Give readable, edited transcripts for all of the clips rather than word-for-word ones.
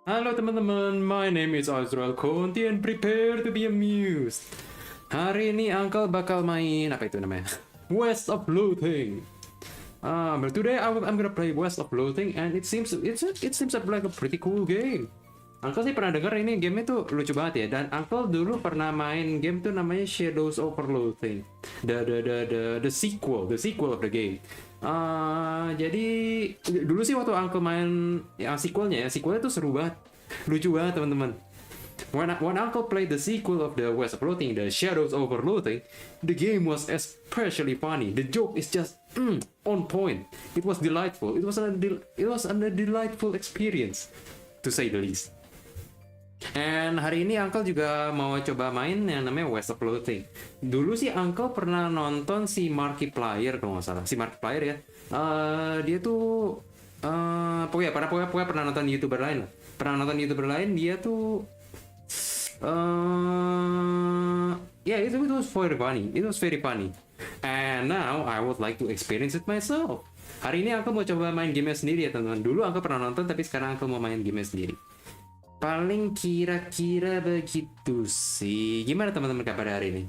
Halo teman-teman, my name is Azrael Conti and prepare to be amused. Hari ini Uncle bakal main apa itu namanya? West of Loathing. But today I'm gonna play West of Loathing and it seems like a pretty cool game. Uncle sih pernah denger ini game itu lucu banget ya, dan Uncle dulu pernah main game tuh namanya Shadows over Loathing. The sequel of the game. Jadi dulu sih waktu Uncle main yang sequelnya tuh seru banget, lucu banget teman-teman. When Uncle played the sequel of the West of Loathing, the Shadows over Loathing, the game was especially funny. The joke is just on point. It was delightful. It was a delightful experience, to say the least. And hari ini Uncle juga mau coba main yang namanya West of Loathing. Dulu sih Uncle pernah nonton si Markiplier kalau nggak salah. Si Markiplier ya. Dia tuh pokoknya pernah nonton YouTuber lain lah. Dia tuh it was very funny. It was very funny. And now I would like to experience it myself. Hari ini Uncle mau coba main game sendiri ya teman-teman. Dulu Uncle pernah nonton, tapi sekarang Uncle mau main game sendiri. Paling kira-kira begitu sih. Gimana teman-teman kabar hari ini?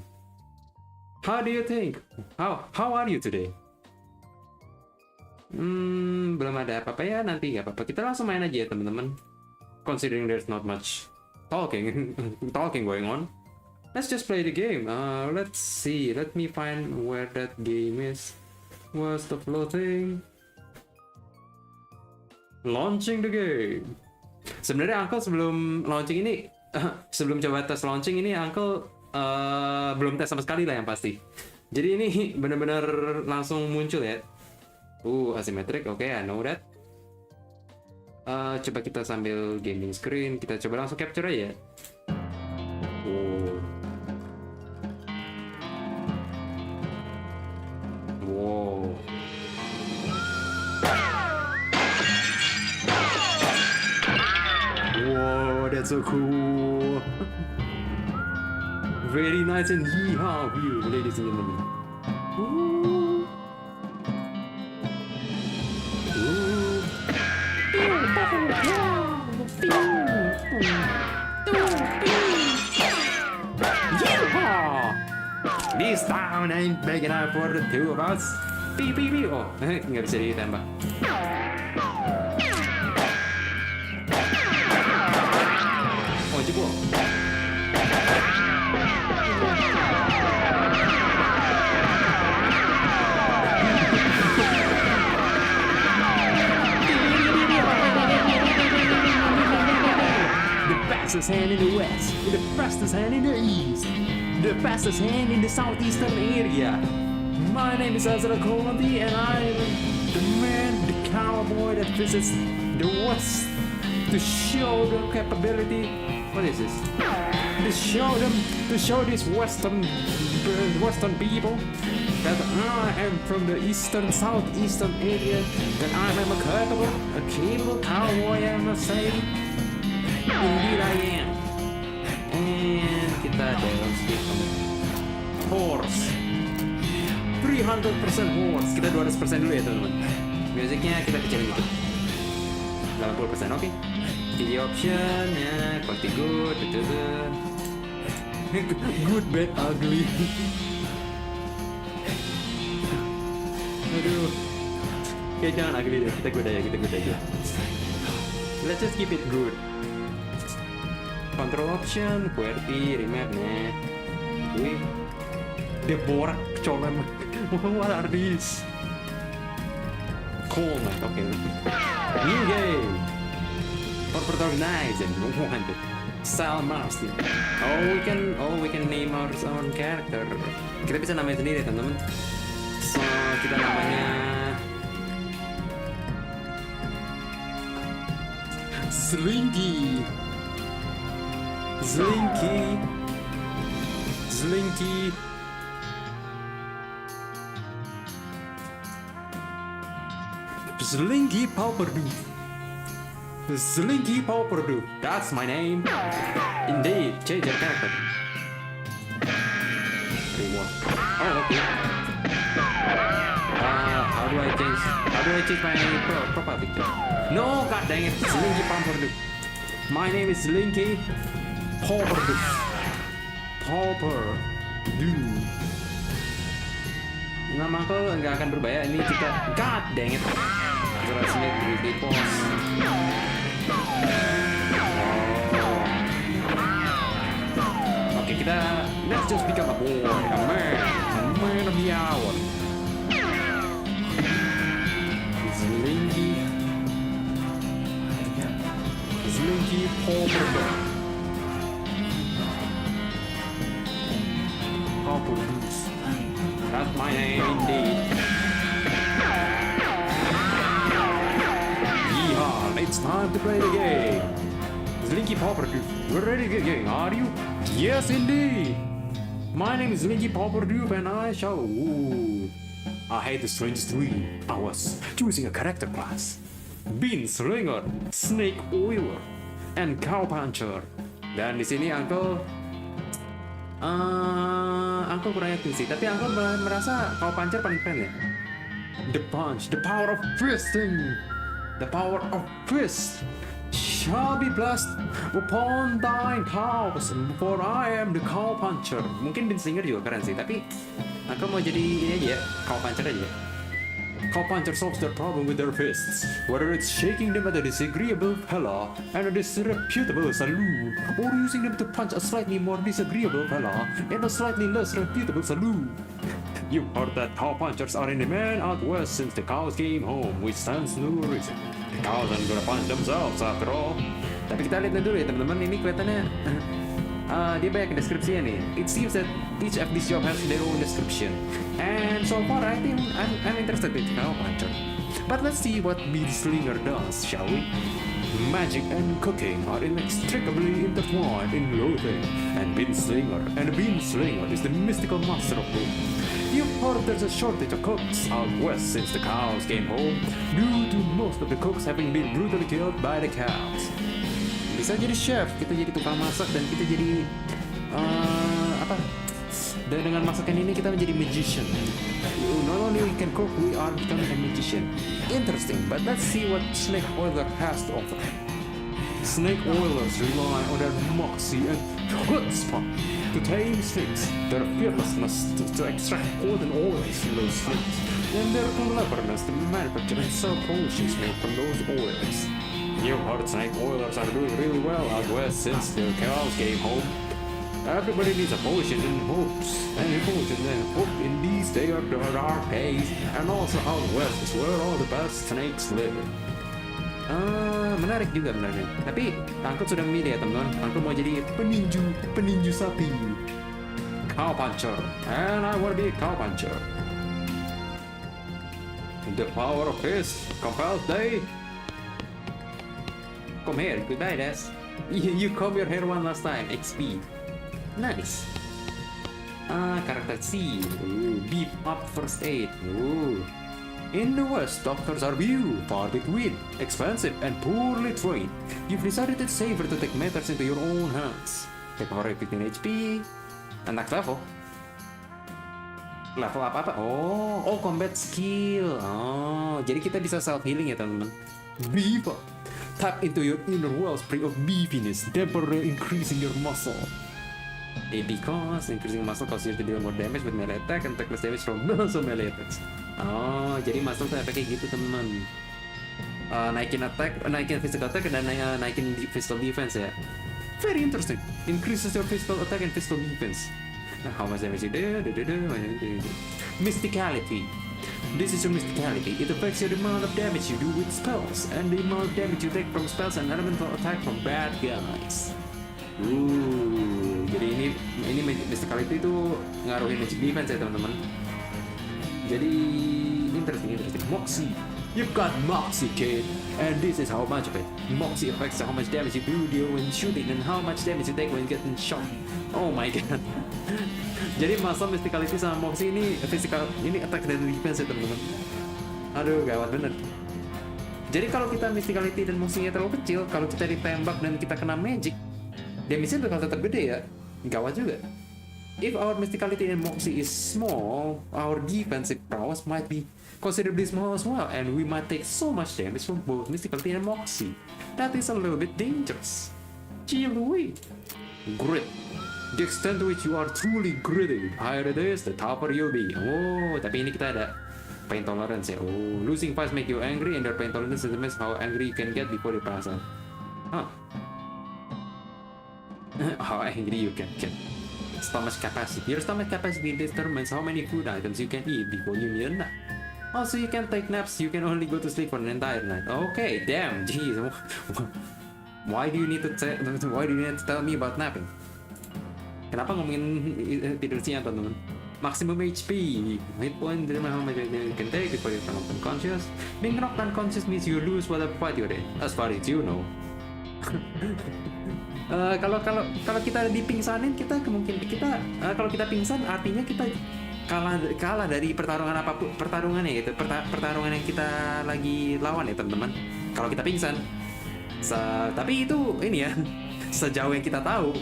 How do you think? How are you today? Belum ada apa-apa ya, nanti nggak apa-apa. Kita langsung main aja ya teman-teman. Considering there's not much talking going on. Let's just play the game. Let's see. Let me find where that game is. What's the floating? Launching the game. Sebenarnya Uncle sebelum launching ini, sebelum coba tes launching ini, Uncle belum tes sama sekali lah yang pasti. Jadi ini benar-benar langsung muncul ya. Asymmetric, okay, I know that. Coba kita sambil gaming screen, kita coba langsung capture aja. Wow. Wow, that's so cool. Very nice and yeehaw view, ladies and gentlemen. This time ain't big enough for the two of us. Beep. Oh, nggak bisa ditembak. Oh, jebol. The fastest hand in the west, the fastest hand in the east, the fastest hand in the southeastern area. My name is Azrael Conti and I'm the man, the cowboy that visits the west to show the capability. What is this? To show these western people that I am from the southeastern area, that I am a capable cowboy, I must say. Indeed I am. And kita dalam speed horse 300% horse. Kita 200% dulu ya teman-teman. Musiknya kita kecilin dikit 80%, oke. Video option ya, quality good, good, bad, ugly. Aduh, kayak jangan ugly deh, kita good aja. Let's just keep it good. Control option, QWERTY, remap, nah. Wih, Deborak, colem. What are these? Cool, man. Okay. New game. For protagonized and wanted. Salam. We can name our own character. Kita bisa namain sendiri, teman-teman. So, kita namanya Slinky Powderdu. That's my name. Indeed, change your character. Reward. Oh, okay. How do I change my profile picture? No, god dang it, Slinky Powderdu. My name is Linky Popper. Nama uncle nggak akan berubah ya. Ini kita God dang it. Translate di post. Oke, kita let's just become a boy, a man of the hour. Linky Popper. That's my name indeed. Yeehaw, it's time to play the game. Linky Popper, we're ready to get game, are you? Yes, indeed. My name is Linky Popper, and I shall. Ooh. I had the strangest dream. I was choosing a character class. Bean Slinger, Snake Oiler, and Cow Puncher. Dan di sini Uncle kurang yakin sih, tapi Uncle merasa Cow Puncher paling keren ya. The punch, the power of fisting, the power of fist shall be blessed upon thine cows, for I am the Cow Puncher. Mungkin Bean Slinger juga keren sih, tapi Uncle mau jadi ini aja ya, Cow Puncher aja. Cow Puncher solves their problem with their fists, whether it's shaking them at a disagreeable fella and a disreputable saloon, or using them to punch a slightly more disagreeable fella and a slightly less reputable saloon. You've heard that cow punchers are in demand out west since the cows came home, which stands no reason. The cows aren't gonna punch themselves after all. Tapi kita lihat dulu ya teman-teman, ini kelihatannya dia banyak deskripsinya nih. It seems that each of these job has their own description. And so far I think I'm interested in Cow Puncher. But let's see what Bean Slinger does, shall we? Magic and cooking are inextricably intertwined in Loathing, and Bean Slinger is the mystical master of both. You've heard there's a shortage of cooks out west since the cows came home, due to most of the cooks having been brutally killed by the cows. Bisa jadi chef, kita jadi tukang masak, dan kita jadi dan dengan masakan ini kita menjadi magician. Not only we can cook, we are becoming a magician. Interesting, but let's see what Snake Oiler has to offer. Snake Oilers rely on their moxie and chutzpah to tame snakes, their fearlessness to extract golden oils from those snakes, and their cleverness to manufacture and sell potions made from those oils. You've heard Snake Oilers are doing really well out west since the cows came home. Everybody needs a potion and hopes, and hope in these days of the dark days, and also out west is where all the best snakes live. Menarik juga benar-benar. Tapi Uncle sudah memilih ya teman-teman. Uncle mau jadi peninju sapi, Cow Puncher, and I want to be a Cow Puncher. The power of fist compels they. Come here, goodbye, Des. You comb your hair one last time. XP. Nice. Karakter C. Beef up first aid. In the West, doctors are few, far between, expensive, and poorly trained. You've decided it's safer to take matters into your own hands. Take power 15 HP. Next level. Level apa? Oh, combat skill. Jadi kita bisa self healing ya teman-teman. Beef up. Tap into your inner wellspring of beefiness, temporarily increasing your muscle. Because increasing muscle causes you to deal more damage with melee attack and take less damage from non melee attacks. Jadi muscle tuh efeknya gitu teman. Naikin physical attack dan naikin physical defense ya. Very interesting. Increases your physical attack and physical defense. How much damage you do? Mysticality. This is your mysticality. It affects the amount of damage you do with spells and the amount of damage you take from spells and elemental attack from bad guys. Jadi ini mysticality itu ngaruhin magic defense ya teman-teman. Jadi interesting. Moxie. You've got Moxie, kid, and this is how much of it. Moxie affects how much damage you deal when shooting and how much damage you take when getting shot. Oh my god. Jadi masa mysticality sama Moxie ini attack dan defense ya teman-teman. Aduh, gawat bener. Jadi kalau kita mysticality dan Moxie-nya terlalu kecil, kalau kita ditembak dan kita kena magic, damage-nya bakal tetap gede ya. Gawat juga. If our mysticality and Moxie is small, our defensive prowess might be considerably small as well, and we might take so much damage from both mysticality and Moxie. That is a little bit dangerous. chill away. Grit. The extent to which you are truly gritty, higher it is, the tougher you'll be. Oh, tapi ini kita ada pain tolerance ya. Oh, losing fights make you angry, and their pain tolerance determines how angry you can get before the passion. Huh. How angry you can get. Stomach capacity. Your stomach capacity determines how many food items you can eat before you need a nap. Also, you can take naps. You can only go to sleep for an entire night. Okay, damn, jeez. Why do you need to tell me about napping? Kenapa ngomongin tidur siang, teman-teman? Maximum HP, hit point, determine how much you can take before you become unconscious. Being knocked unconscious means you lose whatever fight you're in, as far as you know. Kalau kita dipingsanin, kalau kita pingsan artinya kita kalah dari pertarungan apapun, pertarungannya gitu, pertarungan yang kita lagi lawan ya teman-teman. Kalau kita pingsan, tapi itu ini ya sejauh yang kita tahu.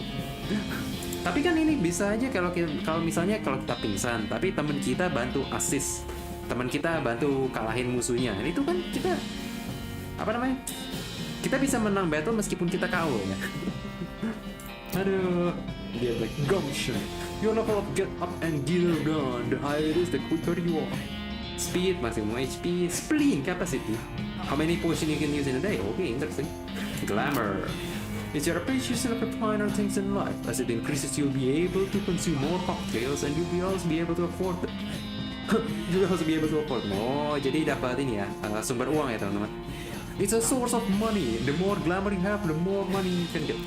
Tapi kan ini bisa aja kalau misalnya kalau kita pingsan, tapi teman kita bantu assist, teman kita bantu kalahin musuhnya, itu kan kita kita bisa menang battle meskipun kita KO ya. Aduh, dia like gumption. Your level of get up and get down. The higher it is, the quicker you are. Speed, maximum HP, spleen capacity. How many potions you can use in a day? Okay, interesting. Glamour. It's your appreciation of the finer things in life. As it increases, you'll be able to consume more cocktails, and you'll also be able to afford them. Oh, jadi dapat ini ya, sumber uang ya teman-teman. It's a source of money. The more glamour you have, the more money you can get.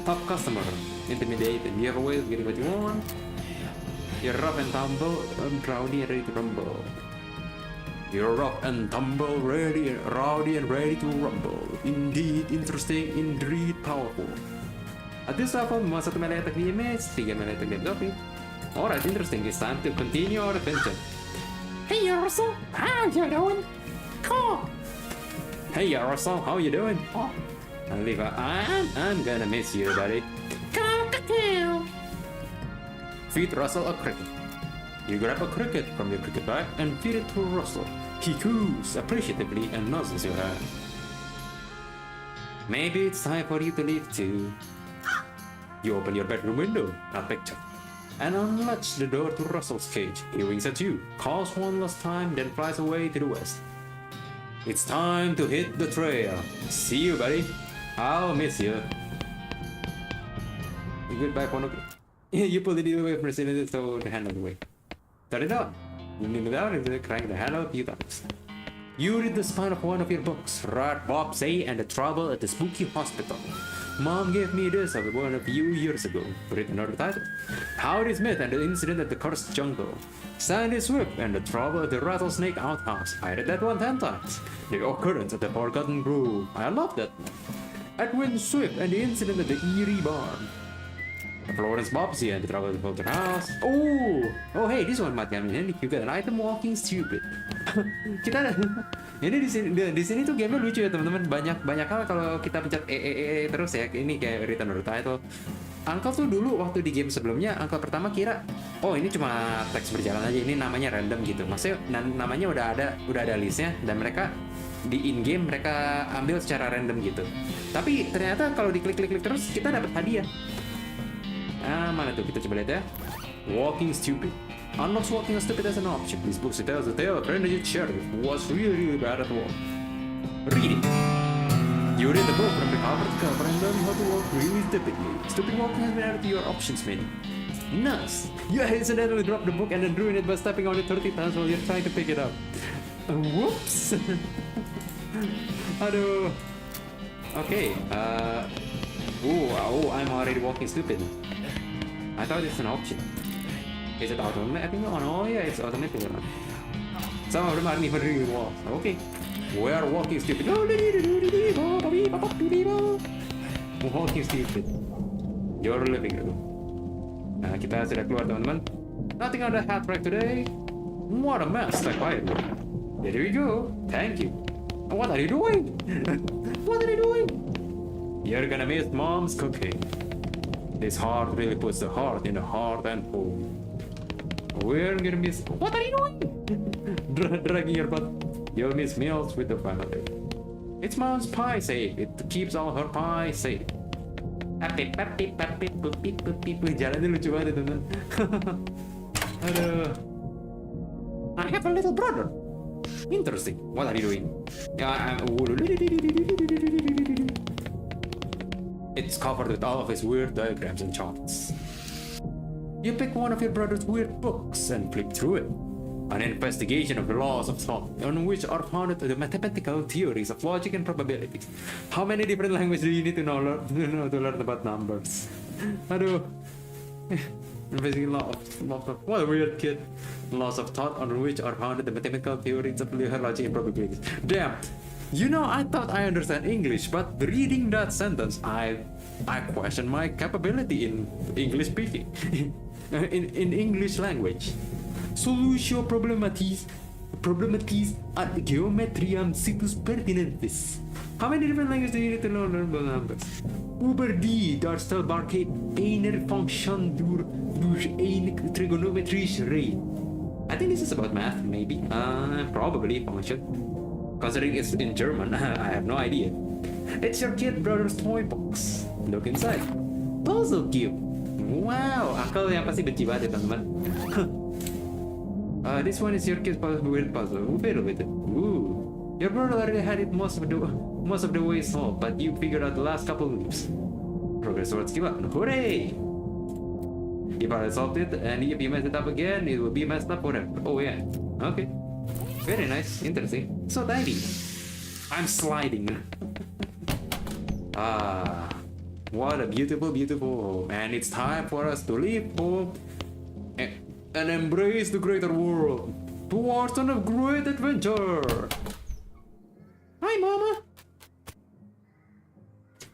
Top customer, intimidating. You have a way of getting what you want. You're rough and tumble, rowdy and ready to rumble. You're rough and tumble, rowdy and ready to rumble. Indeed, interesting, indeed powerful. At this level, most of the melee attack the image, 3 melee attack the topic. Alright, interesting. It's time to continue our adventure. Hey, Russell, how you doing? Cool. Hey, Russell, how you doing? Oh. Oliver, I'm gonna miss you, buddy. Feed Russell a cricket. You grab a cricket from your cricket bag and feed it to Russell. He coos appreciatively and nuzzles your hand. Maybe it's time for you to leave too. You open your bedroom window, a picture, and unlatch the door to Russell's cage. He winks at you, calls one last time, then flies away to the west. It's time to hit the trail. See you, buddy. I'll miss you. Goodbye, one. You pull it away from the cylinder, so the handle away. Turn it on. You lean it down and crank the handle a few times. You read the spine of one of your books, Rat Bob Say and the Trouble at the Spooky Hospital. Mom gave me this one a few years ago. Read another title. Howdy Smith and the Incident at the Cursed Jungle. Sandy Swift and the Trouble at the Rattlesnake Outhouse. I read that one 10 times. The Occurrence at the Forgotten Grove. I love that one. Edwin Swift and the Incident at the Eerie Barn. Florence Bobbsey and the Trouble at the Filter House. Oh, hey, this one might come in handy. You got an item walking stupid. Kita ini di sini tuh game lucu ya teman-teman. Banyak hal kalau kita pencet terus ya. Ini kayak return title. Uncle tuh dulu waktu di game sebelumnya, Uncle pertama kira, oh ini cuma teks berjalan aja, ini namanya random gitu. Maksudnya namanya udah ada listnya dan mereka di in game mereka ambil secara random gitu. Tapi ternyata kalau diklik terus kita dapat hadiah. Mana tuh, kita coba lihat ya. Walking Stupid. Unlocks walking stupid as an option. This book tells the tale of renegade sheriff who was really bad at walk. Read it. You read the book from the cover to cover and learn how to walk really stupidly. Stupid walking has been added to your options menu. Nice. You accidentally dropped the book and then ruined it by stepping on it 30 times while you're trying to pick it up. Whoops. Aduh. Okay. I'm already walking stupid. I thought it's an option. Is it automatic? Oh yeah, it's automatic. Some of them aren't even really walk. Okay. We are walking stupid. Walking stupid. Your living room. Nah, kita sudah keluar teman-teman. Nothing on the hat rack today. What a mess, like firewood. There we go. Thank you. What are you doing? What are you doing? You're gonna miss Mom's cooking. This heart really puts the heart in the heart and home. We're gonna miss. What are you doing? Dragging your butt. You'll miss meals with the family. It's Mom's pie safe. It keeps all her pie safe. Apip, apip, apip, pupip, pupip. Jalannya lucu banget teman. Aduh. I have a little brother. Interesting. What are you doing? It's covered with all of his weird diagrams and charts. You pick one of your brother's weird books and flip through it. An investigation of the laws of thought, on which are founded the mathematical theories of logic and probabilities. How many different languages do you need to know to learn about numbers? Aduh. Basically, what a weird kid. Laws of thought on which are founded the mathematical theories of logic and probabilities. Damn. You know, I thought I understand English, but reading that sentence, I question my capability in English speaking, in English language. Solutio problematis ad geometriam situs pertinentis. How many different languages do you need to learn about numbers? Uber die Darstellbarkeit einer Function durch eine trigonometrische Rate. I think this is about math, maybe. Probably function. Considering it's in German, I have no idea. It's your kid brother's toy box. Look inside. Puzzle cube. Wow, uncle yang pasti benci banget ya teman-teman. This one is your kid's weird puzzle. Fiddle with it. Ooh. Your brother already had it most of the way solved, but you figured out the last couple leaps. Progress towards give up. Hooray! If I solved it, and if you mess it up again, it will be messed up forever. Oh yeah. Okay. Very nice. Interesting. So tidy. I'm sliding. What a beautiful, beautiful home. And it's time for us to leave home and embrace the greater world towards a great adventure. Hi, Mama.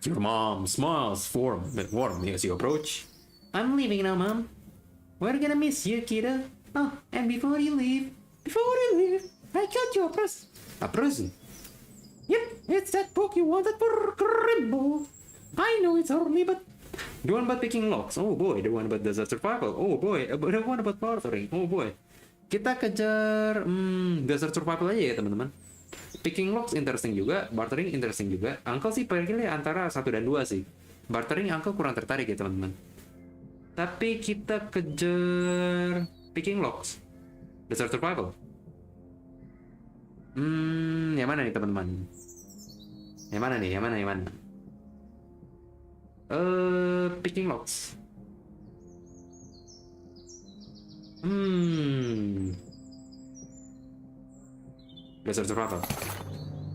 Your mom smiles warmly as you approach. I'm leaving now, Mom. We're gonna miss you, kiddo. Oh, and before you leave, I got you a present. A present? Yep, it's that book you wanted for Grimbo. I know it's early, but the one about picking locks. Oh boy, the one about desert survival. Oh boy, the one about bartering. Oh boy. Kita kejar desert survival aja ya teman-teman. Picking locks interesting juga, bartering interesting juga. Uncle sih pilih antara 1 dan 2 sih. Bartering Uncle kurang tertarik ya teman-teman. Tapi kita kejar picking locks. Desert survival. Yang mana nih teman-teman? Yang mana nih? Yang mana? Picking locks. Desert survival.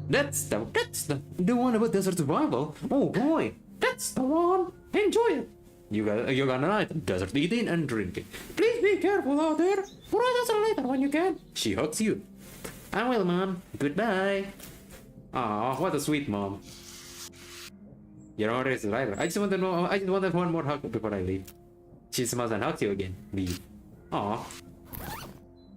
That's the one about desert survival. Oh boy, that's the one. Enjoy it. You're gonna like desert eating and drinking. Please be careful out there. Write us later when you can. She hugs you. I will, Mom. Goodbye. Aw, what a sweet mom. You're already a survivor. I just wanted one more hug before I leave. She smiles and hugs you again. Leave. Aw.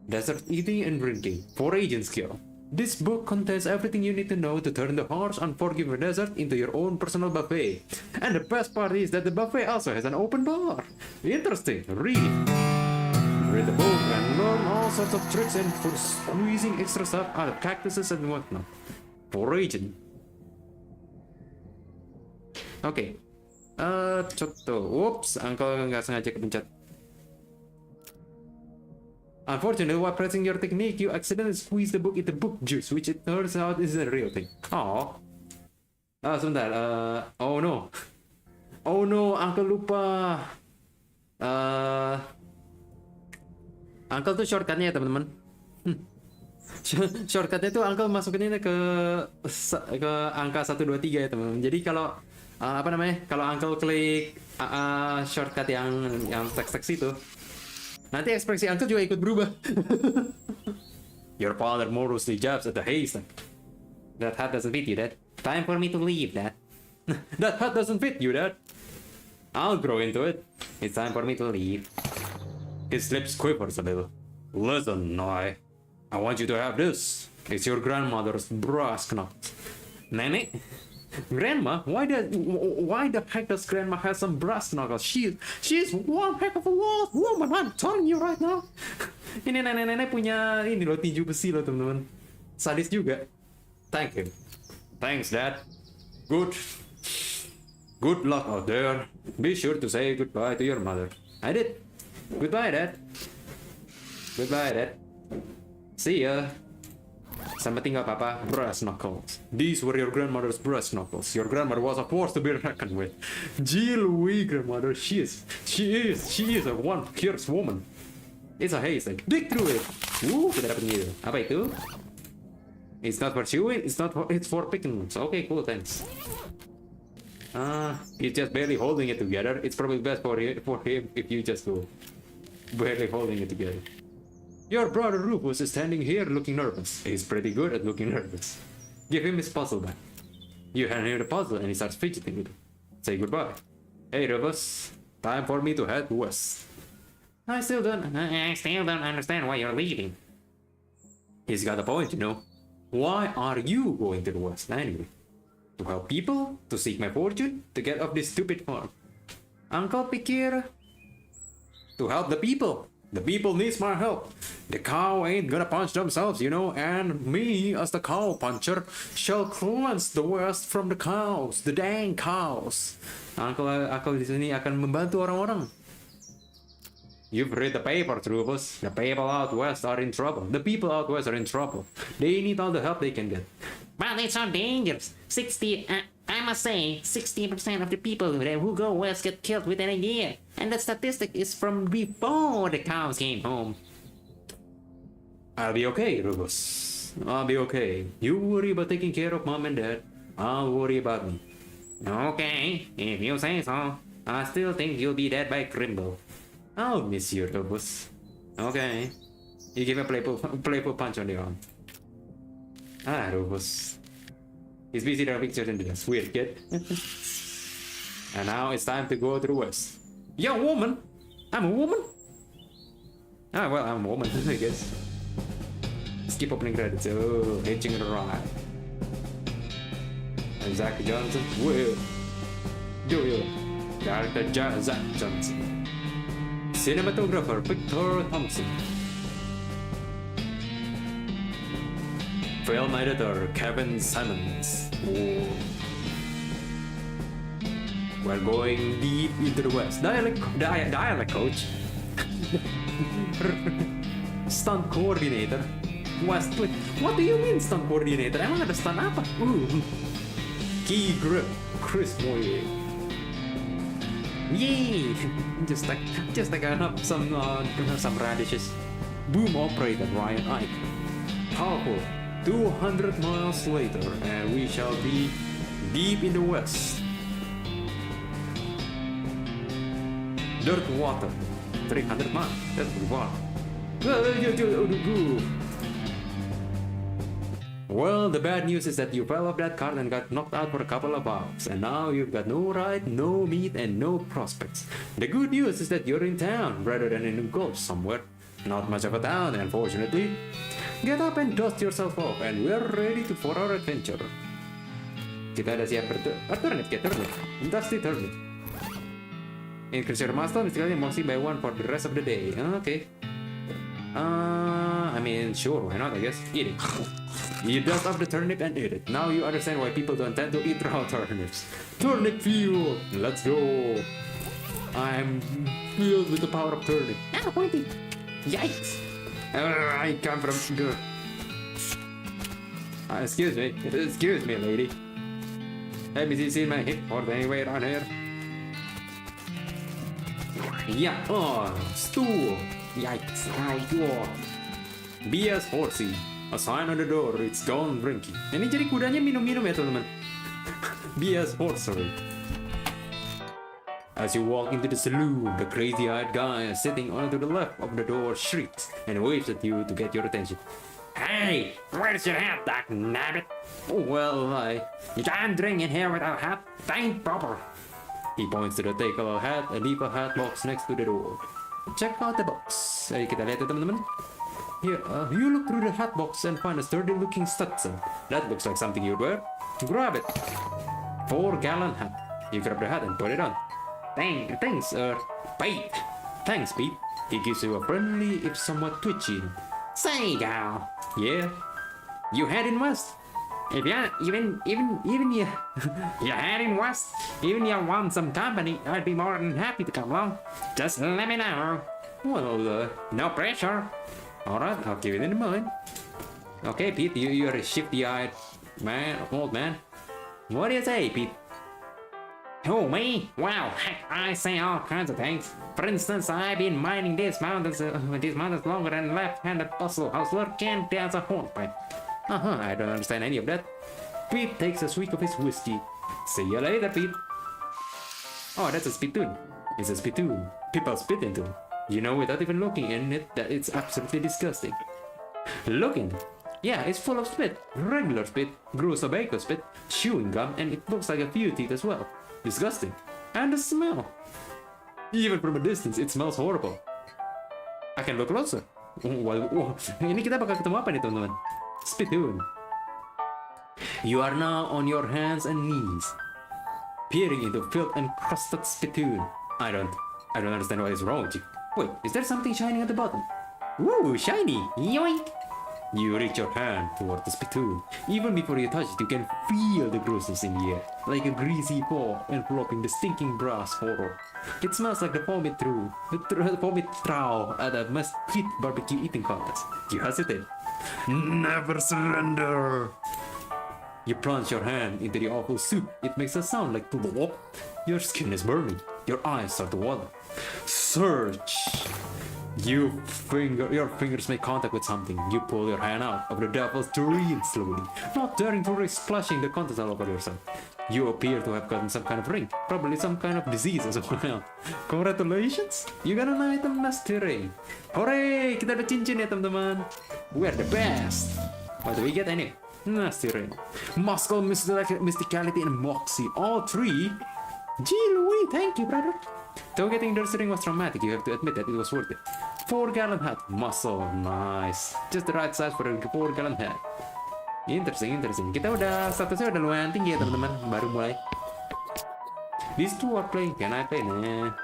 Desert eating and drinking. 4-agent skill. This book contains everything you need to know to turn the harsh, unforgiving desert into your own personal buffet. And the best part is that the buffet also has an open bar. Interesting. Read the book and learn all sorts of tricks and for squeezing extra stuff out of cactuses and whatnot. 4-agent. Oke. Whoops, Uncle nggak sengaja kepencet. Unfortunately, while pressing your technique, you accidentally squeeze the book into book juice, which it turns out is a real thing. Oh. Sebentar. Oh no. Oh no, Uncle lupa. Uncle tuh shortcutnya ya teman-teman. Shortcutnya tuh Uncle masukinnya ke angka 123 ya teman-teman. Jadi kalau kalau Uncle klik shortcut yang teks-teks itu, nanti ekspresi Uncle juga ikut berubah. Your father morosely jabs at the haystack. That hat doesn't fit you, Dad. Time for me to leave, Dad. That hat doesn't fit you, Dad. I'll grow into it. It's time for me to leave. His lips quivers a little. Listen, I want you to have this. It's your grandmother's brass knuckles. Nene? Grandma? Why the heck does Grandma have some brass knuckles? She's one heck of a lost woman, I'm telling you right now. Ini nenek-nenek punya ini loh, tinju besi loh teman-teman. Sadis juga. Thank you. Thanks, Dad. Good. Good luck out there. Be sure to say goodbye to your mother. I did. Goodbye, Dad. Goodbye, Dad. See ya. Sampai tinggal, Papa. Brass knuckles. These were your grandmother's brass knuckles. Your grandmother was a force to be reckoned with. Gee Louise, grandmother. She is a one fierce woman. It's a haystack. Dig through it. Kita dapat gitu. Apa itu? It's not for chewing. It's for picking. Okay, cool. Thanks. He's just barely holding it together. It's probably best for him if you just go barely holding it together. Your brother Rufus is standing here looking nervous. He's pretty good at looking nervous. Give him his puzzle back. You hand him the puzzle and he starts fidgeting with it. Say goodbye. Hey Rufus, time for me to head west. I still don't understand why you're leaving. He's got a point, you know. Why are you going to the west anyway? To help people? To seek my fortune? To get off this stupid farm? Uncle pikir to help the people. The people needs my help. The cow ain't gonna punch themselves, you know, and me as the cow puncher shall cleanse the west from the cows, the dang cows. Uncle di sini akan membantu orang-orang. You've read the papers, Rufus. The people out west are in trouble. The people out west are in trouble. They need all the help they can get. But it's so dangerous. I must say, 60% of the people who go west get killed within a year. And that statistic is from before the cows came home. I'll be okay, Rufus. I'll be okay. You worry about taking care of Mom and Dad. I'll worry about me. Okay, if you say so. I still think you'll be dead by Grimble. I'll miss you, Rufus. Okay. You give a playful punch on the arm. Rufus. He's busy taking pictures in this weird kid. And now it's time to go to the west. You're a woman? I'm a woman? Well, I'm a woman, I guess. Skip opening credits. Oh, hitching a ride. And Zach Johnson will do it. Director Zach Johnson. Cinematographer Victor Thompson. Film editor Kevin Simmons. Oh. We're going deep into the west. Dialect coach. Stunt coordinator. West. What do you mean stunt coordinator? Emang ada stunt apa? Key grip. Chris Moyer. Yay! just like some radishes. Boom operator Ryan Ike. Powerful. 200 miles later, and we shall be deep in the west. Dirt water. 300 miles. That's pretty far. Well, the bad news is that you fell off that cart and got knocked out for a couple of hours, and now you've got no ride, no meat, and no prospects. The good news is that you're in town rather than in a gulch somewhere. Not much of a town, unfortunately. Get up and dust yourself off, and we're ready for our adventure. Kita ada siap turnip, dusty turnip. Increase your muscle, basically mostly by 1 for the rest of the day. Okay. I mean, sure, why not, I guess. Eat it. You dust off the turnip and eat it. Now you understand why people don't tend to eat raw turnips. Turnip fuel! Let's go! I'm filled with the power of turnip. Pointy. Yikes! I come from... excuse me, lady. Have you seen my hip or anywhere around here? Yeah, stool. Yikes, BS horsey. A sign on the door, it's gone drinking. Ini jadi kudanya minum-minum ya teman-teman. BS horsery. As you walk into the saloon, the crazy-eyed guy sitting on to the left of the door shrieks and waves at you to get your attention. Hey, where's your hat, Doc Nabbit? Well, You can't drink in here without a hat. That ain't proper. He points to the take-a hat and leave a hat box next to the door. Check out the box. Kita lihat ya teman-teman. Here, you look through the hat box and find a sturdy-looking Stetson. That looks like something you'd wear. Grab it. 4-gallon hat. You grab the hat and put it on. Thanks, Pete. Thanks, Pete. He gives you a friendly, if somewhat twitchy. Say, gal. Yeah? You heading west? If you you're heading west, even you want some company, I'd be more than happy to come along. Just let me know. Well, No pressure. alright, I'll keep it in mind. Okay, Pete, you're a shifty-eyed man, old man. What do you say, Pete? Who, me? Well, heck, I say all kinds of things. For instance, I've been mining these mountains longer than left-handed puzzle hustler can dance a hornpipe. I don't understand any of that. Pete takes a swig of his whiskey. See you later, Pete. Oh, that's a spittoon. It's a spittoon. People spit into. You know, without even looking in it, that it's absolutely disgusting. Looking? Yeah, it's full of spit. Regular spit, gross tobacco spit, chewing gum, and it looks like a few teeth as well. Disgusting. And the smell. Even from a distance, it smells horrible. I can look closer. Ini kita bakal ketemu apa nih, teman-teman? Spittoon. You are now on your hands and knees, peering into filth and crusted spittoon. I don't understand what is wrong with you. Wait, is there something shining at the bottom? Ooh, shiny! Yoink! You reach your hand toward the spittoon. Even before you touch it, you can feel the grossness in the air, like a greasy paw enveloping the stinking brass horror. It smells like the vomit trough at a must-eat barbecue eating contest. You hesitate. Never surrender! You plunge your hand into the awful soup. It makes a sound like plop. Your skin is burning. Your eyes start to water. Search! Your fingers make contact with something. You pull your hand out of the devil's tureen slowly, not daring to risk splashing the contents all over yourself. You appear to have gotten some kind of ring, probably some kind of disease as well. Congratulations! You got an item nasty ring. Hooray! Kita ada cincin ya teman-teman. We're the best! What do we get anyway? Nasty ring. Muscle, mysticality, and moxie. All three? Gee Louie, thank you, brother. Though getting the ring was traumatic, you have to admit that it was worth it. 4-gallon hat. Muscle, nice. Just the right size for a 4-gallon hat. Interesting. Kita udah statusnya udah lumayan tinggi ya teman-teman. Baru mulai. These two are playing. Can I play? Nah.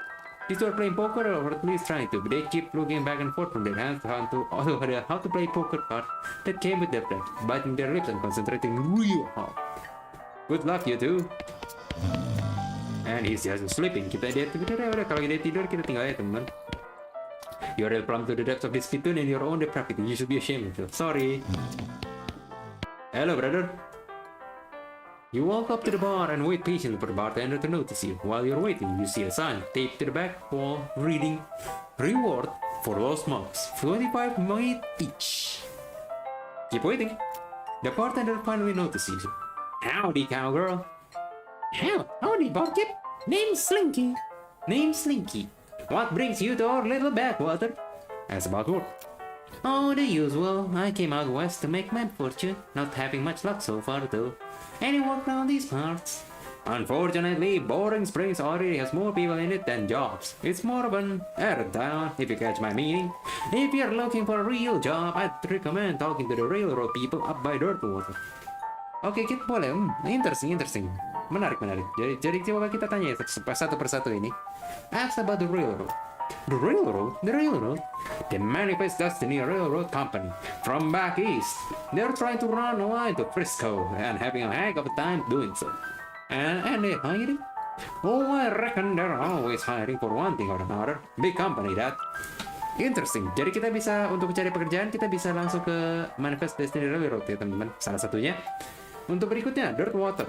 These two are playing poker, or at least trying to. But they keep looking back and forth from their hands to how to play poker card that came with their plan, biting their lips and concentrating real hard. Good luck, you two. And he's just sleeping. Dia udah kalau dia tidur kita tinggal aja teman. You're real plumb to the depths of this spittoon in your own depravity. You should be ashamed of yourself. Sorry. Hello, brother. You walk up to the bar and wait patiently for the bartender to notice you. While you're waiting, you see a sign taped to the back wall reading, "Reward for lost mugs, 25 money each." Keep waiting. The bartender finally notices you. Howdy, cowgirl. Howdy, barkeep. Name's Slinky. What brings you to our little backwater? As about work. Oh, the usual. I came out west to make my fortune. Not having much luck so far, though. Any work around these parts? Unfortunately, Boring Springs already has more people in it than jobs. It's more of an errand town, if you catch my meaning. If you're looking for a real job, I'd recommend talking to the railroad people up by Dirtwater. Oke, kita boleh. Interesting. Menarik. Jadi coba kita tanya ya satu persatu ini. Ask about the railroad. The railroad? The Manifest Destiny Railroad Company from back east. They're trying to run a line to Frisco and having a heck of a time doing so. And they're hiring? Oh, I reckon they're always hiring for one thing or another. Big company that. Interesting. Jadi kita bisa untuk mencari pekerjaan kita bisa langsung ke Manifest Destiny Railroad ya teman-teman. Salah satunya. Untuk berikutnya, Dirtwater.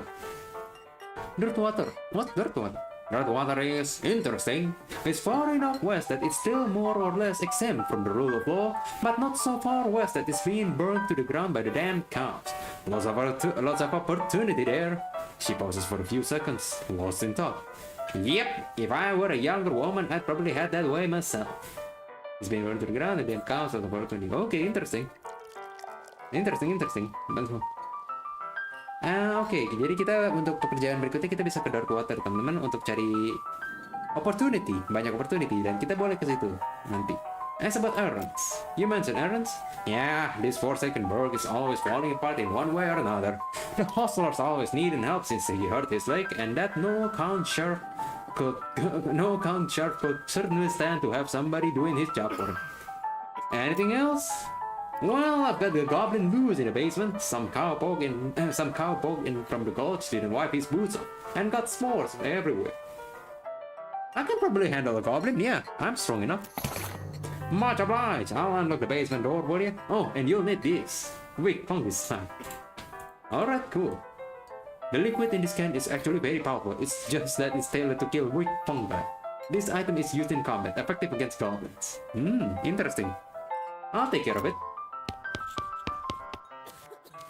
What Dirtwater? Dirtwater is interesting. It's far enough west that it's still more or less exempt from the rule of law, but not so far west that it's being burned to the ground by the damned cops. Lots of opportunity there. She pauses for a few seconds, lost in thought. Yep, if I were a younger woman, I'd probably head that way myself. It's being burned to the ground and then counts as opportunity. Okay, interesting. Oke, jadi kita untuk pekerjaan berikutnya kita bisa ke Darkwater teman-teman untuk cari banyak opportunity dan kita boleh ke situ nanti. As about errands, you mentioned errands? Yeah, this forsaken burg is always falling apart in one way or another. The hustlers always needing help since he hurt his leg, and that no count sheriff could certainly stand to have somebody doing his job for him. Anything else? Well, I've got the goblin loose in the basement. Some cowpoke in from the gulch didn't wipe his boots off and got spores everywhere. I can probably handle a goblin, yeah, I'm strong enough. Much obliged, I'll unlock the basement door for you. Oh, and you'll need this. Weak fungus time. Alright, cool. The liquid in this can is actually very powerful, it's just that it's tailored to kill weak fungi. This item is used in combat, effective against goblins. Interesting. I'll take care of it.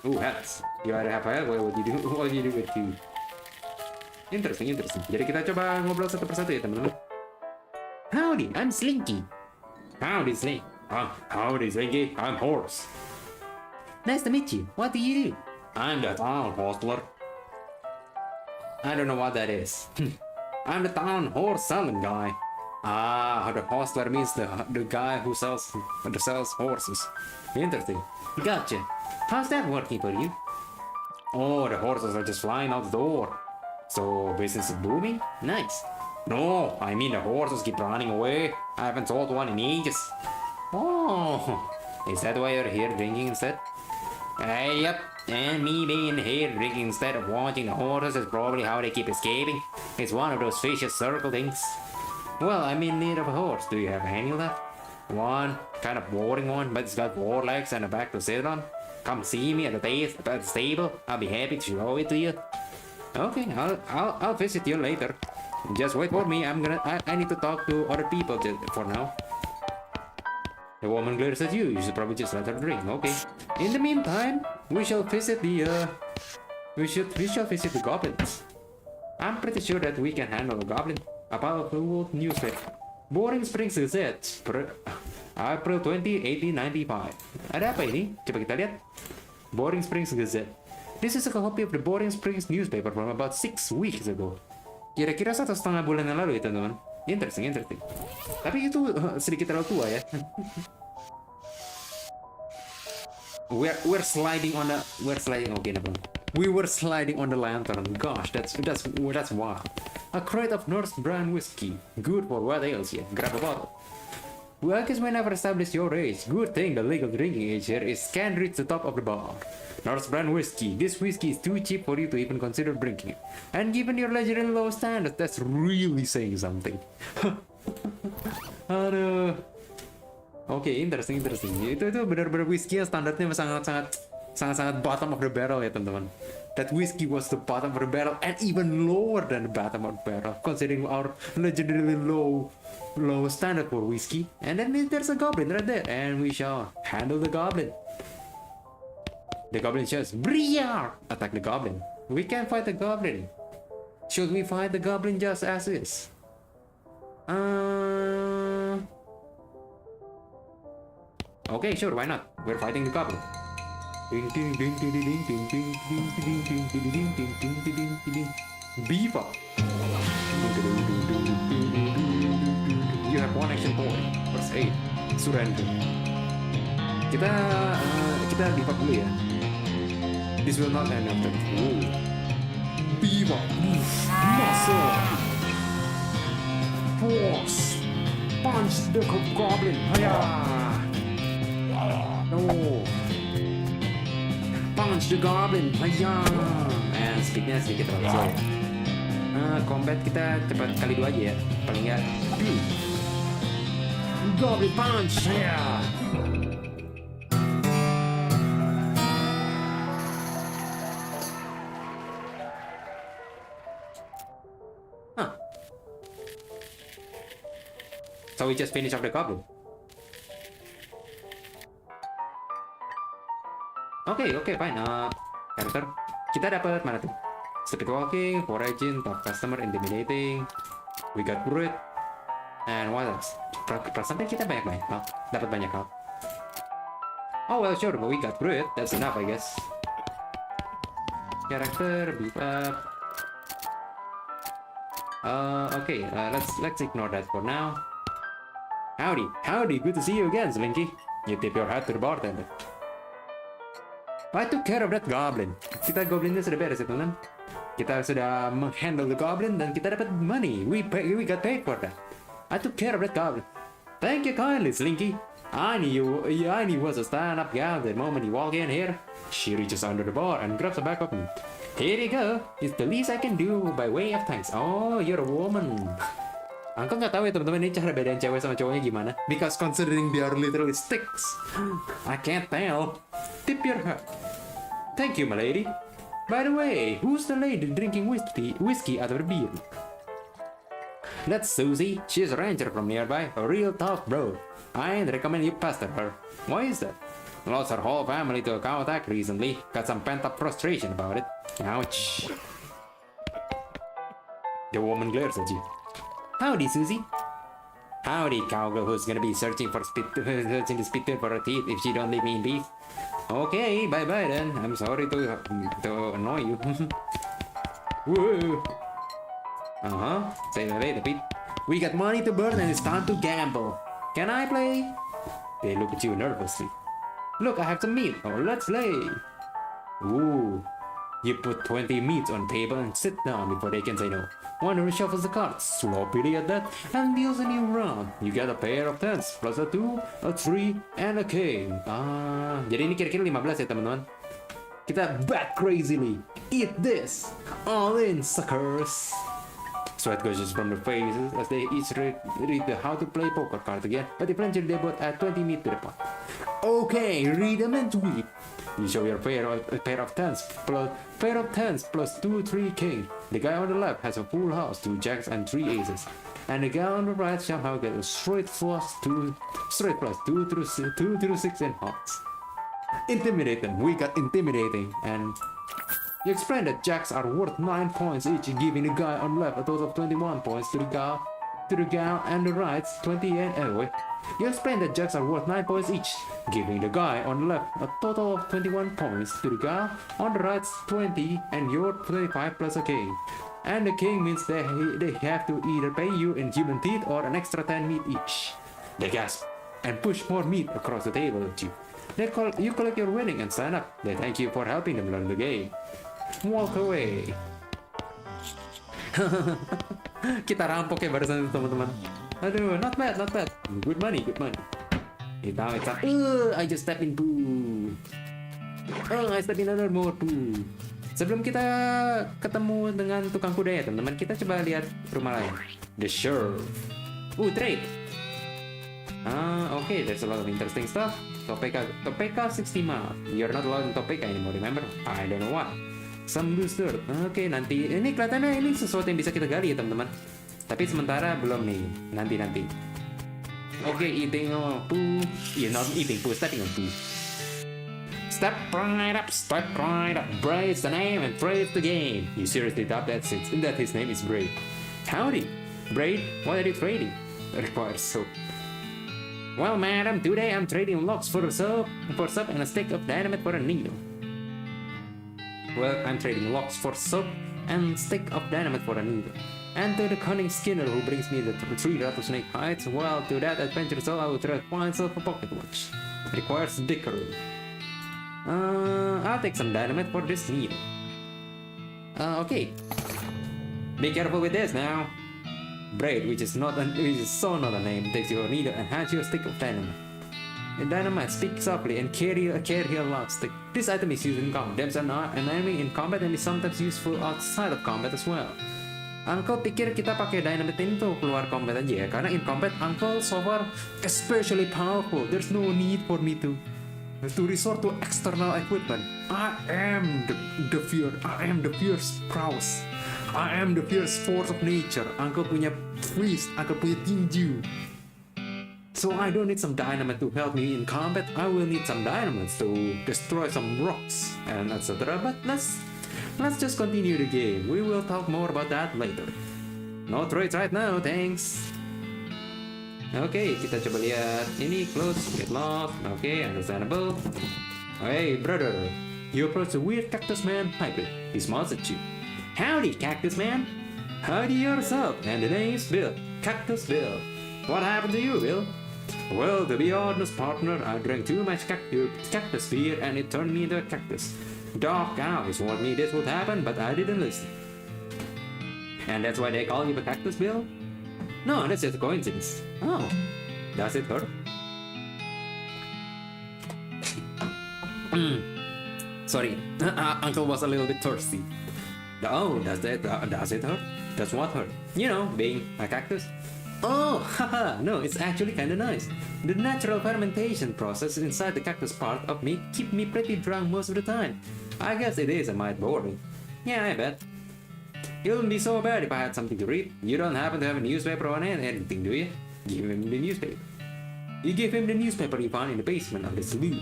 Ooh, hats. You either have a hat, what would you do with you? Interesting. Jadi kita coba ngobrol satu persatu ya teman-teman. Howdy, I'm Slinky. Howdy, Slinky. Howdy, Slinky. I'm Horse. Nice to meet you. What do you do? I'm the town hostler. I don't know what that is. I'm the town horse selling guy. The hostler means the guy who sells horses. Interesting. Gotcha. How's that working for you? Oh, the horses are just flying out the door. So business is booming? Nice. No, I mean the horses keep running away. I haven't sold one in ages. Oh, Is that why you're here drinking instead? yep. And me being here drinking instead of watching the horses is probably how they keep escaping. It's one of those vicious circle things. Well, I'm in need of a horse. Do you have any left? One, kind of boring one, but it's got 4 legs and a back to sit on. Come see me at the stable. I'll be happy to show it to you. Okay, I'll visit you later. Just wait for me. I need to talk to other people for now. The woman glares at you. You should probably just let her drink. Okay. In the meantime, we shall visit the goblins. I'm pretty sure that we can handle a goblin. A powerful newspaper. Boring Springs Gazette. April 20, 1895. Ada apa ini? Coba kita lihat. Boring Springs Gazette. This is a copy of the Boring Springs newspaper from about 6 weeks ago. Kira-kira 1,5 bulan yang lalu ya teman-teman. Interesting. Tapi itu sedikit terlalu tua ya. We're sliding on the We were sliding on the lantern. Gosh, that's wild. A crate of Norse brand whiskey. Good for what ails you. Grab a bottle. Well, I guess we never established your age. Good thing the legal drinking age here is can't reach the top of the bar. Norse brand whiskey. This whiskey is too cheap for you to even consider drinking it. And given your legendary low standards, that's really saying something. Aduh. Oke, interesting. Itu benar-benar whiskey yang standarnya sangat bottom of the barrel ya teman-teman. That whiskey was the bottom of the barrel and even lower than the bottom of the barrel, considering our legendarily low standard for whiskey. And then there's a goblin right there, and we shall handle the goblin. The goblin shouts, "Briar!" Attack the goblin. We can't fight the goblin. Should we fight the goblin just as is? Okay, sure, why not? We're fighting the goblin. Beaver. You have 1 action point. First aid. Surrender. Kita beaver dulu ya. This will not end after. Beaver. Muscle. Force. Punch the goblin. Hiya. No. Punch the goblin. Hiya. Speednya sedikit terlalu slow. Combat kita cepat kali 2 aja ya. Paling nggak. Goblin punch. Hiya. So we just finish off the goblin. Okay, fine. Character. Kita dapat mana tuh? Speed walking, foraging, top customer, intimidating. We got brute. And what else? Perasaan kita banyak hal. Dapat banyak hal. Oh well, sure, but we got brute. That's enough, I guess. Character, beat up. Okay. Let's ignore that for now. Howdy, good to see you again, Slinky. You tip your hat to the bartender. I took care of that goblin. Kita goblinnya sudah beres ya teman. Kita sudah menghandle the goblin dan kita dapat money. We got paid for that. I took care of that goblin. Thank you kindly, Slinky. I knew he was a stand-up gal the moment he walked in here. She reaches under the bar and grabs a bag of me. Here you go. It's the least I can do by way of thanks. Oh, you're a woman. Uncle nggak tahu ya teman-teman ini cara bedain cewek sama cowoknya gimana. Because considering they are literally sticks. I can't tell. Tip your hat. Thank you, my lady. By the way, who's the lady drinking whiskey out of the beer? That's Susie. She's a ranger from nearby. A real tough bro. I'd recommend you pester her. Why is that? Lost her whole family to a cow attack recently. Got some pent-up frustration about it. Ouch. The woman glares at you. Howdy, Susie. Howdy, cowgirl who's gonna be searching the spittoon for her teeth if she don't leave me in peace. Okay, bye-bye then. I'm sorry to annoy you. Whoa. Say that later, Pete. We got money to burn and it's time to gamble. Can I play? They look at you nervously. Look, I have some meat. Oh, let's play. Ooh. You put 20 meats on the table and sit down before they can say no. One reshuffles the cards, sloppily at that, and deals a new round. You get a pair of tens, plus a 2, a 3, and a king. Jadi ini kira-kira 15 ya teman-teman. Kita bet crazily. Eat this. All in, suckers. Sweat gushes from their faces as they each read the how to play poker card again, but eventually they both add 20 meat to the pot. Okay, read them and tweet. You show your pair of tens plus 2, 3 king. The guy on the left has a full house, 2 jacks and 3 aces, and the guy on the right somehow gets a straight plus 2 through 6 in hearts. Intimidate them. We got intimidating, and you explain that jacks are worth 9 points each, giving the guy on the left a total of 21 points to the guy and the right 20 and anyway. You explain that jacks are worth 9 points each, giving the guy on the left a total of 21 points to the guy on the right 20 and your 25 plus a king. And the king means they have to either pay you in human teeth or an extra 10 meat each. They gasp and push more meat across the table at you. You collect your winning and sign up. They thank you for helping them learn the game. Walk away. Kita rampok ya barusan itu teman-teman. Aduh, not bad. Good money. It's down. I just step in poo. I step in another more poo. Sebelum kita ketemu dengan tukang kuda ya teman-teman, kita coba lihat rumah lain. The Sheriff. Trade. Okay, there's a lot of interesting stuff. Topeka 60 miles. You're not allowed in Topeka anymore, remember? I don't know what. Some loose dirt. Oke, nanti ini kelihatannya ini sesuatu yang bisa kita gali ya teman-teman. Tapi sementara belum nih. Nanti. Oke, eating poo. You're not eating poo, stepping on poo. Step right up. Braid's the name and Braid's the game. You seriously doubt that his name is Braid? Howdy. Braid, what are you trading? Requires soap. Well, madam, today I'm trading logs for soap and a stick of dynamite for a needle. Well, I'm trading logs for soap and stick of dynamite for a needle. And to the cunning Skinner who brings me the 3 rattlesnake hides, well, to that adventurous soul I will trade myself a pocket watch. Requires dickery. I'll take some dynamite for this needle. Okay. Be careful with this now. Braid, which is so not a name, takes your needle and hands you a stick of dynamite. The dynamite, speak softly and carry a long stick. This item is used in combat. There's an enemy in combat and is sometimes useful outside of combat as well. Uncle pikir kita pakai dynamite ini tuh keluar combat aja ya, karena in combat Uncle so far especially powerful. There's no need for me to resort to external equipment. I am the fierce prowess. I am the fierce force of nature. Uncle punya priest, Uncle punya tinju. So I don't need some dynamite to help me in combat. I will need some dynamite to destroy some rocks and etc. But let's just continue the game. We will talk more about that later. No trades right now, thanks. Okay, kita coba lihat ini close, get lost. Okay, understandable. Hey brother, you approach a weird cactus man hybrid. He smiles at you. Howdy, Cactus Man. Howdy yourself, and the name's Bill. Cactus Bill. What happened to you, Bill? Well, to be honest, partner, I drank too much cactus beer and it turned me into a cactus. Doc always warned me this would happen, but I didn't listen. And that's why they call you the Cactus Bill? No, that's just a coincidence. Oh, does it hurt? Sorry, Uncle was a little bit thirsty. Oh, does it hurt? Does what hurt? You know, being a cactus. Oh, haha, no, it's actually kinda nice. The natural fermentation process inside the cactus part of me keep me pretty drunk most of the time. I guess it is a mite boring. Yeah, I bet. It wouldn't be so bad if I had something to read. You don't happen to have a newspaper or anything, do you? Give him the newspaper. You give him the newspaper you found in the basement of the saloon.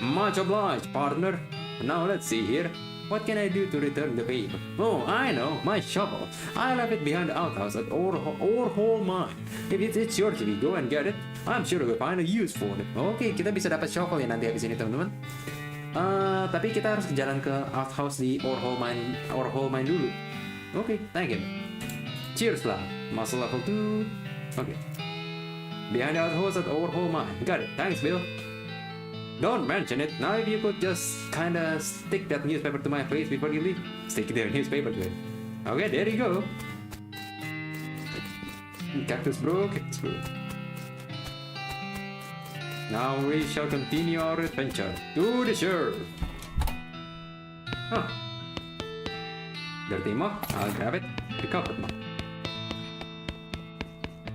Much obliged, partner. Now let's see here. What can I do to return the paper? Oh, I know, my shovel. I left it behind the outhouse at Orhole Mine. If it's yours, if you go and get it, I'm sure we'll find a use for it. Oke, kita bisa dapat shovel ya nanti habis ini teman-teman. Tapi kita harus jalan ke outhouse di Orhole Mine dulu. Oke, thank you. Cheers lah. Muscle level 2. Oke. Behind the outhouse at Orhole Mine. Got it. Thanks, Bill. Don't mention it. Now if you could just kinda stick that newspaper to my face before you leave. Stick the newspaper to it. Okay, there you go. Cactus bro. Now we shall continue our adventure to the shore. Huh. Dirty mug. I'll grab it. The covered mug.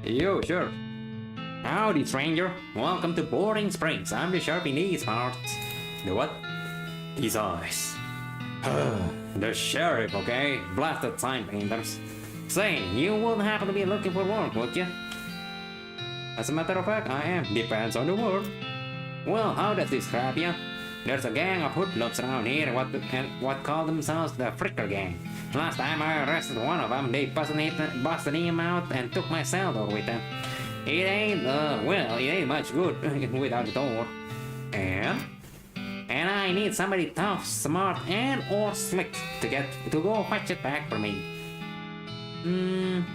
Yo, sure. Howdy, stranger. Welcome to Boring Springs. I'm the sheriff in these parts. The what? His eyes. The sheriff, okay? Blasted sign painters. Say, you wouldn't happen to be looking for work, would you? As a matter of fact, I am. Depends on the work. Well, how does this grab you? There's a gang of hoodlums around here what call themselves the Fricker Gang. Last time I arrested one of them, they busted him out and took my cell door with them. It ain't much good without the door. And I need somebody tough, smart, and or slick to go fetch it back for me.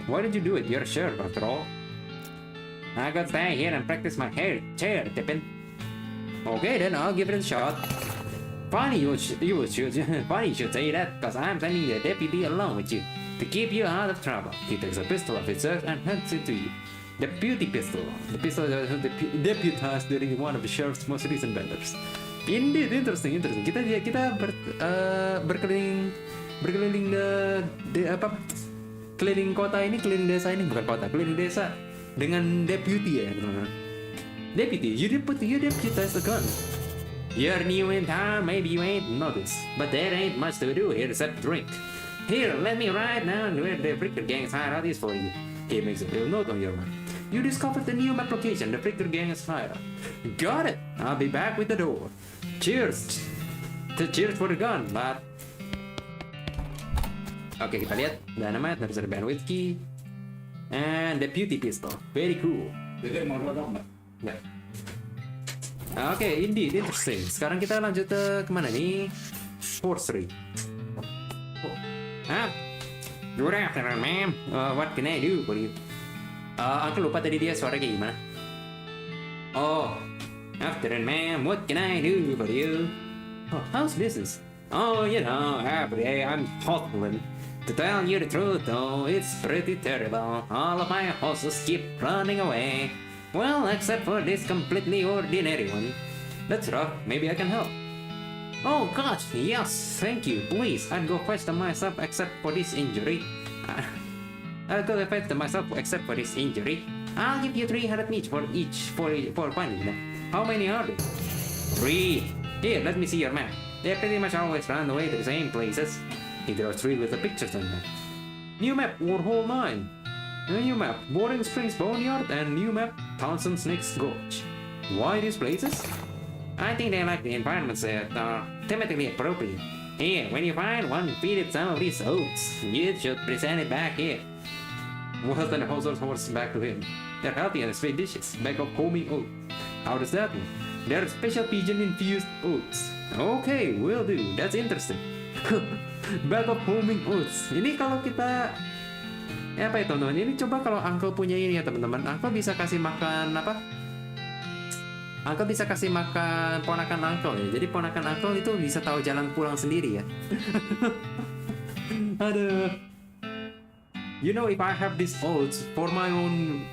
why did you do it? You're a sheriff after all. I could stay here and practice my chair tipping. Okay, then I'll give it a shot. Funny you should say that, cause I'm sending the deputy along with you to keep you out of trouble. He takes a pistol off his chest and hands it to you. Deputy pistol. The pistol that deputized during one of the sheriff's most recent vendors. Indeed, interesting. Kita berkeliling keliling kota ini, keliling desa ini, bukan kota, keliling desa dengan deputy ya, teman-teman. Deputy, you deputize the gun. You're new in town, maybe you ain't noticed, but there ain't much to do here except drink. Here, let me ride now where the Fricker Gang's hideout is for you. He makes a little note on your map. You discovered the new map location, the Fricker Gang's hideout. Got it! I'll be back with the door. Cheers! Cheers for the gun, lad. Oke, kita lihat dynamite, there's a bandwidth key, and deputy pistol. Very cool. Ya. Oke, indeed, interesting. Sekarang kita lanjut ke kemana nih? Forcery. Good afternoon, ma'am. What can I do for you? Uncle lupa tadi dia suara kayak gimana? Oh, afternoon, ma'am. What can I do for you? Oh, how's business? Oh, you know, every day I'm hustling. To tell you the truth, though, it's pretty terrible. All of my horses keep running away. Well, except for this completely ordinary one. That's rough. Maybe I can help. Oh gosh, yes, thank you. Please, I'd go fetch them myself except for this injury. I'll go fetch them myself except for this injury. I'll give you 300 each for finding them. How many are there? 3. Here, let me see your map. They pretty much always run away to the same places. He draws 3 little pictures on them. New map, Warhol Mine. New map, Boring Springs Boneyard, and new map, Thousand Snakes Gorge. Why these places? I think they like the environments that are thematically appropriate. Here, when you find one, feed it some of these oats. You should present it back here. Well, then the horse back to him. They're healthy and sweet dishes, bag of homing oats. How does that work? They're special pigeon-infused oats. Okay, will do. That's interesting. Bag of homing oats. Ini kalau kita... apa ya teman-teman? Ini coba kalau Uncle punya ini ya teman-teman. Uncle bisa kasih makan apa? Uncle bisa kasih makan ponakan Uncle ya. Jadi ponakan Uncle itu bisa tahu jalan pulang sendiri ya. Aduh. You know, if I have these oats for my own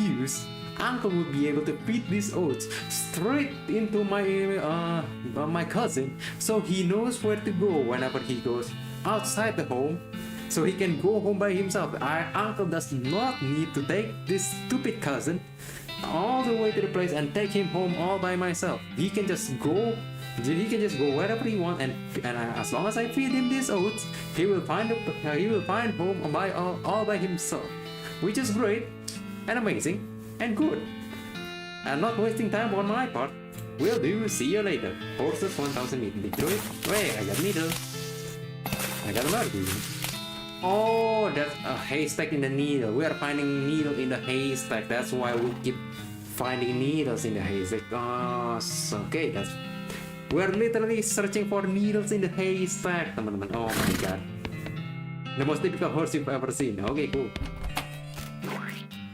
use, Uncle would be able to feed these oats straight into my cousin, so he knows where to go whenever he goes outside the home, so he can go home by himself. Uncle does not need to take this stupid cousin all the way to the place and take him home all by myself. He can just go wherever he wants, and as long as I feed him these oats, he will find home all by himself, which is great and amazing and good, and not wasting time on my part. Will do. See you later. Horses 1000 meter. Detroit. Wait, I got needle. I got a murder. Oh, that's a haystack in the needle. We are finding needle in the haystack. That's why we keep finding needles in the haystack. Oh, okay. We're literally searching for needles in the haystack, teman-teman. Oh my god. The most typical horse you've ever seen. Okay, cool.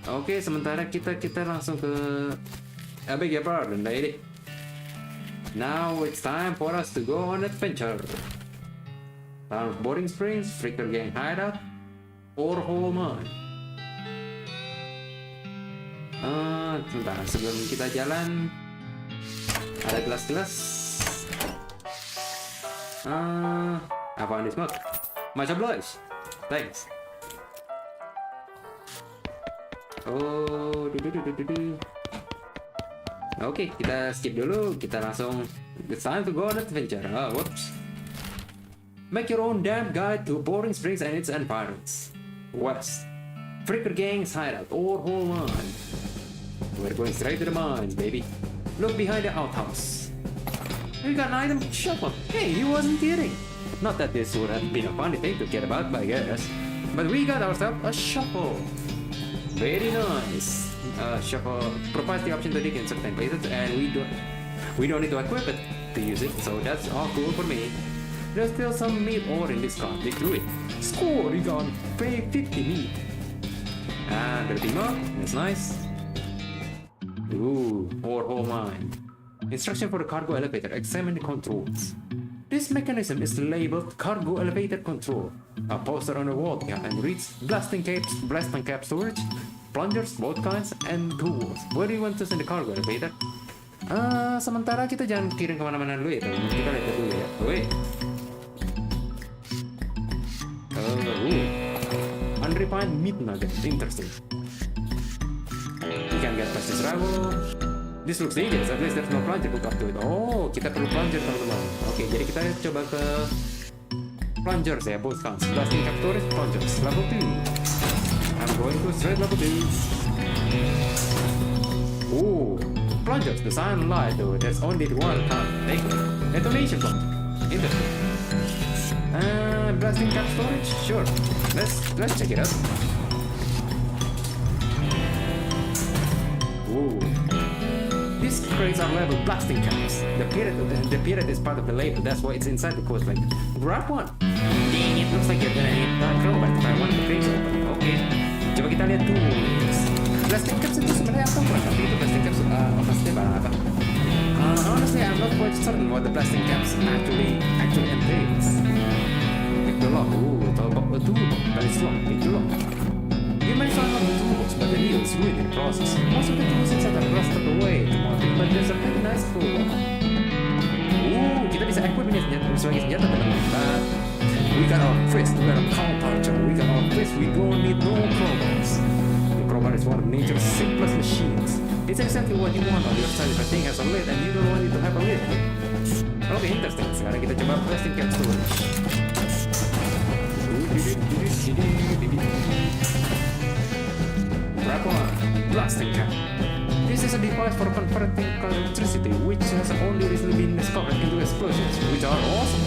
Oke, sementara kita langsung ke I beg your pardon, lady. Now it's time for us to go on adventure. Town of Boring Springs, Freaker Gang Hideout, or Whole Mine. Sebentar, sebelum kita jalan, ada gelas-gelas. Apaan ini smoke? Much obliged. Thanks. Oh, Oke, kita skip dulu. Kita langsung. It's time to go on adventure. Whoops. Make your own damn guide to Boring Springs and its environs. West, Freaker Gang's hideout or Whole Mine. We're going straight to the mines, baby. Look behind the outhouse. We got an item shuffle. Hey, he wasn't kidding. Not that this would have been a funny thing to care about, I guess. But we got ourselves a shuffle. Very nice. Shuffle provides the option to dig in certain places, and we don't need to equip it to use it, so that's all cool for me. There's still some meat ore in this cart. Dig through it. Score! You got pay 50 meat. And the more. That's nice. Ooh, ore whole mine. Instruction for the cargo elevator. Examine the controls. This mechanism is labeled cargo elevator control. A poster on the wall behind reads blasting cap storage, plungers, both kinds, and tools. Where do you want to send the cargo elevator? Sementara kita jangan kirim kemana-mana dulu ya, teman. Kita lihat dulu ya. Wait. Unrefined meat nugget. Interesting. You can get past this rival. This looks dangerous, at least there's no plunger hooked up to it. Oh, kita perlu plunger, teman-teman. Oke, jadi kita coba ke plungers ya, both kinds. Blasting cap storage, plungers. Level 2. I'm going to straight level 2. Oh, plungers, the sign light though. There's only one kind. Take it. Detonation bomb. Interesting. Blasting cap storage? Sure. Let's check it out. Ooh. These crates are labeled blasting caps. The period is part of the label. That's why it's inside the coast. Like, grab one. Dang it, looks like you're gonna need that crowbar to try one of the crates open. Okay. Coba kita lihat dulu. Blasting caps itu sebenarnya apa bukan? Tapi itu blasting caps maksudnya barang apa? Honestly, I'm not quite certain what the blasting caps actually entails. Pick the lock. Ooh, it's all about a toolbox, but it's locked. Pick the lock. You may find one of the tools, but the needle is ruined in the process. Most of the tools inside are rusted away, but there's a pretty nice tool. Kita bisa equip ini sebagai senjata, teman-teman. We got our fist, we got a cow puncher, we got our fist, we don't need no crowbars. The crowbar is one of nature's simplest machines. It's exactly what you want on your side if a thing has a lid and you don't want it to have a lid. Okay, interesting. Sekarang kita coba blasting cap storage. Grab one, blasting cap. This is a device for converting electricity, which has only recently been discovered into explosions, which are awesome.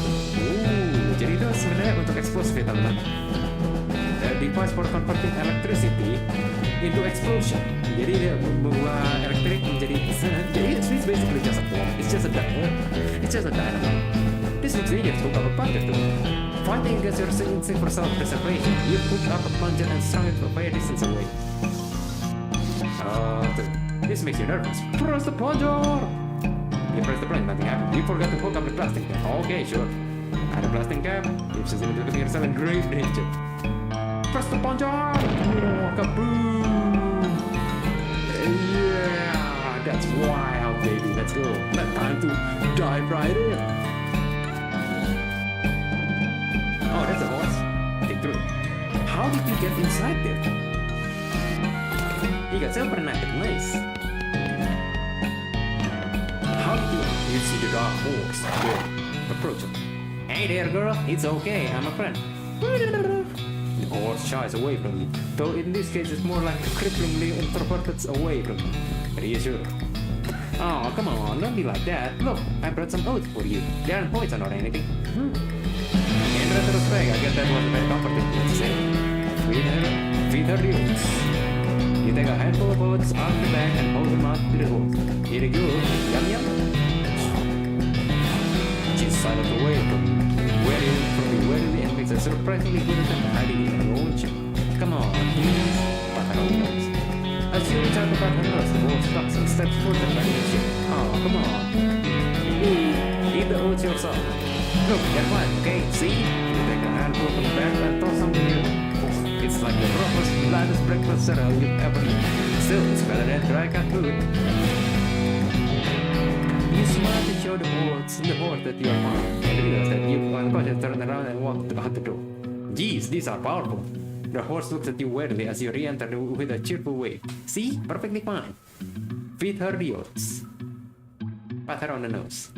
Jadi itu sebenarnya untuk eksplosif ya, teman-teman. A device for converting electricity into explosion. Jadi dia membuat elektrik menjadi. Jadi it's basically just a bomb. It's just a dynamite. This looks dangerous. Hook up a plunger too. Fighting against your instinct for self-preservation, you hook up a plunger and strung it a fair distance away. This makes you nervous. Press the plunger! You press the plunger, nothing happened. You forgot to hook up the plastic cap. Okay, sure. Add a plastic cap. Keeps us in yourself in grave danger. Press the plunger! Oh, kaboom! Yeah, that's wild, baby. Let's go. Not time to dive right in. Oh, that's a horse. Think through. How did you get inside there? You got super nice. How did you see the dark horse? Good. Approach him. Hey there, girl. It's okay. I'm a friend. The horse shies away from you, though in this case it's more like cripplingly introverted away from you. Reassure. Oh, come on. Don't be like that. Look, I brought some oats for you. They aren't poison or anything. In retrospect, I guess that was very comforting to say. Feed her the oats. You take a handful of oats out the bag and hold them out to the horse. Here you go. Yum yum. She sidled away from you warily and makes a surprisingly good attempt at hiding in her own chair. Come on, please. Pat her own nose. As you reach out to pat her nose, the horse stops and steps further back in the chair. Oh, come on. Eat the oats yourself. Look, they're fine, okay? See? You take a handful from the bag and toss some to you. Oh, it's like the roughest, blandest breakfast cereal you've ever eaten. Still, it's better than dry cat food. You smile to show the horse that you are fine, and realize that you unconsciously turn around and walk out the door. Geez, these are powerful. The horse looks at you warily as you re-enter with a cheerful wave. See? Perfectly fine. Feed her the oats. Pat her on the nose.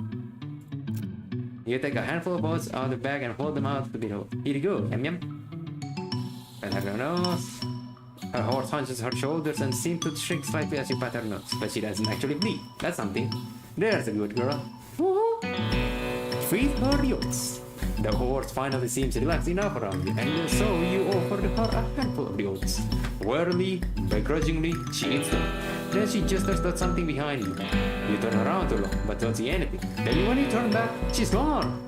You take a handful of oats out of the bag and hold them out to the door. Here you go, yum yum. Pat her nose. Her horse hunches her shoulders and seems to shrink slightly as you pat her nose, but she doesn't actually bleed. That's something. There's a good girl. Woohoo! Feed her the oats. The horse finally seems relaxed enough around you, and so you offer her a handful of the oats. Warily, begrudgingly, she eats them. Then she gestures at something behind you. You turn around to look, but don't see anything. Then when you turn back, she's gone.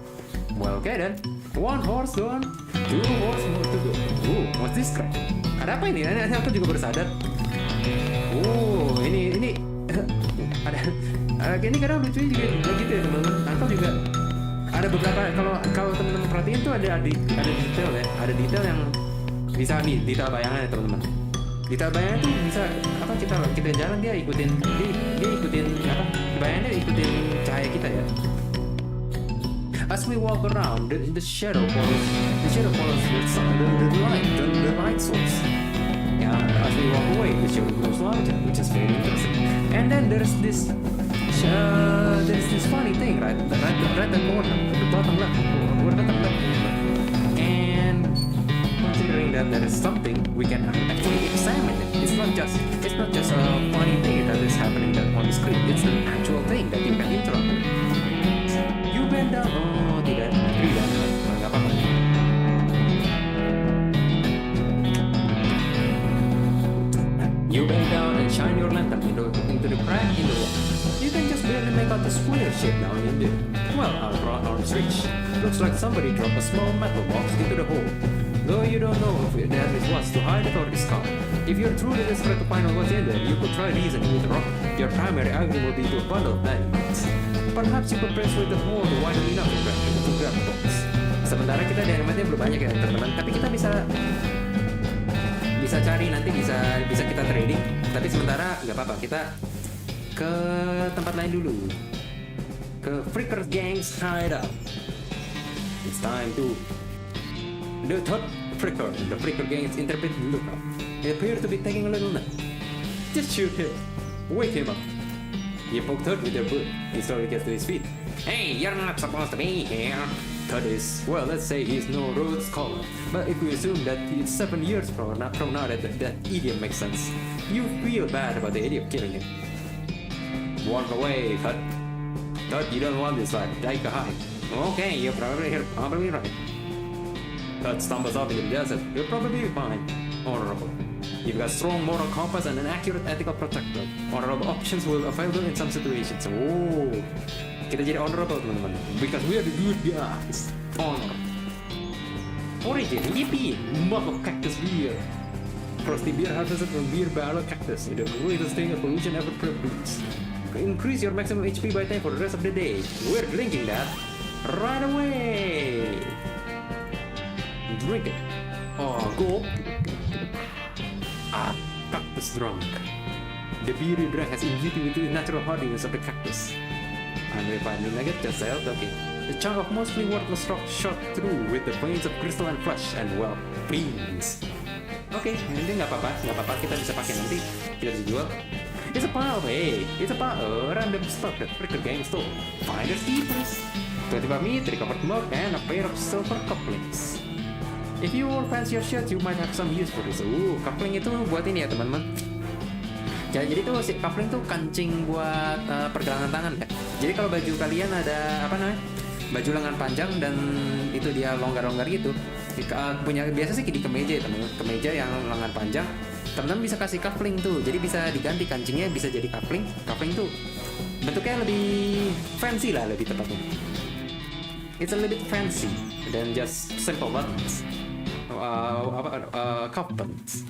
Well, okay then. One horse gone, two horse more to go. Ooh, what's this crap? Ada apa ini? Aku juga baru sadar. Oh, ini ada ini kadang lucunya juga gitu ya teman-teman. Aku juga ada beberapa kalau teman-teman perhatiin tuh ada detail ya, ada detail yang bisa nih detail bayangan ya teman-teman. Detail bayangan tuh bisa apa kita jalan dia ikutin apa bayangannya ikutin cahaya kita ya. As we walk around, the shadow follows the light source. As we walk away, the shadow grows larger, which is very interesting. And then there's this funny thing, right at the corner, at the bottom left, and considering that there is something, we can actually examine it. It's not just a funny thing that is happening on the screen. It's an actual thing that you can interact with. You bend down. Oh, tidak, nggak apa-apa. You bend down and shine your lantern into the crack in the wall. You can just barely make out the square shape down in there. Well, our arms reach. Looks like somebody dropped a small metal box into the hole. Though you don't know if that is what's to hide it or discover. If you're truly desperate to find out what's in there, you could try reasoning with the rock. Your primary argument will be to a bundle of dynamite. Perhaps you could persuade the hole to widen enough to grab the box. Sementara kita dynamite-nya belum banyak ya teman-teman, tapi kita bisa cari nanti bisa kita trading. Tapi sementara nggak apa-apa, kita ke tempat lain dulu, ke Freaker Gang's hideout. It's time to the third Freaker. The Freaker Gang is interpreted lookout. He appears to be taking a little nap. Just shoot him. Wake him up. You poke Todd with your boot. He slowly gets to his feet. Hey, you're not supposed to be here. Todd is, well, let's say he's no Rhodes Scholar. But if we assume that it's 7 years from now that idiom makes sense, you feel bad about the idiot killing him. Walk away, Todd. Todd, you don't want this life. Take a hike. Okay, you're probably right. Todd stumbles off into the desert. You'll probably be fine. Honorable. You've got strong moral compass and an accurate ethical protector. Honorable options will available in some situations. Oh, kita jadi honorable teman-teman. Because we are the good guys. Honor. Origin, yippee! Mug of cactus beer. Frosty beer harvested from beer barrel cactus. The greatest thing a pollution ever produced. Increase your maximum HP by 10 for the rest of the day. We're drinking that right away. Drink it. Oh, go. Cactus drunk. The beer you drank has imbued with the natural hardiness of the cactus. Unrefined nugget just sailed, okay. A chunk of mostly worthless rock shot through with the veins of crystal and flesh and well, beans. Oke, ini nggak apa-apa, kita bisa pakai nanti, kita bisa jual. It's a pile, hey, it's a pile, random stock that Freaker Gang stole. Finders keepers. 25 meat, recovered mug, and a pair of silver couplings. If you fancy your shirt, you might have some use for this. Coupling itu buat ini ya teman-teman. Jadi tuh si coupling tuh kancing buat pergelangan tangan ya. Jadi kalau baju kalian ada apa namanya? Baju lengan panjang dan itu dia longgar-longgar gitu. Punya biasa sih di kemeja ya teman-teman. Kemeja yang lengan panjang, teman-teman bisa kasih coupling tuh. Jadi bisa diganti kancingnya bisa jadi coupling. Coupling tuh bentuknya lebih fancy lah lebih tepatnya. It's a little bit fancy than just simple buttons. Cuff buttons.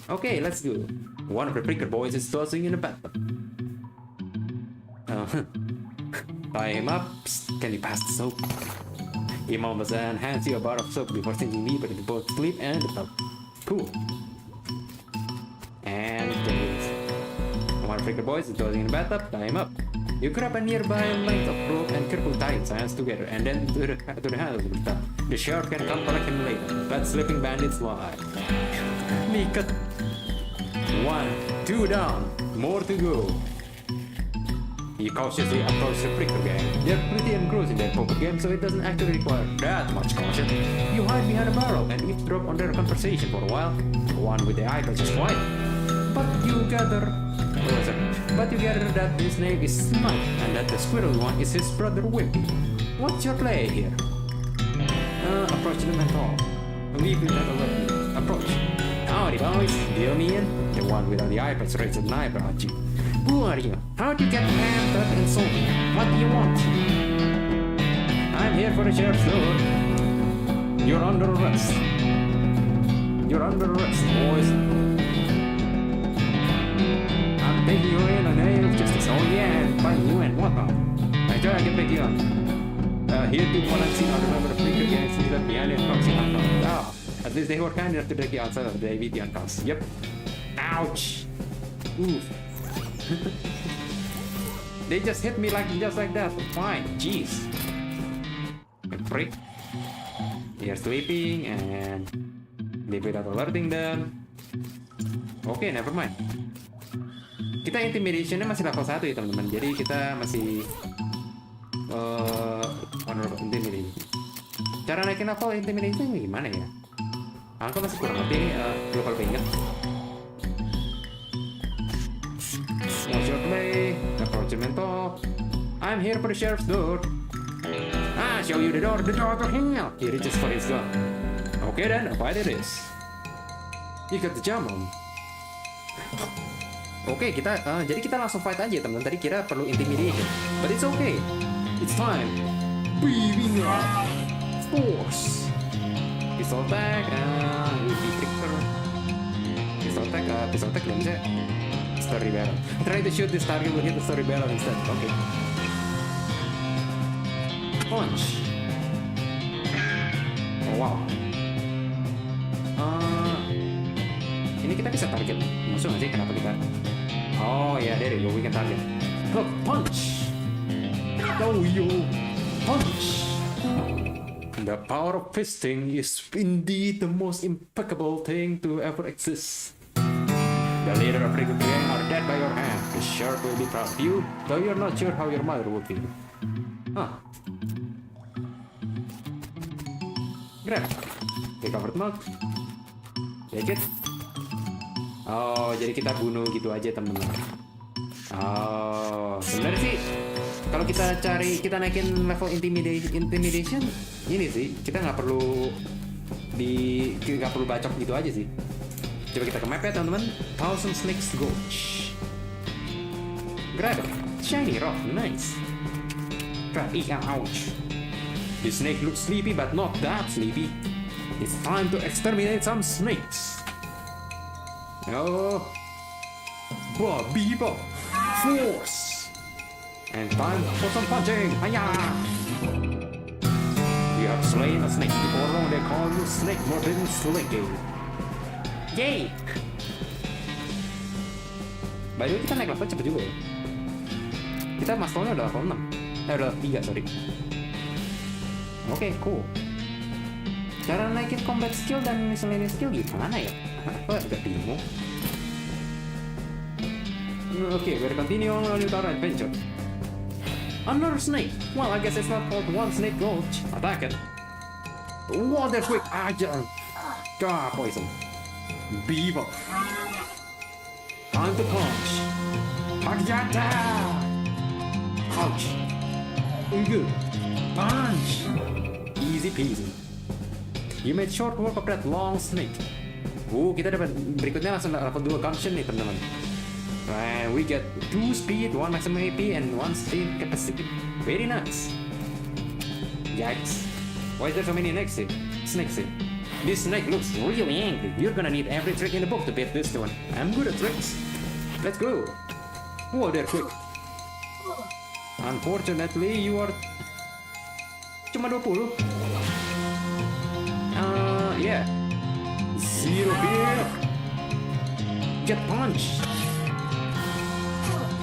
Okay, let's go. One of the Freaker boys is tossing in a bathtub. Tie him up. Psst, can you pass the soap? He mumbles and hands you a bar of soap before sinking deeper into both sleep and the tub. Cool. And one of the Freaker boys is tossing in the bathtub. Tie him up. You grab a nearby length of rope and carefully tie its hands together, and then to the handle of the tub. The sheriff can come collect him later. But slipping bandits lie. Nikat. 1, 2 down. More to go. You cautiously approach the Freaker Gang. They're pretty engrossed in their poker game, so it doesn't actually require that much caution. You hide behind a barrel and eavesdrop on their conversation for a while. The one with the eyeglass is quiet. But you gather that his name is Smite, and that the squirrel one is his brother Wimpy. What's your play here? Approach the mentor. Leave it at a level. Approach. Howdy boys, deal me in? The one without the eyebrows raises an eyebrow at you. Who are you? How'd you get amped up and salty? What do you want? I'm here for the sheriff's door. You're under arrest. You're under arrest, boys. I'm taking you in on name of justice. Oh yeah, and fighting you and whatnot. I try to get back you on. Here to one I've seen out remember the Freaker Gang sees that behind and proxy handcuffs. At least they were kind enough to take you outside of the AVT handcuffs. Yep. Ouch. Oof. They just hit me just like that. Fine. Jeez. A prick. They are sleeping and leave without alerting them. Okay, never mind. Kita intimidation-nya masih level 1 ya teman-teman. Jadi kita masih honorable intimidation. Cara naikin level intimidation gimana ya? Aku masih kurang ngerti. Global pengen. What's your play? Approach mentor. I'm here for the sheriff's door. Show you the door to hell. He reaches for his gun. Okay then, a fight it is. You got the jump on. Oke, jadi kita langsung fight aja teman-teman. Tadi kira perlu intimidation, but it's okay. It's time. Breathing up. Force. Pistol attack. Ruby trigger. Pistol attack dan bisa. Story barrel. Try to shoot this target will hit the story barrel instead. Okay. Punch. Oh wow. Ini kita bisa target musuh nggak sih? Kenapa kita? Oh ya, there you go, we can target. Look, punch. Oh yo, punch. The power of fisting is indeed the most impeccable thing to ever exist. The leader of Freaker Gang are dead by your hand. The sheriff will be proud of you, though you're not sure how your mother will feel. Grab. Recovered mug. Take it. Oh, jadi kita bunuh gitu aja temen-temen. Oh, sebenarnya sih kalau kita naikin level intimidation ini sih kita nggak perlu bacok gitu aja sih. Coba kita ke map ya teman-teman. Thousand Snakes Gulch. Grab it. Shiny rock, nice. Grab it, ouch. The snake looks sleepy but not that sleepy. It's time to exterminate some snakes. Oh, Bebop, force, and time for some punching. Hiya! You have slain a snake. Before long, they call you Snake more than Slinky. Yay! By the way, kita naik level cepet juga ya. Kita masternya udah level 6. Udah 3, sorry. Oke, cool. Cara naikin combat skill dan miscellaneous skill gimana ya? Apa agak bingung. Okay, we're continuing on with our adventure. Another snake. Well, I guess it's not called one snake gulch. Attack it. Water quick. Poison. Beaver. Time to punch. Pagyata. Ouch. Good. Punch. Easy peasy. You made short work of that long snake. Kita dapat berikutnya langsung level 2 gumption nih teman-teman. And we get 2 speed, 1 maximum AP, and 1 speed capacity. Very nice. Yikes. Why is there so many snakes here? This snake looks really angry. You're gonna need every trick in the book to beat this one. I'm good at tricks. Let's go. Whoa, they're quick. Unfortunately, you are... Cuma 20. Yeah. 0 here. Get punched.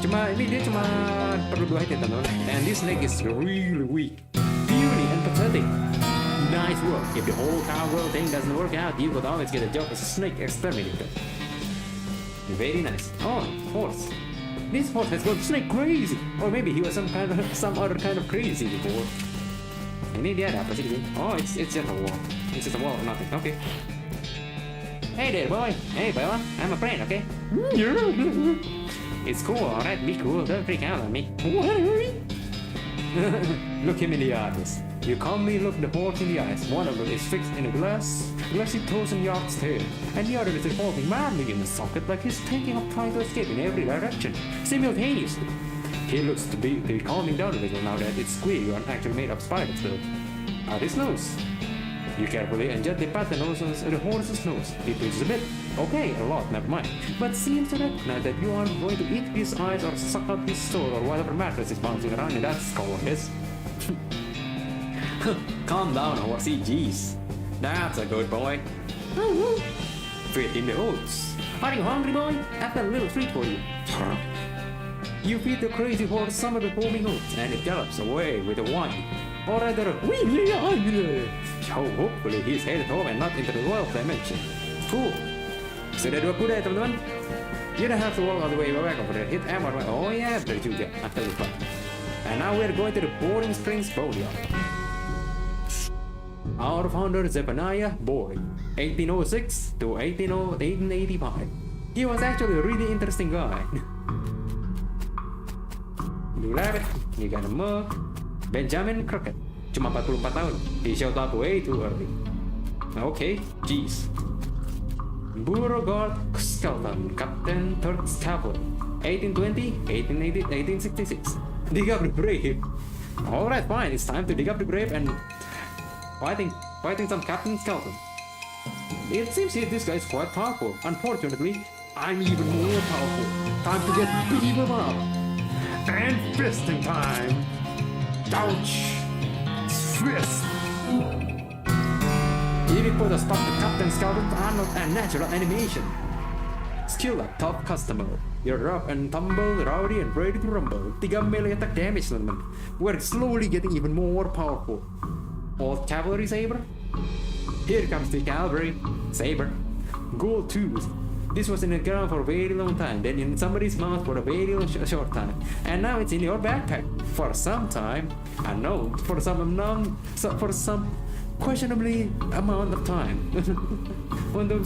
Dia cuma perlu 2 hit ya teman-teman. And this snake is really weak. Puny and pathetic. Nice work. If the whole cowgirl thing doesn't work out, you could always get a job as a snake exterminator. Very nice. Oh, horse. This horse has gone snake crazy. Or maybe he was some other kind of crazy before. Ini dia ada apa sih gitu? Oh, it's just a wall. It's just a wall or nothing. Okay. Hey there, boy. Hey, Bella. I'm a friend, okay? It's cool, alright? Be cool. Don't freak out on me. Look him in the eyes. You calmly look the horse in the eyes. One of them is fixed in a glassy 1,000-yard stare, and the other is revolving madly in the socket like he's thinking of trying to escape in every direction, simultaneously. He looks to be calming down a little now that it's squeaky and actually made of spiders though. At his nose. You carefully and gently pat the horse's nose. He twitches a bit. Okay, a lot, never mind. But seems to recognize that you aren't going to eat his eyes or suck out his soul or whatever mattress is bouncing around in that skull of his. Calm down, horsey, jeez. That's a good boy. Feed him the oats. Are you hungry, boy? I've got a little treat for you. You feed the crazy horse some of the foaming oats, and it gallops away with a whine. Or rather, hopefully he's headed home and not into the 12th dimension. Cool. Sudah 2 kuda ya teman-teman. You don't have to walk all the way back over there. Hit M or Y. Oh yeah, benar juga. After the fun. And now we're going to the Boring Springs Bodega. Our founder Zephaniah Boring, 1806 to 1885. He was actually a really interesting guy. You love it. You got a mug. Benjamin Crockett, cuma 44 tahun. He showed up way too early. Okay, jeez. Beauregard Skelton, Captain 3rd Cavalry, 1820, 1880, 1866. Dig up the grave. Alright, fine, it's time to dig up the grave and fighting some Captain Skelton. It seems this guy is quite powerful. Unfortunately, I'm even more powerful. Time to get beat him up. And fisting time. Ouch! Fist! If you put a stop to Captain Skelton's unnatural animation. Skill up, top customer. You're rough and tumble, rowdy and ready to rumble. 3 melee attack damage, teman-teman. We're slowly getting even more powerful. Old cavalry saber. Here comes the cavalry saber. Gold tooth. This was in the ground for a very long time, then in somebody's mouth for a very short time, and now it's in your backpack for some time unknown, for some questionably amount of time. untuk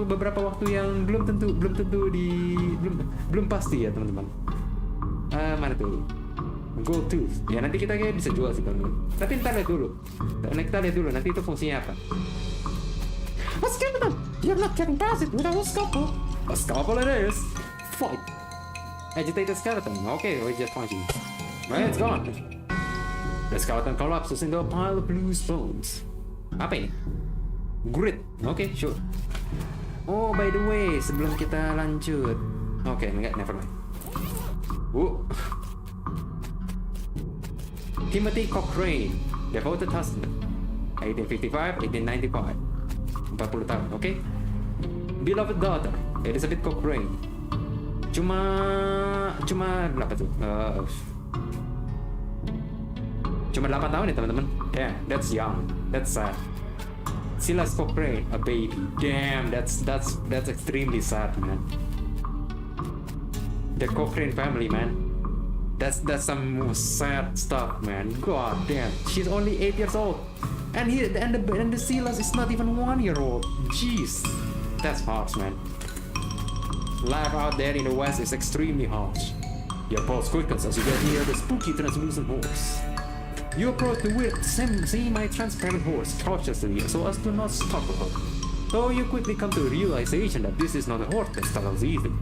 beberapa waktu yang belum pasti ya teman-teman. Mana tuh? Gold tooth. Ya nanti kita kayak bisa jual sih teman-teman. Tapi kita lihat dulu nanti itu fungsinya apa. A skeleton! You're not getting past it without a scalpel! A scalpel it is! Fight! Agitated skeleton. Okay, we just punching. Well, it's gone. The skeleton collapses into a pile of loose bones. Apa ini? Grit. Okay, sure. Oh, by the way, sebelum kita lanjut. Okay, never mind. Timothy Cochrane, devoted husband. 1855, 1895. 40 tahun, okay? Beloved daughter, Elizabeth Cochrane. Cuma berapa tuh? Cuma 8 tahun ya teman-teman. Damn, that's young. That's sad. Silas Cochrane, a baby. Damn, that's extremely sad, man. The Cochrane family, man. That's some sad stuff, man. God damn, she's only 8 years old, and the Silas is not even 1 year old. Jeez, that's harsh, man. Life out there in the West is extremely harsh. Your pulse quickens as you get near the spooky translucent horse. You approach the weird semi-transparent horse cautiously so as to not startle her. Though you quickly come to a realization that this is not a horse that startles either.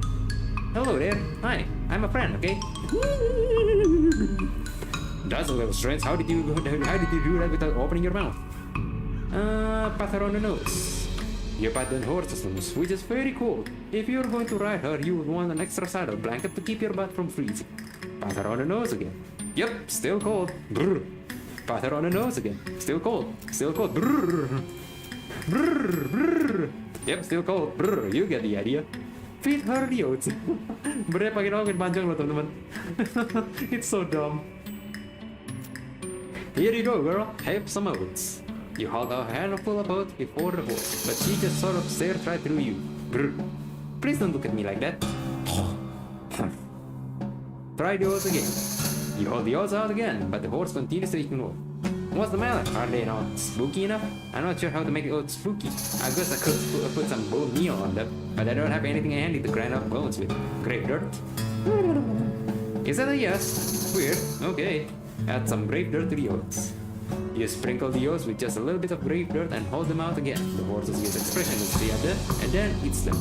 Hello there. Hi, I'm a friend, okay? That's a little strange. How did you do that without opening your mouth? Pat her on the nose. You pat the horse's nose, which is very cold. If you're going to ride her, you would want an extra saddle blanket to keep your butt from freezing. Pat her on the nose again. Yep, still cold. Brr. Pat her on the nose again. Still cold. Still cold. Brr. Brr. Brr. Yep, still cold. Brr. You get the idea. Feed her the oats. Bener pakai rambut panjang loh teman-teman. It's so dumb. Here you go, girl. Have some oats. You hold a handful of oats before the horse, but she just sort of stared right through you. Brr. Please don't look at me like that. Try the oats again. You hold the oats out again, but the horse continues to ignore. What's the matter? Are they not spooky enough? I'm not sure how to make the oats spooky. I guess I could put some bone meal on them, but I don't have anything handy to grind up bones with. Grape dirt? Is that a yes? Weird. Okay. Add some grape dirt to the oats. You sprinkle the oats with just a little bit of grape dirt and hold them out again. The horses use expressionlessly at them, and then eats them.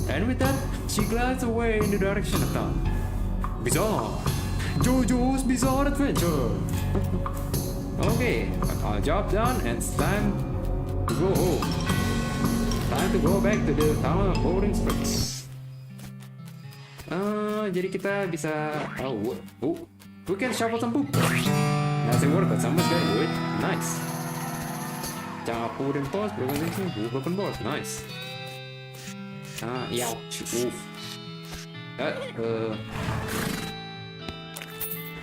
And with that, she glides away in the direction of town. Bizarre! JoJo's Bizarre Adventure! Okay, our job done and it's time to go home. Time to go back to the town of Boring Springs. Jadi kita bisa... we can shuffle some poop. Doesn't work, but someone's gonna do it. Nice. Jangan put in pause, broken board. Nice. Ouch. Oof.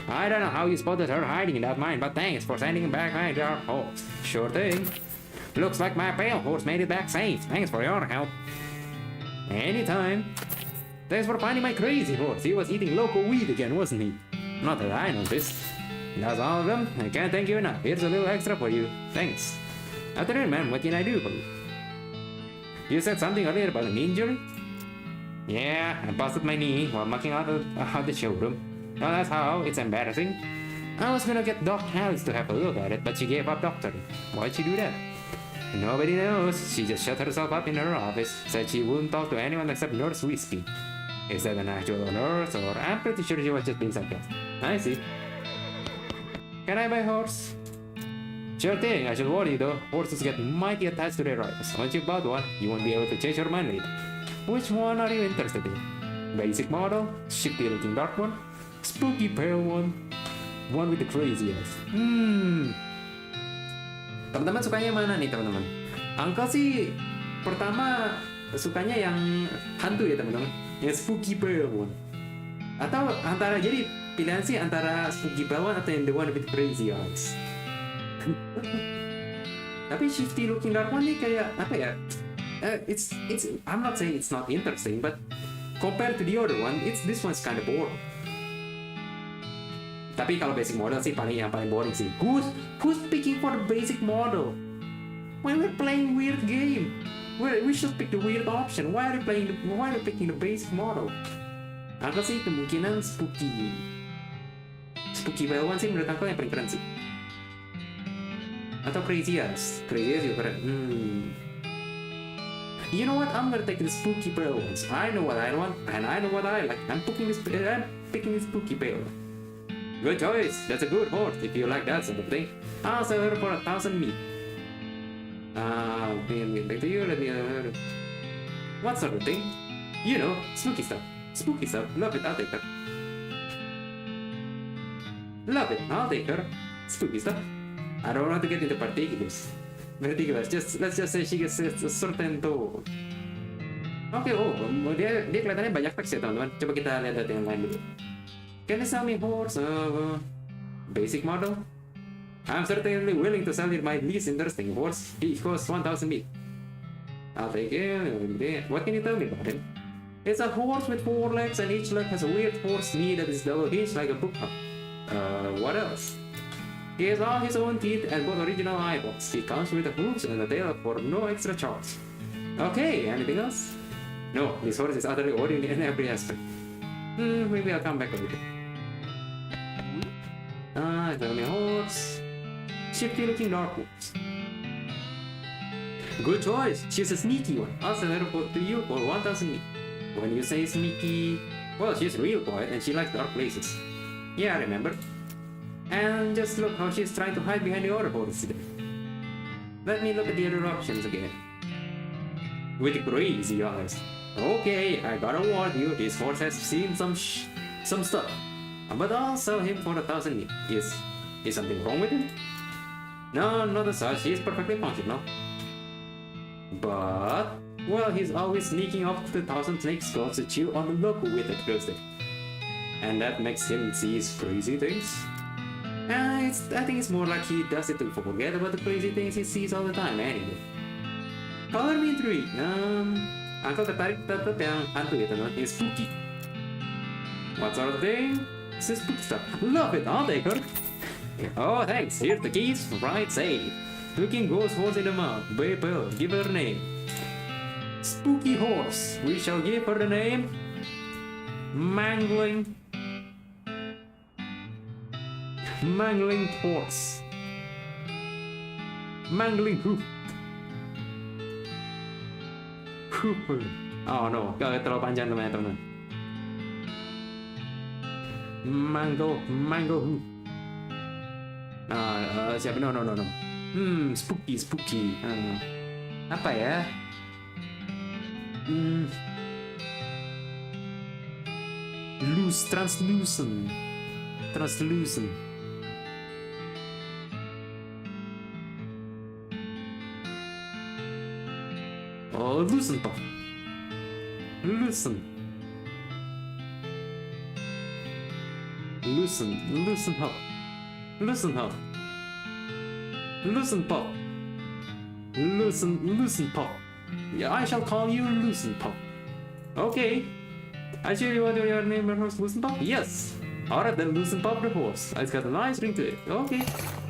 I don't know how you spotted her hiding in that mine, but thanks for sending back my dark horse. Sure thing. Looks like my pale horse made it back safe. Thanks for your help. Anytime. Thanks for finding my crazy horse. He was eating local weed again, wasn't he? Not that I noticed. That's all of them. I can't thank you enough. Here's a little extra for you. Thanks. Aturan, man, what can I do for you? You said something earlier about an injury? Yeah, I busted my knee while mucking out the showroom. Well, that's how. It's embarrassing. I was gonna get Doc Alice to have a look at it, but she gave up doctoring. Why'd she do that? Nobody knows. She just shut herself up in her office, said she wouldn't talk to anyone except Nurse Whiskey. Is that an actual nurse, or I'm pretty sure she was just being sarcastic. I see. Can I buy a horse? Sure thing, I should warn you though, horses get mighty attached to their riders. Once you've bought one, you won't be able to change your mind later. Which one are you interested in? Basic model, shifty looking dark one, spooky pale one with the crazy eyes. Teman-teman sukanya mana nih teman-teman? Uncle sih pertama sukanya yang hantu ya teman-teman, yang spooky pale one. Atau antara, jadi pilihan sih antara spooky pale one atau yang the one with crazy eyes. Tapi shifty looking dark one nih kayak apa ya? It's I'm not saying it's not interesting, but compared to the other one, this one's kind of boring. Tapi kalau basic model sih yang paling boring sih. Who's picking for the basic model? When we're playing weird game, we should pick the weird option. Why are we picking the basic model? Aku sih kemungkinan spooky pale one sih menurut aku yang paling keren sih. Atau crazy eyes juga keren. You know what? I'm gonna take the spooky pale ones. I know what I want and I know what I like. I'm picking the spooky pale. Good choice. That's a good horse if you like that sort of thing. I'll sell her for 1,000 meat. Let me get back to you. What sort of thing? You know, spooky stuff. Love it. I'll take her. Spooky stuff. I don't want to get into particulars. Let's just say she gets a certain tone. Oke, oh, dia kelihatannya banyak teks ya teman-teman. Coba kita lihat data yang lain dulu. Can you sell me horse? Basic model. I'm certainly willing to sell you my least interesting horse. He costs 1,000 bit. I'll take it. What can you tell me about him? It's a horse with 4 legs and each leg has a weird horse knee that is double hitched like a book hub. What else? He has all his own teeth and both original eyeballs. He comes with a hooves and a tail for no extra charge. Okay, anything else? No, this horse is utterly ordinary in every aspect. Maybe I'll come back later. It's only a horse. Shifty looking dark horse. Good choice. She's a sneaky one. I'll sell her to you for 1,000. When you say sneaky, well, she's real quiet and she likes dark places. Yeah, I remember. And just look how she's trying to hide behind the other horses today. Let me look at the other options again. With crazy eyes. Okay, I gotta warn you, this horse has seen some stuff. But I'll sell him for 1,000. Is something wrong with him? No, not as such. He's perfectly functional. But, well, he's always sneaking off to 1,000 snake skulls to chew on the local with a glow stick. And that makes him see crazy things. I think it's more like he does it to forget about the crazy things he sees all the time anyway. Color me intrigued. Uncle tertarik tetap yang hantu ya teman, yang spooky. What sort of thing? It's spooky stuff. Love it, I'll take her. Oh, thanks. Here's the keys. Right, say. Looking ghost horse in the mouth. Babel, give her a name. Spooky horse. We shall give her the name Mangling horse. Mangling hoof. Oh no, terlalu panjang teman-teman. Mango hoof. Siapa? No. Spooky. Apa ya? Translucent. Oh, loosen pop. Loosen pop. Loosen pop. Yeah, I shall call you Loosen Pop. Okay. I sure you want your name and horse Loosen Pop? Yes. Alright then, Loosen Pop the horse. It's got a nice ring to it. Okay.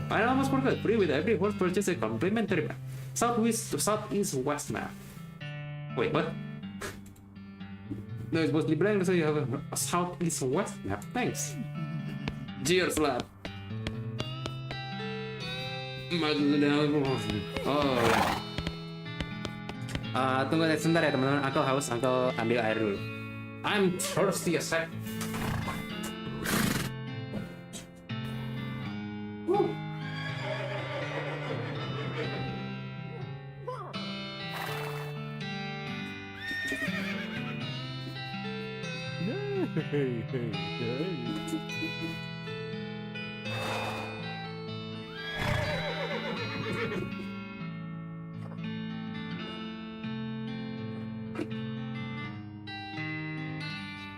I almost forgot. Free with every horse purchase a complimentary map. Southeast west map. Wait, what? No, it's mostly blank, so you have a southeast west map. Thanks. Cheers, lad. Oh. Tunggu sebentar ya teman-teman. Uncle haus, Uncle ambil air dulu. I'm thirsty as heck.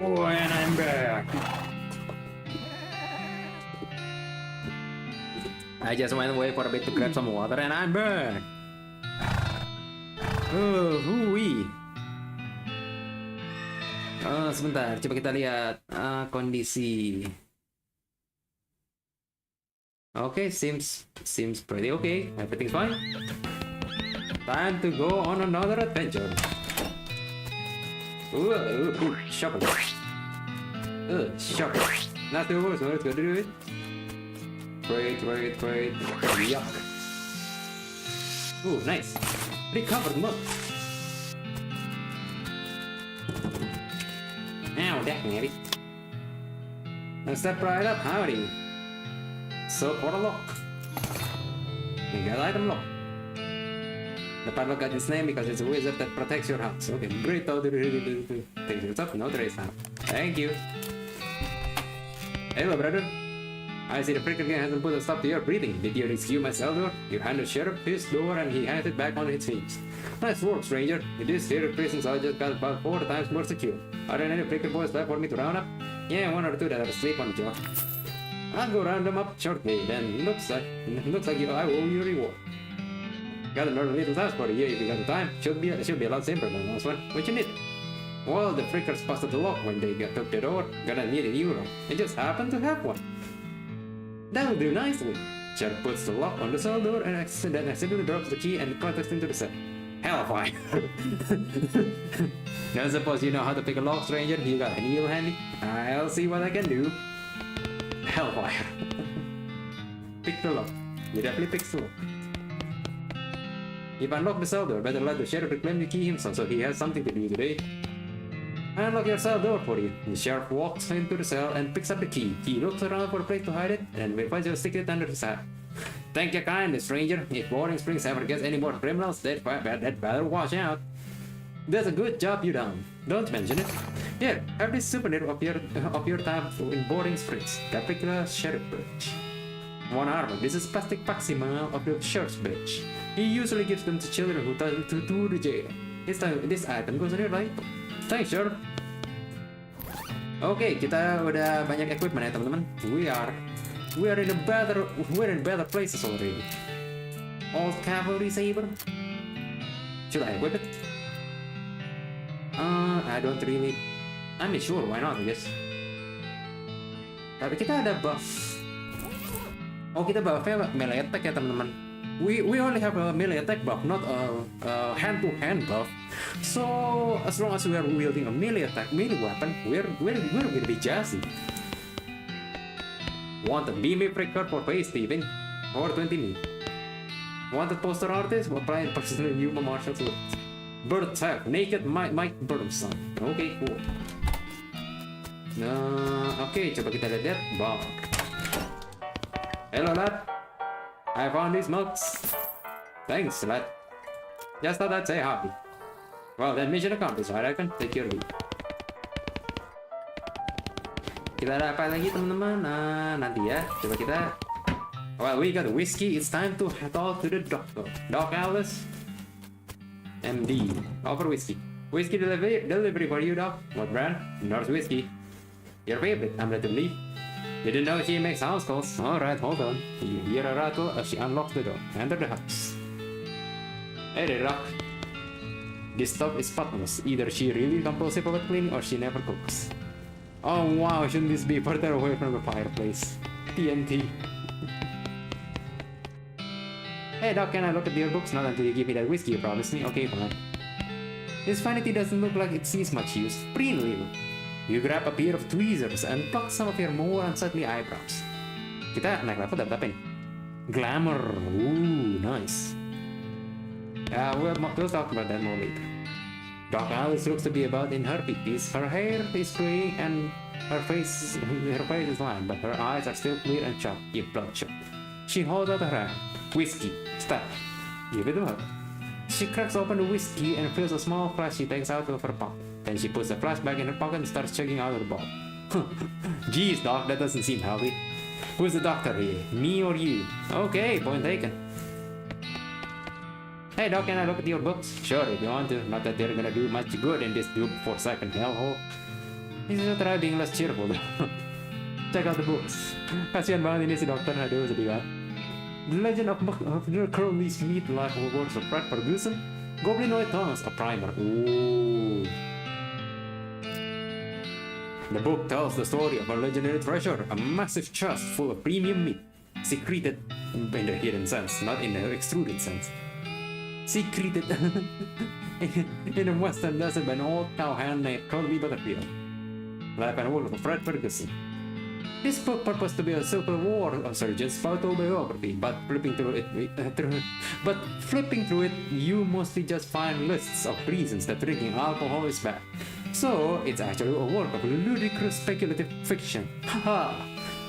Oh, and I'm back. I just went away for a bit to grab some water and I'm back. Hui. Sebentar, coba kita lihat kondisi. Okay, seems pretty okay. Everything's fine. Time to go on another adventure. Shocker. Shocker. Not the worst, let's go do it. Great. Yuck. Ooh, nice. Recovered mug. Now, definitely. Let's step right up, howdy. So, for the lock. We got item lock. The padlock got its name because it's a wizard that protects your house. Okay, great. Take it up, no trace now. Thank you. Hello, brother. I see the prickle gang hasn't put a stop to your breathing. Did you rescue my cell door? You handed Sheriff his door and he handed it back on its hinge. Nice work, stranger. In this here prisons I just got about 4 times more secure. Are there any prickle boys left for me to round up? Yeah, 1 or 2 that are asleep on the job. I'll go round them up shortly, then looks like I owe you a reward. Got another little task for you if you got the time. Should be a lot simpler than last one. What you need? Well, the freakers busted the lock when they took the door. Gonna need a new one. They just happened to have one. That'll do nicely. Sheriff puts the lock on the cell door and accidentally drops the key and contacts into the cell. Hellfire! Now suppose you know how to pick a lock, stranger. You got a needle handy? I'll see what I can do. Hellfire! Pick the lock. You definitely picked the lock. If I unlock the cell door, better let the sheriff reclaim the key himself so he has something to do today. I unlock your cell door for you. The sheriff walks into the cell and picks up the key. He looks around for a place to hide it and verifies you'll stick it under his hat. Thank you kindly, stranger. If boarding springs ever gets any more criminals, they'd better watch out. That's a good job you done. Don't mention it. Here, have this souvenir of your time in boarding springs. That particular sheriff badge. 1 armor. This is plastic facsimile of the sheriff's badge. He usually gives them to children who to the jail. This item goes on your right. Thanks, Sheriff. Oke, kita udah banyak equipment ya teman-teman. We're in better places already. Old cavalry saber. Should I equip it? I don't really. I'm not sure. Why not? I guess. Tapi kita ada buff. Oh, kita buffnya melee attack ya teman-teman. We only have a melee attack buff, not a hand-to-hand buff. So as long as we are wielding a melee weapon, we're gonna be jazzy. Want a beamy pricker for face thieving, or 20 me. Want a poster artist? Apply personal human martial arts. Bird tap, naked Mike Burnside. Okay, cool. Oke, coba kita lihat bar. Hello lad, I found these mugs. Thanks lad. Just thought I'd say hi. Well, then mission accomplished, I reckon. Take your leave. Kita ada apa lagi teman-teman? Nanti ya. Coba kita. Well, we got whiskey. It's time to talk to the doctor. Doc Alice. MD. Offer whiskey. Whiskey delivery for you, Doc. What brand? North Whiskey. Your favorite. I'm ready to leave. Didn't know she makes house calls. Alright, hold on. You hear a rattle as she unlocks the door. Enter the house. Hey there, Doc. This stuff is spotless. Either she really compulsive about cleaning or she never cooks. Oh wow, shouldn't this be further away from the fireplace? TNT. Hey Doc, can I look at your books? Not until you give me that whiskey you promised me. Okay, fine. This vanity doesn't look like it sees much use. Pretty little. You grab a pair of tweezers and pluck some of your more unsightly eyebrows. Kita naik level dapat apa nih? Glamour. Ooh, nice. We'll talk about that more later. Doc Alice looks to be about in her 50s. Her hair is grey and her face is lined, but her eyes are still clear and sharp, yet bloodshot. She holds out her hand. Whiskey. Stop. Give it to her. She cracks open the whiskey and fills a small flask she takes out of her pocket. Then she puts the flask back in her pocket and starts chugging out of the bottle. Geez, Doc, that doesn't seem healthy. Who's the doctor here? Me or you? Okay, point taken. Hey Doc, can I look at your books? Sure, if you want to. Not that they're gonna do much good in this doomed 4-second hellhole. This is a try being less cheerful though. Check out the books. Kasihan banget ini si dokter, aduh sedih banget. The Legend of Curly's Meat Life Works of Fred Ferguson. Goblinoid Tongues, a primer. Ooh. The book tells the story of a legendary treasure, a massive chest full of premium meat, secreted in the hidden sense, not in the extruded sense. Secreted in a western desert by an old cowhand named Curly Butterfield. Life and work of Fred Ferguson. This book purports to be a Civil War surgeon's autobiography, but flipping through it, you mostly just find lists of reasons that drinking alcohol is bad. So it's actually a work of ludicrous speculative fiction. Haha!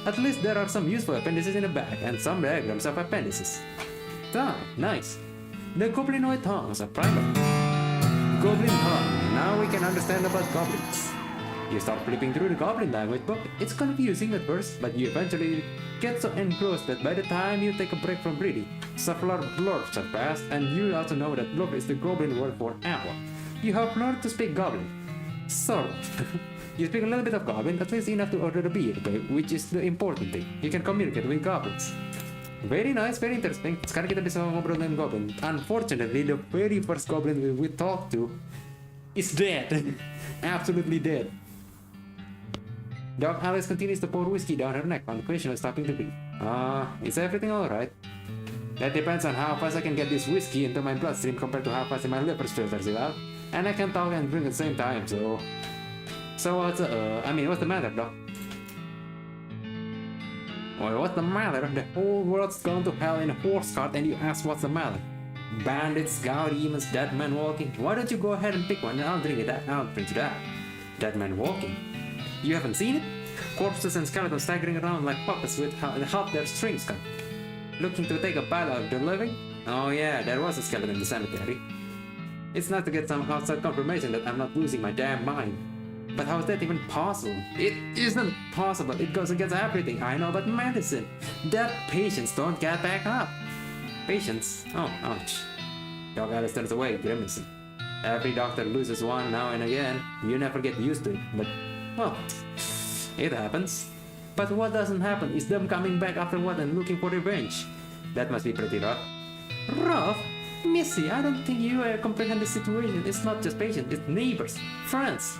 At least there are some useful appendices in the back and some diagrams of appendices. Nice. The Goblinoid Tongues, a primer. Goblin tongue. Now we can understand about goblins. You start flipping through the goblin language book. It's confusing at first, but you eventually get so engrossed that by the time you take a break from reading, several blurbs have passed, and you also know that blurb is the goblin word for apple. You have learned to speak goblin. Sort of. You speak a little bit of goblin, at least enough to order a beer, which is the important thing. You can communicate with goblins. Very nice, very interesting. Sekarang kita bisa ngobrol dengan goblin. Unfortunately, the very first goblin we talked to is dead. Absolutely dead. Dog Alice continues to pour whiskey down her neck on the question of stopping to breathe. Is everything alright? That depends on how fast I can get this whiskey into my bloodstream compared to how fast my liver filters it out. And I can talk and drink at the same time, so... So what's what's the matter, Doc? Well, what's the matter? The whole world's gone to hell in a horse cart and you ask what's the matter? Bandits, cow demons, dead men walking. Why don't you go ahead and pick one and I'll drink that. Dead men walking. You haven't seen it? Corpses and skeletons staggering around like puppets with half their strings cut. Looking to take a bite out of the living? Oh yeah, there was a skeleton in the cemetery. It's nice to get some outside confirmation that I'm not losing my damn mind. But how is that even possible? It isn't possible. It goes against everything I know about medicine. Dead patients don't get back up. Patients? Oh, ouch. Dog Alice turns away, grimacing. Every doctor loses one now and again. You never get used to it, but, well, it happens. But what doesn't happen is them coming back afterward and looking for revenge. That must be pretty rough. Rough? Missy, I don't think you comprehend the situation. It's not just patients, it's neighbors, friends,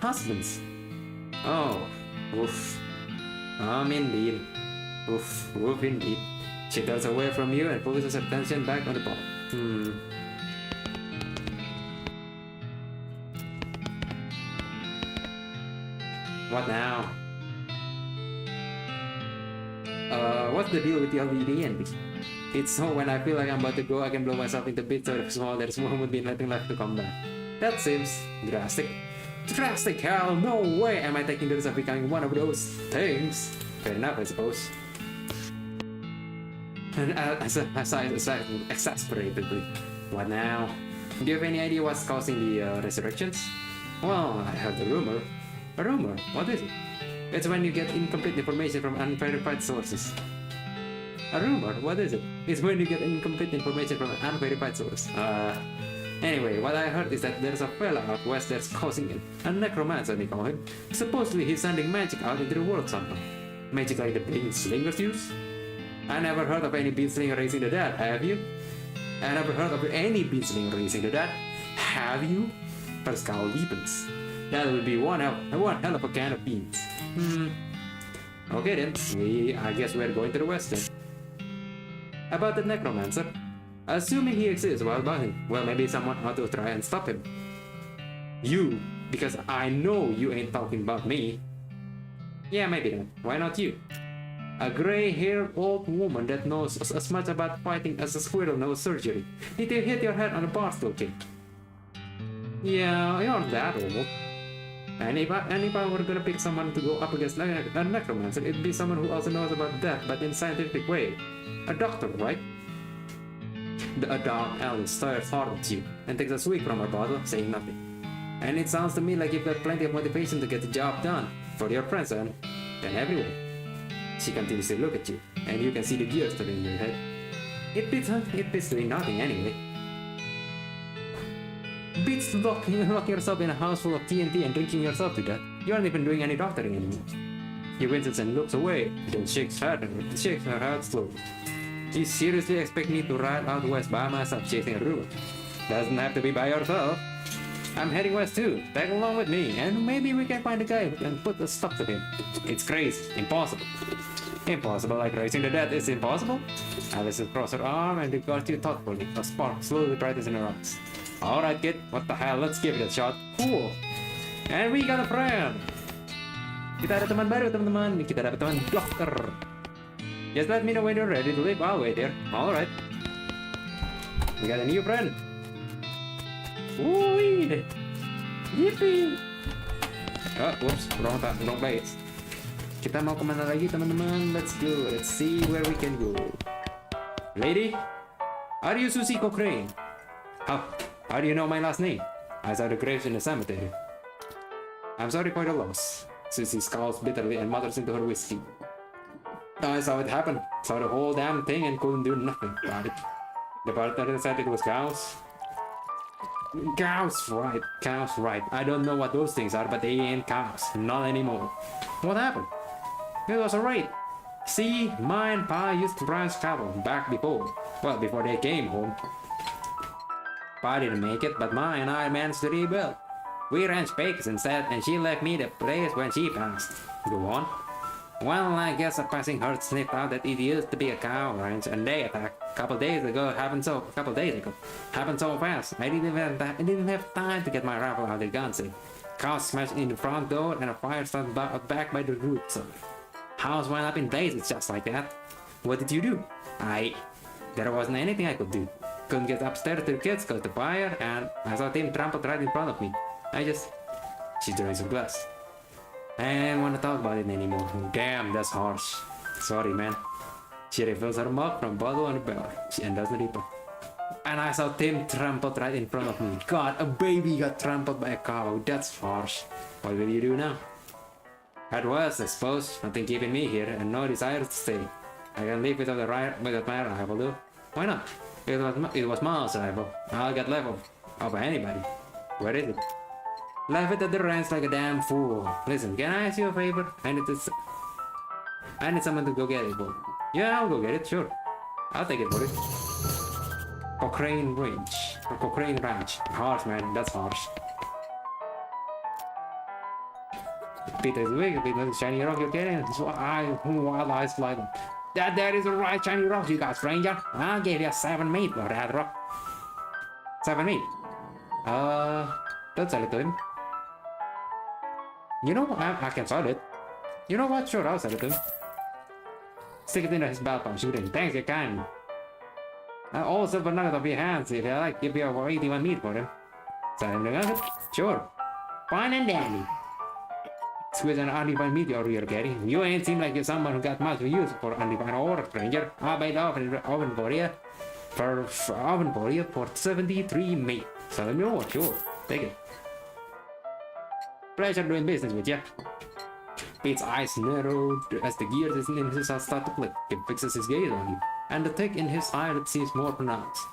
husbands. Oh, oof. Indeed. Oof, oof indeed. She turns away from you and focuses her attention back on the ball. What now? What's the deal with the LVD? It's so when I feel like I'm about to go, I can blow myself into bits so small there's would be nothing left to come back. That seems drastic. Drastic, hell, no way am I taking the risk of becoming one of those things. Fair enough, I suppose. And as I exasperatedly. What now? Do you have any idea what's causing the resurrections? Well, I heard a rumor. A rumor? What is it? It's when you get incomplete information from unverified sources. A rumor? What is it? It's when you get incomplete information from an unverified source. Anyway, what I heard is that there's a fella out west that's causing it. A necromancer, they call him. Supposedly he's sending magic out into the world somehow. Magic like the bean slingers use? I never heard of any bean slinger raising the dead, have you? I never heard of any bean slinger raising the dead, have you? Perscal weapons. That would be one hell of a can of beans. Okay then, I guess we're going to the west then. About the necromancer. Assuming he exists while buzzing, well maybe someone ought to try and stop him. You, because I know you ain't talking about me. Yeah, maybe not. Why not you? A gray-haired old woman that knows as much about fighting as a squirrel knows surgery. Did you hit your head on a bar stool kick? Yeah, you're not that old. And if I were gonna pick someone to go up against a necromancer, it'd be someone who also knows about death, but in a scientific way. A doctor, right? The dog Alice stares hard at you and takes a swig from her bottle, saying nothing. And it sounds to me like you've got plenty of motivation to get the job done. For your friends and everyone. She continues to look at you, and you can see the gears turning in your head. It beats doing nothing anyway. Beats locking yourself in a house full of TNT and drinking yourself to death. You aren't even doing any doctoring anymore. He winces and looks away, then shakes her head slowly. You seriously expect me to ride out west by myself chasing a rumor? Doesn't have to be by yourself. I'm heading west too. Tag along with me, and maybe we can find a guy who can put a stop to him. It's crazy. Impossible. Impossible like raising the dead is impossible? Alice across her arm and regards you thoughtfully. A spark slowly brightens in her eyes. Alright kid, what the hell, let's give it a shot. Cool. And we got a friend. Kita ada teman baru teman-teman. Kita dapat teman dokter. Just let me know when you're ready to leave. I'll wait here. Alright. We got a new friend. Woo-wee! Yippee! Oh, whoops. Wrong place. Kita mau kemana lagi teman-teman? Let's go. Let's see where we can go. Lady? Are you Susie Cochrane? How do you know my last name? I saw the graves in the cemetery. I'm sorry for the loss. Susie scowls bitterly and mutters into her whiskey. I saw it happen. Saw the whole damn thing and couldn't do nothing about it. The bartender said it was cows. Cows, right. Cows, right. I don't know what those things are, but they ain't cows. Not anymore. What happened? It was a raid. See, my and Pa used to ranch cattle back before. Well, before they came home. Pa didn't make it, but Ma and I managed to rebuild. We ranched pigs instead, and she left me the place when she passed. Go on. Well, I guess a passing herd sniffed out that it used to be a cow ranch, and they attacked. Couple days ago, happened so fast. I didn't have time to get my rifle out of the gun safe. Cows smashed in the front door, and a fire started back by the roots. House went up in blazes just like that. What did you do? There wasn't anything I could do. Couldn't get upstairs to the kids cause the fire, and I saw Tim trampled right in front of me. She drinks a glass. I didn't want to talk about it anymore. Damn, that's harsh. Sorry, man. She refills her mug from bottle on the bar. She does the reaper. And I saw Tim trampled right in front of me. God, a baby got trampled by a cow. That's harsh. What will you do now? That was, I suppose, nothing keeping me here and no desire to stay. I can live without my rifle though. Why not? It was Miles' rifle. I'll get left of anybody. Where is it? Left it at the ranch like a damn fool. Listen, can I ask you a favor? I need someone to go get it for. Yeah, I'll go get it, sure. I'll take it for it. Cochrane Ranch. Harsh, man, that's harsh. Peter is big, the shiny rock you're getting. Wild eyes fly. That is the right shiny rock you got, stranger. I'll give you 7 meat for that rock. 7 meat. Don't sell it to him. You know, I can sell it. You know what? Sure, I'll sell it to him. Stick it in his belt pouch, shoot him. Thanks, you can. All silver nuggets of your hands if you like. Give you 81 meat for him. Sell him the nugget? Sure. Fine and dandy. Squeeze an undefined meat you're carrying. You ain't seem like you're someone who got much use for undefined order, stranger. I'll buy the oven for you. For 73 meat. Sell him your sure. Take it. Pleasure doing business with you. Pete's eyes narrowed as the gears in his eyes start to click. He fixes his gaze on you, and the tick in his eyelid seems more pronounced.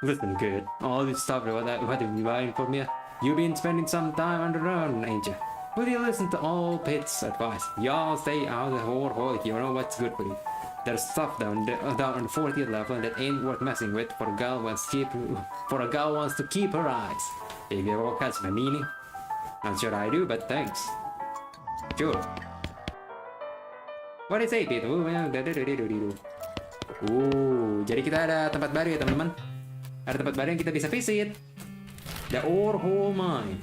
Listen, kid, all this stuff what have you buying for me? You've been spending some time on the run, ain't you? Will you listen to all Pete's advice? Y'all stay out of the hole if you know what's good for you. There's stuff down on the 40th level that ain't worth messing with for a girl wants to keep her eyes. If you ever catch my meaning? Not sure I do, but thanks. Sure. What do you say, Pete? Jadi kita ada tempat baru ya teman-teman. Ada tempat baru yang kita bisa visit. The Orhole Mine.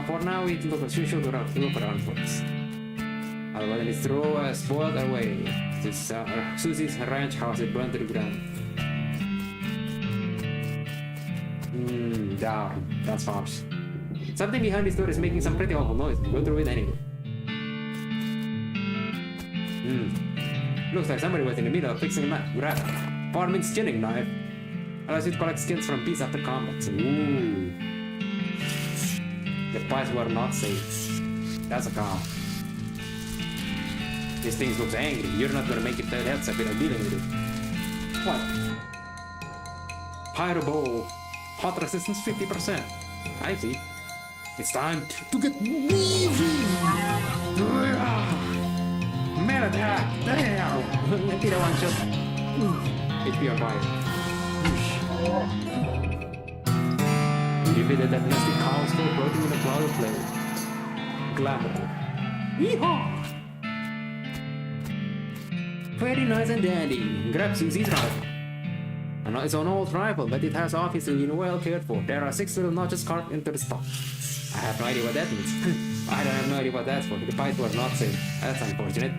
For now we should look around first. Otherwise it's throw spoiled away. Susie's ranch house is burned to the ground. Down. That's harsh. Something behind this door is making some pretty awful noise. Go through it anyway. Looks like somebody was in the middle of fixing a map. Grab Farming's skinning knife. Allows you to collect skins from beasts after combat. Ooh. The pies were not safe. That's a cow. This thing looks angry. You're not gonna make it to that side without dealing with it. What? Pyro Bowl. Hot resistance 50%. I see. It's time to get moving! Man attack! Damn! Tidak one shot. HP on fire. Defeated that nasty cow still floating in a cloud of flame. Glamour. Yeehaw! Very nice and dandy. Grab Susie's rifle. I know it's an old rifle, but it has obviously been well cared for. There are 6 little notches carved into the stock. I have no idea what that means. I don't have no idea what that's for. The pipes were not safe. That's unfortunate.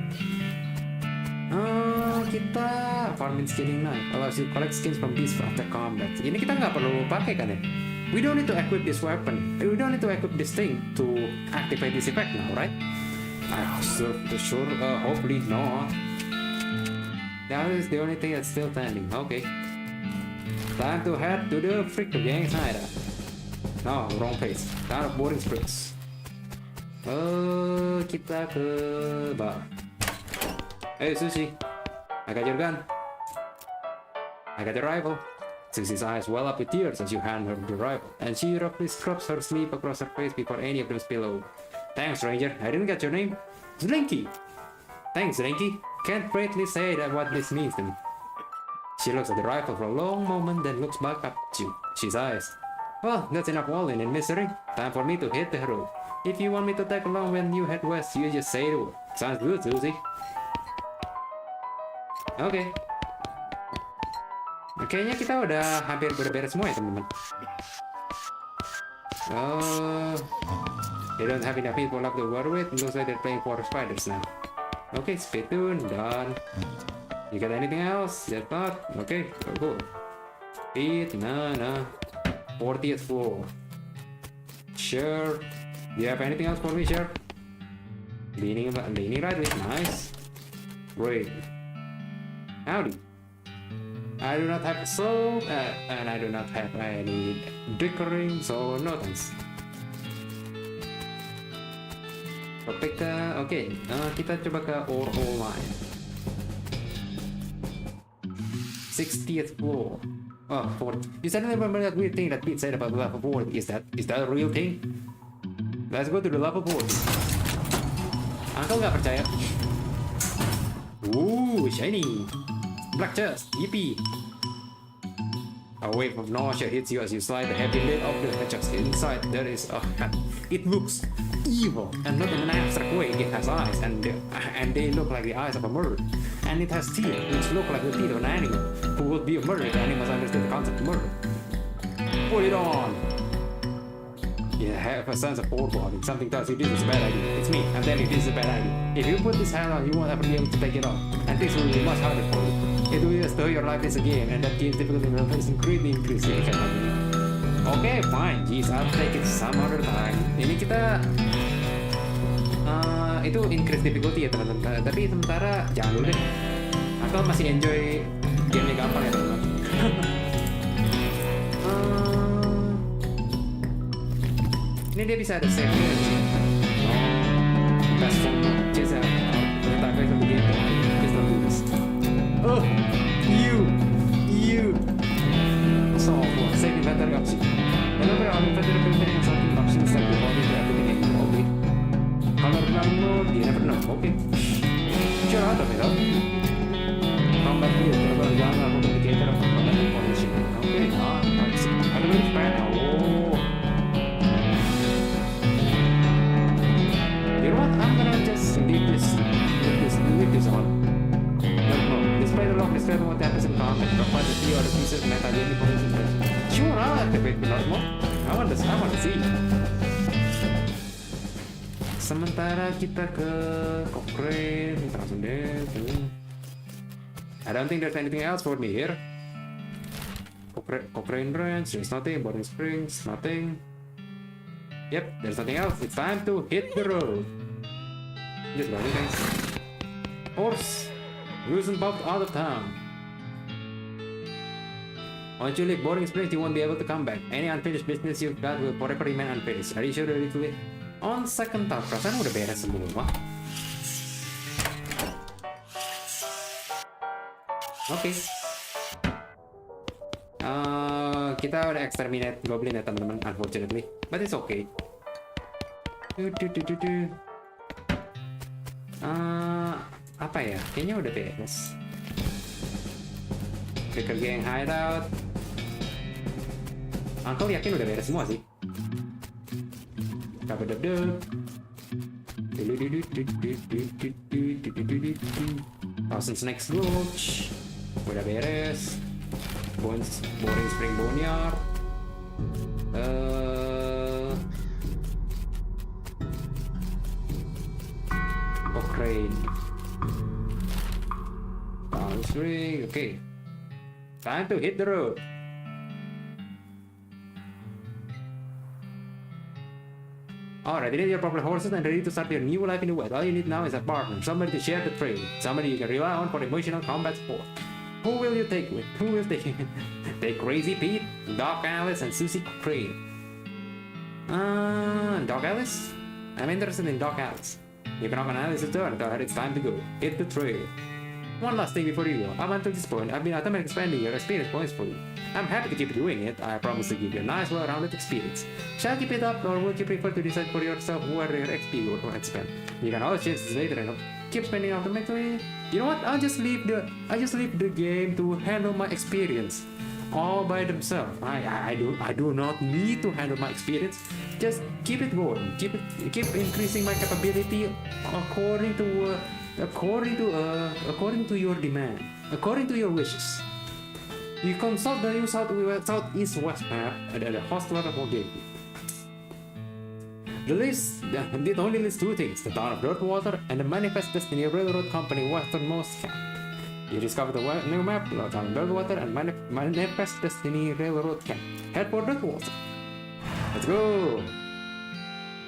Kita farming skinning knife allows you to collect skins from beasts after combat. Ini kita nggak perlu pakai kan ya? We don't need to equip this weapon. We don't need to equip this thing to activate this effect now, right? Hopefully not. That is the only thing that's still standing. Okay. Time to head to the freaking gang's hideout. No, wrong place. Kind of boring sprints. Kita ke bar. Hey Susie, I got your gun. I got your rifle. Susie's eyes well up with tears as you hand her the rifle, and she roughly scrubs her sleeve across her face before any of them spill over. Thanks, Ranger. I didn't get your name. Slinky. Thanks, Slinky. Can't greatly say that what this means to me. She looks at the rifle for a long moment, then looks back up at you. She sighs. Well, that's enough walling in misery. Time for me to hit the road. If you want me to tag along when you head west, you just say the word. Sounds good, Susie. Oke. Kayaknya kita udah hampir beres semua ya, teman-teman. They don't have enough people left to work with. Looks like they're playing for spiders now. Okay, Spittoon, done. You got anything else? Just not? Okay, cool. Pete, nah. 40th floor. Sure. Do you have anything else for me, sure? Leaning rightly. Nice. Great. Howdy. I do not have soul, and I do not have any dickering, so no thanks. Topik oke. Kita coba ke all line. 60th floor. Oh, 40. You suddenly remember that weird thing that Pete said about the level 40. Is that a real thing? Let's go to the level 40. Uncle nggak percaya. Ooh, shiny. Black chest, yippee! A wave of nausea hits you as you slide the heavy lid of the chest. Inside there is a hat. It looks evil, and not in an abstract way. It has eyes, and they look like the eyes of a murderer. And it has teeth, which look like the teeth of an animal. Who would be a murderer if animals understand the concept of murder? Put it on! You have a sense of foreboding. Something tells you this is a bad idea. It's me. I'm telling you this is a bad idea. If you put this hat on, you won't ever be able to take it off. And this will be much harder for you. It will just though your life is a game, and that game's difficulty will greatly increase if you can help me. Okay, fine. Jeez, I'll take it some other time. Ini kita itu increase difficulty ya teman-teman. Tapi sementara jangan dulu deh. Aku masih enjoy gamenya gampang ya teman-teman. Ini dia bisa ada save nya. Best phone just ternyata aku yang begini. Just don't do this. Oh, you. So, save inventory option. Remember on inventory filter yang something option set to body to everything. Okay. Color download, you never know. Okay. Sure, out of it, huh? Combat view, global genre, indicator of combat information. Okay, I don't know bad now. You know what? I'm gonna just leave this on. No. Despite the long describing what happens in combat, provide the three other pieces of metagame information. Sure, I'll activate the normal. I want to see. Sementara kita ke Cochrane, kita langsung deh. I don't think there's anything else for me here. Cochrane branch, there's nothing. Boarding springs, nothing. Yep, there's nothing else. It's time to hit the road. Just running things. Horse, loose and bumped out of town. Once you leave Boarding Springs, you won't be able to come back. Any unfinished business you've got will forever remain unfinished. Are you sure you're ready to leave? On second thought, perasaan udah beres semua. Oke. Kita udah exterminate goblin ya teman-teman, unfortunately, but it's okay. Apa ya? Kayaknya udah beres. Clicker Gang hideout. Uncle yakin udah beres semua sih. Thousand Snakes Gulch udah beres. Boring Spring Boneyard. Cochrane. Bound Spring. Okay. Time to hit the road. Alright, you need your proper horses and ready to start your new life in the West. All you need now is a partner, somebody to share the trail, somebody you can rely on for emotional combat support. Who will you take with? Who will take Take Crazy Pete, Doc Alice, and Susie Crane. Dog Alice? I'm interested in Dog Alice. You can knock on Alice's door and tell her it's time to go. Hit the trail. One last thing before you go. Up until this point, I've been automatically spending your experience points for you. I'm happy to keep doing it. I promise to give you a nice, well-rounded experience. Shall I keep it up, or would you prefer to decide for yourself where your XP will spend? You can always change this later and keep spending automatically. You know what? I'll just leave the game to handle my experience all by themselves. I do not need to handle my experience. Just keep it going. Keep increasing my capability according to your demand, according to your wishes. You consult the new southeast west map at the hostler of game. The only lists two things: the town of Dirtwater and the Manifest Destiny Railroad Company westernmost camp. You discover the new map, the town of Dirtwater and Manifest Destiny Railroad Camp. Head for Dirtwater. Let's go!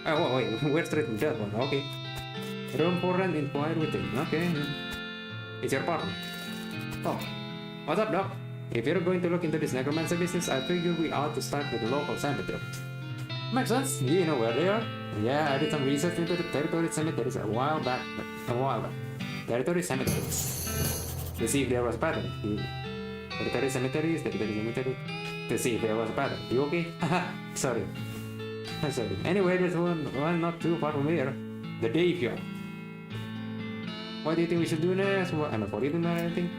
Oh wait, we're straight from Dirtwater, okay. Room for rent inquired within, okay. It's your partner. Oh, what's up, Doc? If you're going to look into this necromancer business, I figure we ought to start with the local cemetery. Makes sense. You know where they are. Yeah, I did some research into the territory cemeteries a while back. Territory cemeteries. To see if there was a pattern. Territory cemeteries. To see if there was a pattern. You okay? Haha, sorry. I'm sorry. Anyway, there's one not too far from here. The graveyard. What do you think we should do next? What, am I forgetting anything?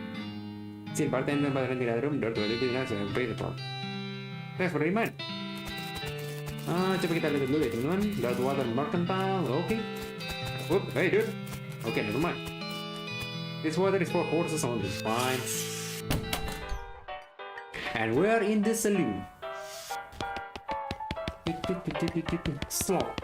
See, bartender by renting a room, door to the nice and pay the clock. Thanks for the reminder. Coba kita lihat dulu ya teman-teman. Dirtwater Mercantile, okay. Whoop, hey dude. Okay, never mind. This water is for horses only. Fine. And we're in the saloon. Slop.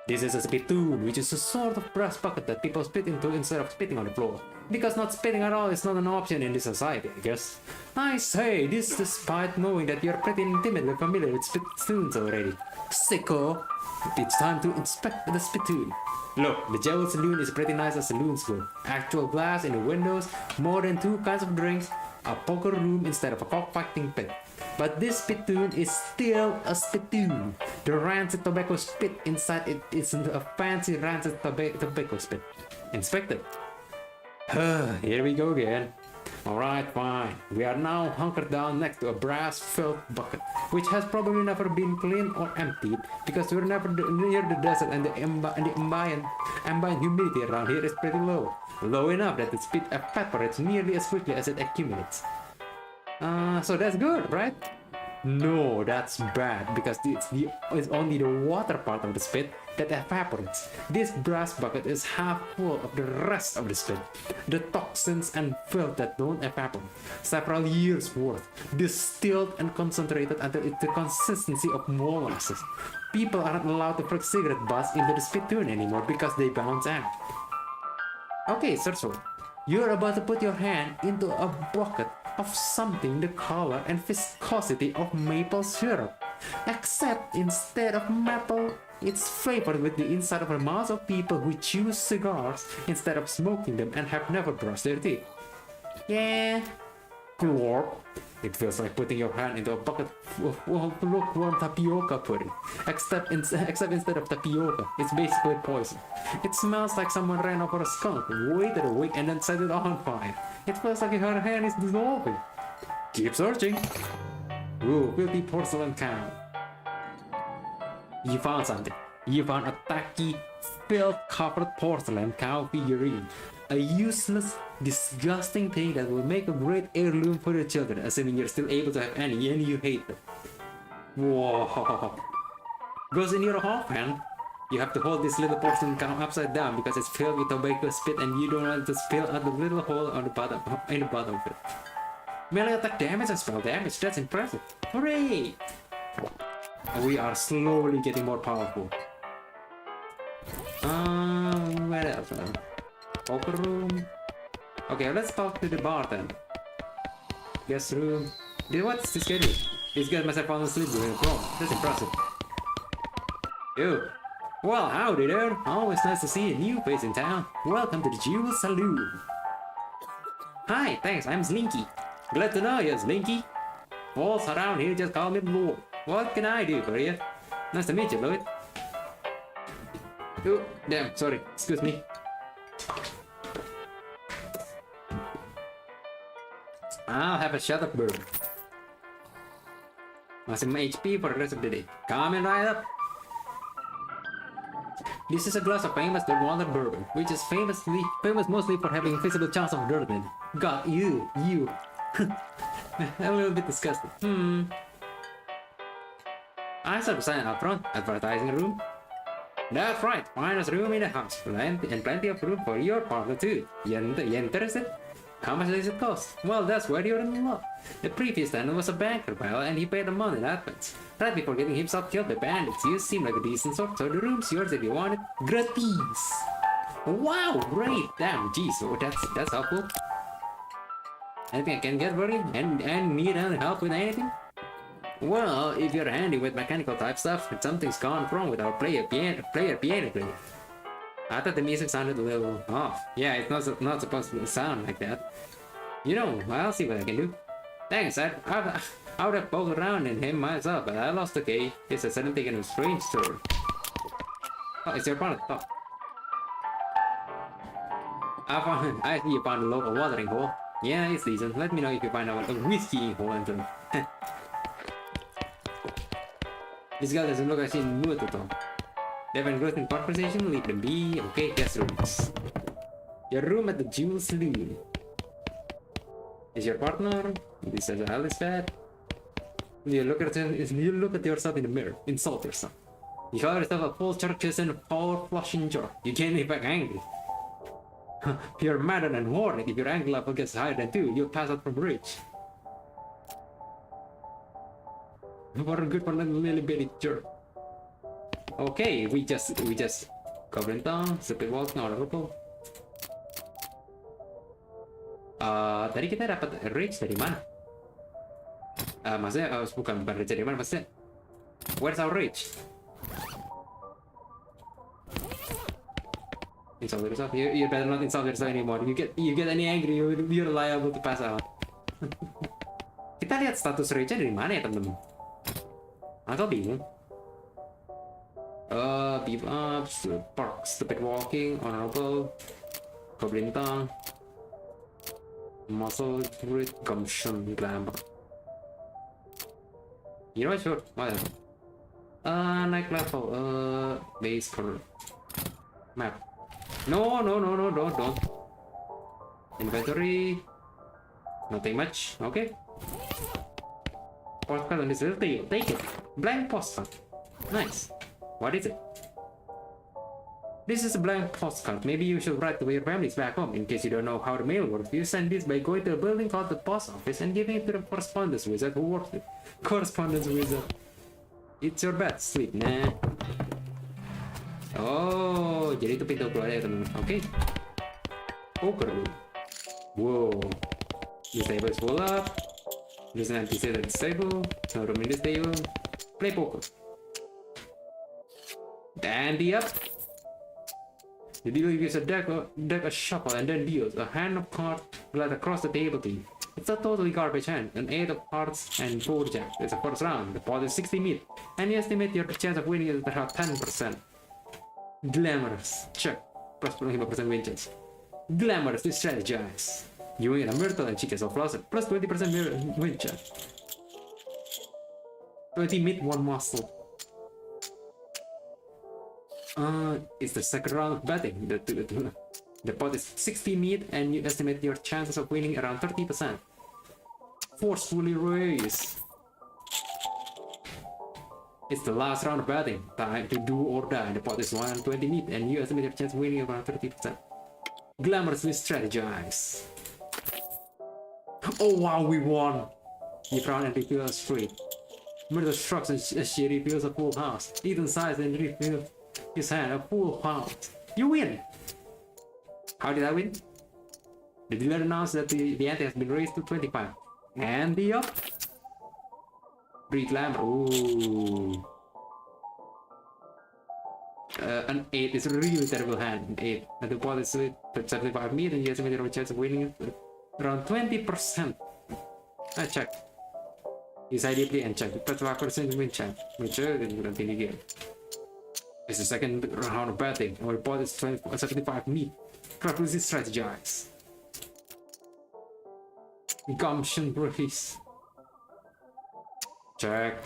This is a spittoon, which is a sort of brass bucket that people spit into instead of spitting on the floor. Because not spitting at all is not an option in this society, I guess. I say this despite knowing that you're pretty intimately familiar with spittoons already. Sicko! It's time to inspect the spittoon. Look, the Jewel Saloon is pretty nice as saloons go. Actual glass in the windows, more than 2 kinds of drinks, a poker room instead of a cockfighting pit. But this spittoon is still a spittoon. The rancid tobacco spit inside it isn't a fancy rancid tobacco spit. Inspect it. Here we go again. Alright, fine. We are now hunkered down next to a brass filled bucket, which has probably never been cleaned or emptied because we're never near the desert and the ambient humidity around here is pretty low. Low enough that the spit evaporates nearly as quickly as it accumulates. So that's good, right? No, that's bad because it's only the water part of the spit that evaporates. This brass bucket is half full of the rest of the spit, the toxins and filth that don't evaporate. Several years worth, distilled and concentrated until it's the consistency of molasses. People aren't allowed to flick cigarette butts into the spittoon anymore because they bounce out. Okay, Serso, you're about to put your hand into a bucket of something the color and viscosity of maple syrup, except instead of maple, it's flavored with the inside of the mouths of people who chew cigars instead of smoking them and have never brushed their teeth. Yeah. Glorp. It feels like putting your hand into a bucket of lukewarm tapioca pudding. Except instead of tapioca, it's basically poison. It smells like someone ran over a skunk, waited a week, and then set it on fire. It feels like her hand is dissolving. Keep searching. Ooh, filthy porcelain cow. You found something. You found a tacky, filth-covered porcelain cow figurine. A useless, disgusting thing that will make a great heirloom for your children, assuming you're still able to have any and you hate them. Whoa. Goes in your half hand. You have to hold this little porcelain cow upside down because it's filled with tobacco spit and you don't want it to spill out the little hole on the bottom of it. Melee attack damage and spell damage, that's impressive. Hooray! We are slowly getting more powerful. Where else? Poker room. Okay, let's talk to the bartender. Guest room. What's this guy do? This guy must have fallen asleep during the prom. That's impressive. Yo. Well, howdy there. Always nice to see a new face in town. Welcome to the Jewel Saloon. Hi, thanks. I'm Slinky. Glad to know you, Slinky. Folks around here just call me Lord. What can I do for you? Nice to meet you, Lloyd. Oh, damn, sorry. Excuse me. I'll have a shot of bourbon. Maximum HP for the rest of the day. Coming right up. This is a glass of famous water bourbon, which is famous mostly for having visible chunks of dirt in it. God, you. A little bit disgusting. I saw the sign up front, advertising room. That's right, finest room in the house, and plenty of room for your partner too. You interested? How much does it cost? Well, that's where you're in love. The previous tenant was a banker, well, and he paid the money in advance. Right before getting himself killed by bandits, you seem like a decent sort, so the room's yours if you want it. Gratis! Wow, great! Damn, geez, oh, that's helpful. Anything I can get for you? And need any help with anything? Well, if you're handy with mechanical type stuff, something's gone wrong with our player piano player. I thought the music sounded a little off. Yeah, it's not supposed to sound like that. You know, I'll see what I can do. Thanks, I would have poked around in him myself, but I lost the key. It's a sudden taken a strange story. Oh, it's your partner. Oh. I see you found a local watering hole. Yeah, it's decent. Let me know if you find out a whiskey hole and this guy doesn't look like he's in the mood at all. They have engrossing conversation, leave them be. Okay, guest rooms. Your room at the Jewel Saloon. Is your partner? This is Alice bad. You look at yourself in the mirror. Insult yourself. You call yourself a full churches and a power flushing jerk. You can't be back angry. You're madder than worried. If your anger level gets higher than 2, you'll pass out from rage. What a good for a little bitty jerk. Okay, we just covering down, stupid walking out of purple. Tadi kita dapat rage dari mana? Maksudnya bukan rage dari mana maksudnya? Where's our rage? Insult yourself. You better not insult yourself anymore. You get any angry, you're liable to pass out. Kita lihat status rage-nya dari mana ya temen-temen? Atau bingung? Beef up, park, stupid walking, honorable, goblin tongue, muscle, grit, gumption, glamour. You know what? Sure, whatever. Night level, base color, map. No, don't. Inventory, nothing much. Okay. Postcard on this little table. Take it. Blank postcard. Nice. What is it? This is a blank postcard. Maybe you should write to your families back home. In case you don't know how the mail works, you send this by going to a building called the post office and giving it to the correspondence wizard who works it. Correspondence wizard. It's your bed. Sleep. Nah. Oh, jadi itu pintu keluarnya teman-teman. Okay. Poker room. Whoa. This table is full up. There's an empty set at this table. No room in this table. Play poker. Dandy up. The dealer gives a deck a shuffle and then deals a hand of cards glide across the table to you. It's a totally garbage hand, an 8 of hearts and 4 jacks. It's a first round. The pot is 60 mid, and you estimate your chance of winning is about 10%. Glamorous. Check. Plus 25% win chance. Glamorous to strategize. You win a myrtle and chicken of faucet. Plus 20% win chance. 20 mid, 1 muscle. It's the second round of betting. The pot is 60 mid and you estimate your chances of winning around 30%. Forcefully raise. It's the last round of betting. Time to do or die. The pot is 120 mid and you estimate your chance of winning around 30%. Glamorously strategize. Oh wow, we won! He frowned and revealed a straight. Murder shrugs as she reveals a full house. Ethan sighs and reveals his hand, a full house. You win! How did I win? The dealer announced that the ante has been raised to 25. And the up. Breed glamour. Ooh. An 8 is a really terrible hand. An 8. And the ball is 75 mid and you estimate your chance of winning it around 20%. I checked. Decidedly enchant. Press person to enchant. Mature dan continue game. It's the second round of batting. Our report is 75 meat. Craftily strategize. Gumption brace. Check.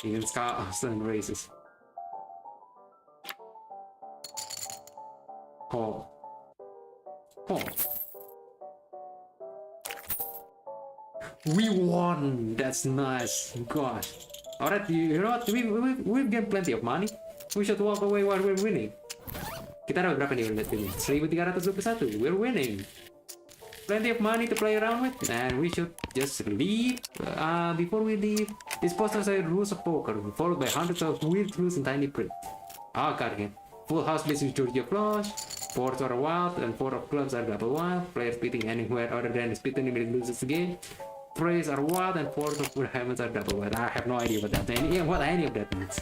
Even Scar Stun races. Call. Call. We won! That's nice. Gosh. Alright, you know what? We've gained plenty of money. We should walk away while we're winning. Kita dapat berapa nih lihat ini? 1321. We're winning. Plenty of money to play around with, and we should just leave. Before we leave, this poster says rules of poker, followed by hundreds of weird clues in tiny print. Our card game. Full house plays with Georgia flush. Fours are wild, and 4 of clubs are double wild. Players spitting anywhere other than spitting limit loses the game. Praise are wild, and 4 of heavens are double wild. I have no idea what that means. What any of that means.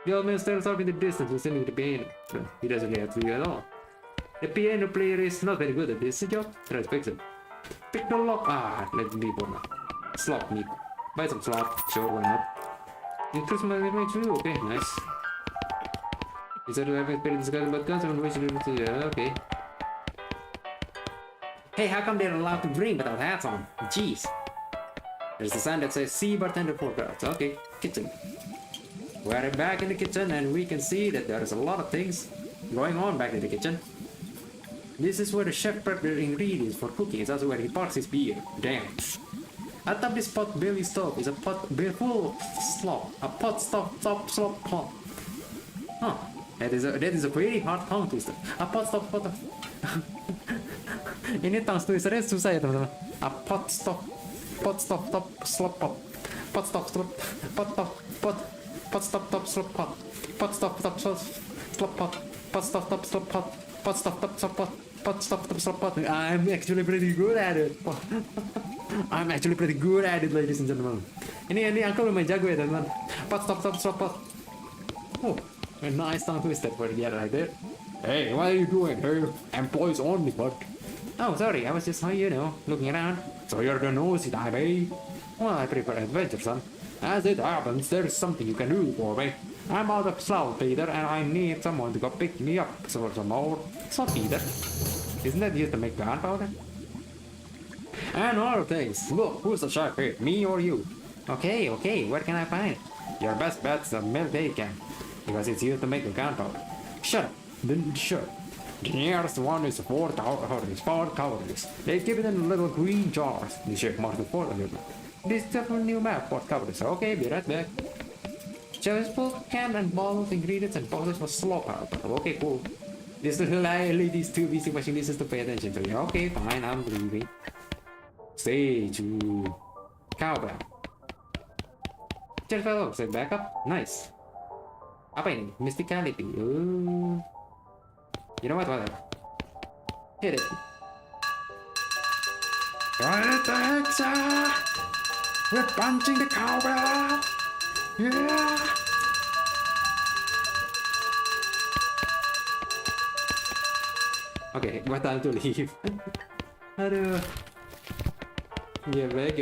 The old man stares off in the distance, listening to the piano. He doesn't react to you at all. The piano player is not very good at this job. Try to fix it. Pick the lock. Let's be for now. Slot me. Buy some slot. Sure, why not? Increase my damage too. Okay, nice. Is that to have experience about guns? I'm wishing to yeah, okay. Hey, how come they're allowed to drink without hats on? Jeez. There's a sign that says see bartender for guards. Okay, kitchen. We're back in the kitchen and we can see that there's a lot of things going on back in the kitchen. This is where the chef preps the ingredients for cooking. It's also where he parks his beer. Damn. Atop this pot belly stove is a pot full of slop. A pot stuffed top slop pot. Huh. That is a very hard tongue twister. A pot stuffed pot. Ini tongue twisternya susah ya teman-teman. A pot stuffed top slop pot. Pot stuffed slop pot. Pot stuffed top slop pot. Pot stuffed top slop pot. Pot stuffed top slop pot. Pot stuffed top slop pot. Pot stuffed top slop pot. I'm actually pretty good at it. I'm actually pretty good at it, ladies and gentlemen. Ini uncle lumayan jago ya teman-teman. Pot stuffed top slop pot. Oh, a nice tongue twister for the guy right there. Hey, what are you doing here? Employees only, bud. Oh, sorry, I was just, looking around. So you're the nosy type, eh? Well, I prefer adventure, son. As it happens, there's something you can do for me. I'm out of salt, Peter, and I need someone to go pick me up for some more salt, Peter. Isn't that used to make gunpowder? And other things. Look, who's the chef here, me or you? Okay, where can I find it? Your best bet's the milk they can, because it's used to make the gunpowder. Shut up, then shut. The nearest one is 4 calories. They keep it in little green jars. The chef marked the 4 little. This is a new map for calories. Okay, be right back. Just full can and bottles, ingredients, and boxes for slop powder. Okay, cool. This little lady's too busy watching this to pay attention to me. Okay, fine, I'm leaving. Stage 2. Cowbell. Just fellow, set back up. Nice. Apa ini? Mysticality. You know what? Hit it. Got it, the hexa! We're punching the cowbell! Yeah! Okay, what time to leave? Aduh. Give back.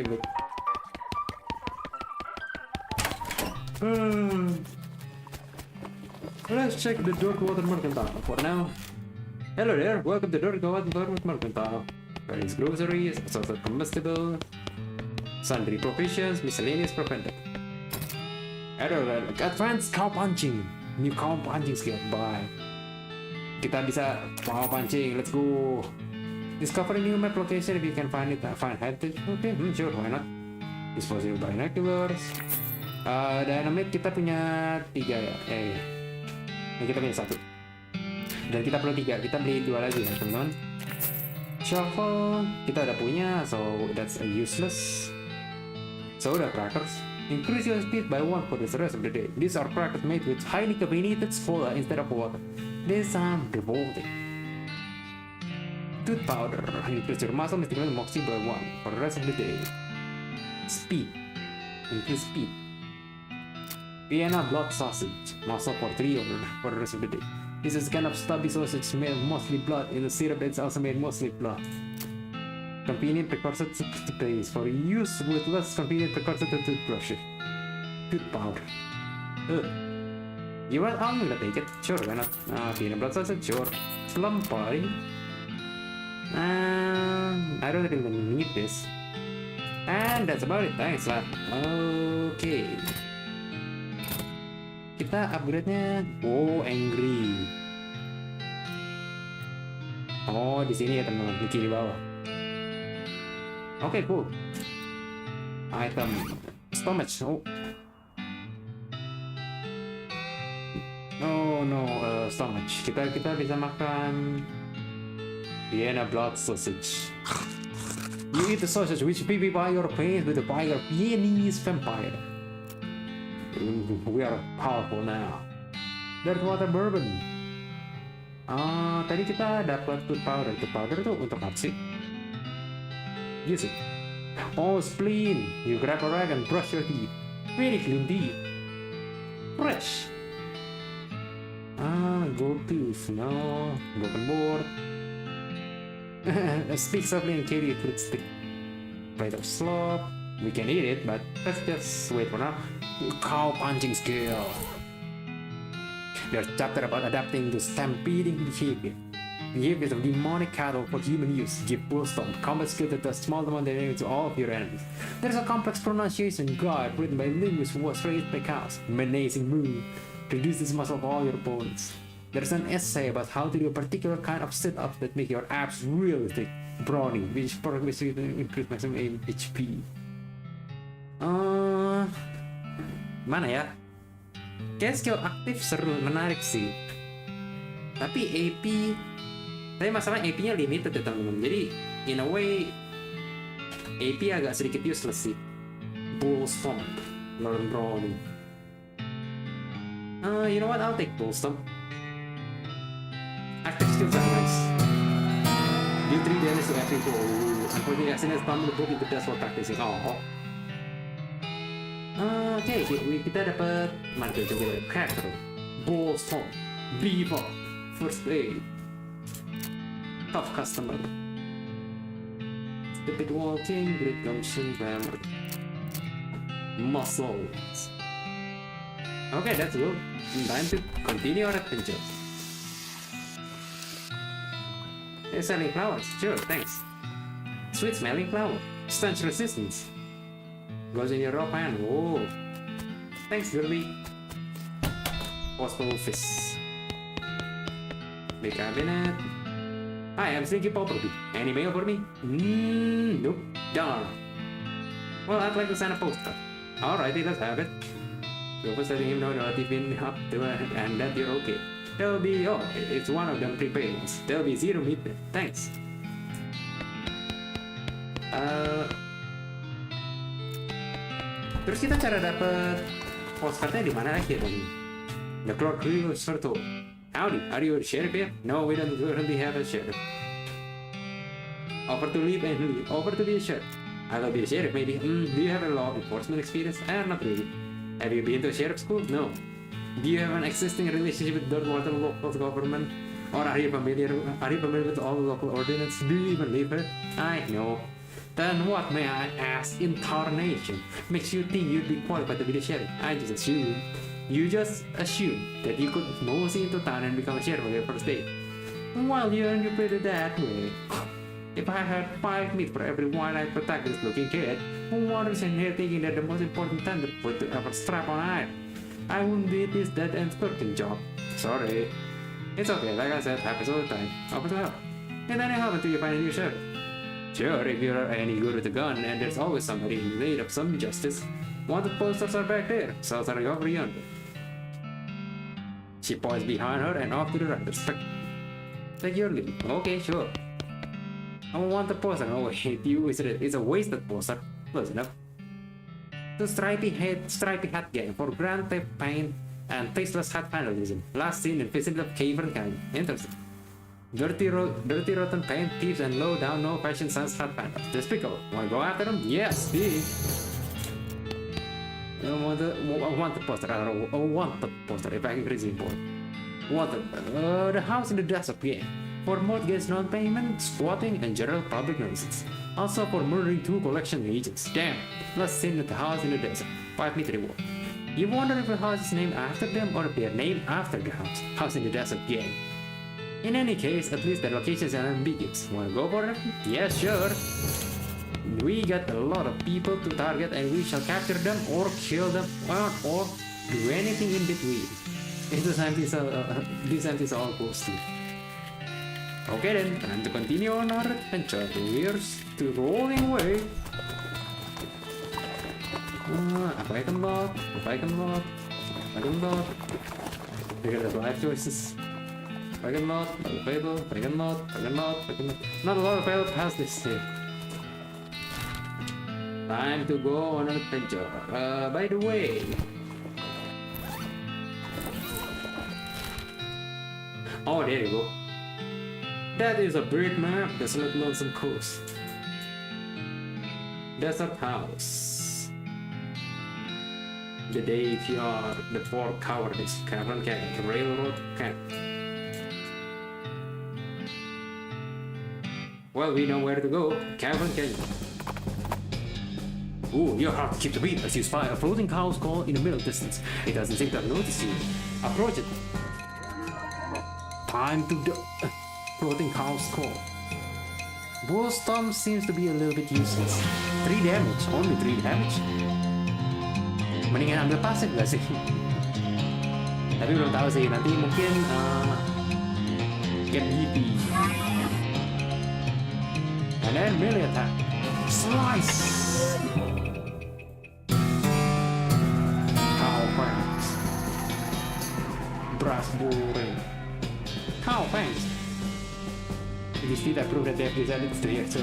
Let's check the Dark Water Mercantile for now. Hello there, welcome to Dark Water Mercantile. Various groceries, assorted combustible, sundry provisions, miscellaneous propaganda. Advanced cow punching. New cow punching skill. Bye. Kita bisa cow punching. Let's go. Discover a new map location if you can find it. Find heritage. Okay, sure, why not? Disposable binoculars. Dynamite kita punya 3 ya. Kita punya 1. Dan kita perlu 3. Kita beli 2 lagi ya, teman-teman. Shovel kita udah punya, so that's useless. Soda crackers. Increase your speed by 1 for the rest of the day. These are crackers made with highly carbonated soda instead of water. They sound revolting. Tooth powder. Increase your muscle mystical moxie by 1 for the rest of the day. Speed. Increase speed. Vienna blood sausage. Muscle for 3 for the rest of the day. This is kind of stubby sausage made of mostly blood. In the syrup, it's also made mostly blood. convenient precursor to toothpaste for use with less convenient precursor to toothbrush. Tooth powder. You want? I'm gonna take it. Sure, why not? Peanut butter sausage, sure. Slum party. I don't really need this. And that's about it. Thanks lah. Okay. Kita upgrade-nya. Oh, angry. Oh, di sini ya teman-teman, di kiri bawah. Oke, cool. Item stomach. Oh. Oh no, stomach. Kita bisa makan Vienna blood sausage. You eat the sausage which be by your pain with the Viennese vampire. We are powerful now. There's water bourbon. Tadi kita dapat tooth powder. Tooth powder itu untuk apa sih? Use it. Oh, spleen. You grab a rag and brush your teeth. Very clean teeth. Fresh. Gold tooth. No. Broken board. Speak softly and carry a fruit stick. Plate of slop. We can eat it, but let's just wait for now. Cow punching skill. There's a chapter about adapting to stampeding behavior. Behaviors of demonic cattle for human use. Give full stomp. Combat skill that does small amount of damage to all of your enemies. There's a complex pronunciation guide written by linguists who was raised by cows. Menacing move. Reduces muscle of all your opponents. There's an essay about how to do a particular kind of sit-ups that make your abs really thick. Brawny, which progressively increase maximum HP. Mana ya? Kayak skill aktif seru, menarik sih. Tapi masalah AP-nya limited ya teman-teman. Jadi, in a way, AP agak sedikit useless sih. Bull Stomp, Learn Brawny. You know what? I'll take Bull Stomp. Active skills are nice. Deal 3 damage to every foe. Unfortunately, accidentally stumble the book into dust while practicing. Okay, kita dapat mana tuh coba character, Bull Stomp, Beaver, First Aid, Tough Customer, Stupid Walking, Great Gumption, Grammar, Muscles. Okay, that's good. Time to continue our adventure. Selling flowers, sure, thanks. Sweet smelling flower, stench resistance. Goes in your rough hand. Oh, thanks, girly. Possible office. Big cabinet. Hi, I'm Slinky Property. Any mail for me? Nope. Darn. Well, I'd like to send a postcard. Alrighty, let's have it. You're letting him know that you've been up to it and that you're okay. There'll be, it's one of them prepaid ones. There'll be 0 meat there. Thanks. Terus kita cara dapet postcardnya di mana lagi ya teman? The clerk really told. Howdy, are you a sheriff here? No, we don't currently have a sheriff. Offer to leave and leave. Offer to be a sheriff. I'll be a sheriff maybe. Do you have a law enforcement experience? Not really. Have you been to a sheriff school? No. Do you have an existing relationship with the local government? Or are you familiar with all the local ordinances? Do you even live here? I know. Then what, may I ask, in tarnation, makes you think you'd be qualified to be the sheriff? I just assume. You just assume that you could mosey into town and become a sheriff on your first day. Well, you earned your pay that way. If I had 5 meat for every one-eyed protagonist-looking kid who wanders in here thinking that the most important tenderfoot to ever strap on iron, I wouldn't be this dead-end clerking job. Sorry. It's okay, like I said, happens all the time. Offer to help. And then I help until you find a new sheriff. Sure, if you're any good with a gun, and there's always somebody in need of some justice. Wanted posters are back there, cells are over yonder. She points behind her and off to the right. Take your lead. Okay, sure. I want the poster. Oh wait, it's a wasted poster. Close enough. The stripy hat gang for grand theft paint and tasteless hat vandalism. Last seen in vicinity of Cavern County. Interesting. Dirty rotten paint thieves and low down no fashion sense hat vandals. Despicable. Wanna go after them? Yes, please. I want the poster. I want the poster. If I can reach the board. The house in the desert gang. For mortgage non-payment, squatting, and general public nuisance. Also for murdering 2 collection agents. Damn, let's send the house in the desert. 5 meter reward. You wonder if the house is named after them or if they are named after the house in the desert gang. In any case, at least the locations are ambiguous. Wanna go for it? Yeah, sure. We got a lot of people to target and we shall capture them or kill them or do anything in between. This is all positive. Okay then, time to continue on our adventure. We're still rolling away. Apa ikan lot? Look at the life choices. Not a lot of people past this here. Time to go on an adventure. By the way. Oh, there you go. That is a bird map. Desolate lonesome coast. Desert house. The Daycare, the Fort Cowardice, Cavern Canyon, Railroad Camp. Well, we know where to go. Cavern Canyon. Ooh, your heart keeps a beat as you spy a floating cow's call in the middle distance. It doesn't seem to have noticed you. Approach it. Time to the floating cow's call. Bull Storm seems to be a little bit useless. 3 damage, only 3 damage. Mendingan ambil pasif gak sih? Tapi belum tahu sih, nanti mungkin get BP. And then melee attack. Slice! Cow fangs. Brass boring. Cow fangs. It is tidak prove that they have decided to stay here, so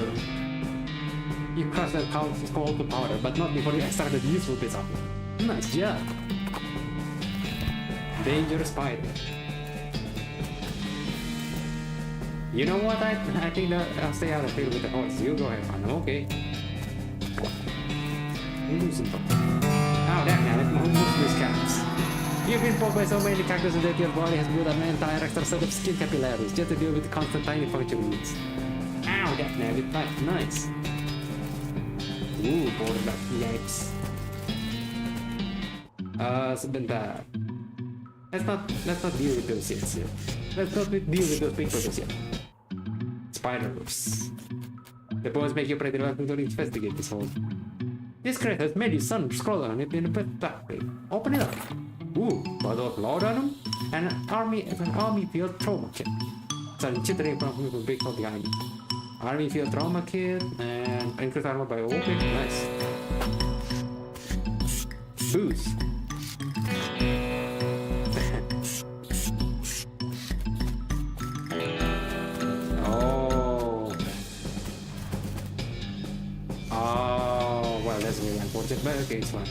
you crush that cow's skull to powder, but not before you extract the useful bits of it. Nice job. Dangerous spider. You know what? I think that I'll stay out of field with the horse. You go have fun. Okay. Loosen up. Oh, damn it! Most these cats. You've been poked by so many cactuses that your body has built up an entire extra set of skin capillaries just to deal with the constant tiny puncture wounds. Ow, that nabbit bite. Nice. Ooh, border back. Yikes. Sebentar. Let's not deal with those yet. Let's not deal with those big photos yet. Spiders. The bones make you pretty well to investigate this hole. This crate has made your son scroll on it in a bit dark way. Open it up. Ooh, bottle of laudanum and an army field trauma kit. Starting chittering from a big hole behind you. Army field trauma kit and increased armor by okay, nice. Boost. That's really unfortunate, but okay, it's fine.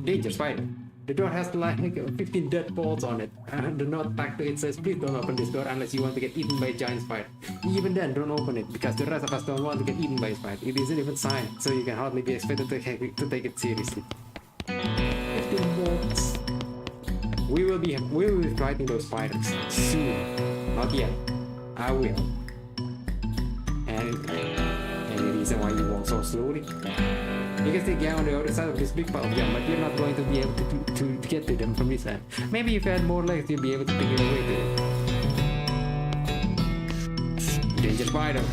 Danger spider. The door has like 15 deadbolts on it. The note back to it says, please don't open this door unless you want to get eaten by a giant spider. Even then, don't open it, because the rest of us don't want to get eaten by a spider. It isn't even signed, so you can hardly be expected to take it seriously. 15 bolts. We will be fighting those spiders soon. Not yet. I will. And any reason why you walk so slowly? You can still get on the other side of this big pile of jam, but you're not going to be able to get to them from this end. Maybe if you had more legs, you'd be able to pick your way to them. Danger spider.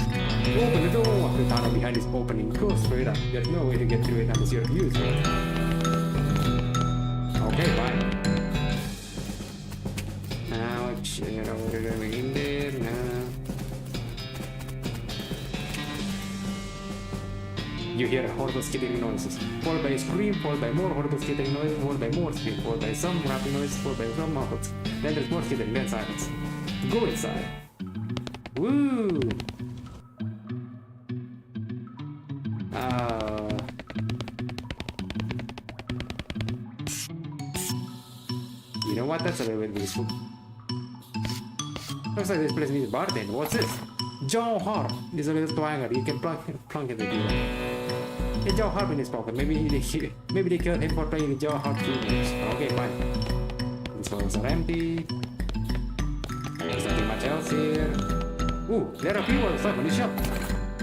Open the door! The tunnel behind this opening goes straight up. There's no way to get through it unless you're used to it. Okay, fine. Now, you know what we're doing in there now. You hear horrible skittering noises, followed by a scream, followed by more horrible skittering noises, followed by more scream, followed by some rapping noises, followed by some muffled. Then there's more skittering, then silence. Go inside. Woo! You know what? That's a little bit useful. Looks like this place needs a bartender. What's this? Joe Harp. This is a little twanger. You can plunk it with you. Hey, Joe Harp in his pocket. Maybe they killed him for playing the Joe Harp too much. Okay, fine. These bottles are empty. There's nothing much else here. Ooh, there are people stuff on the shop.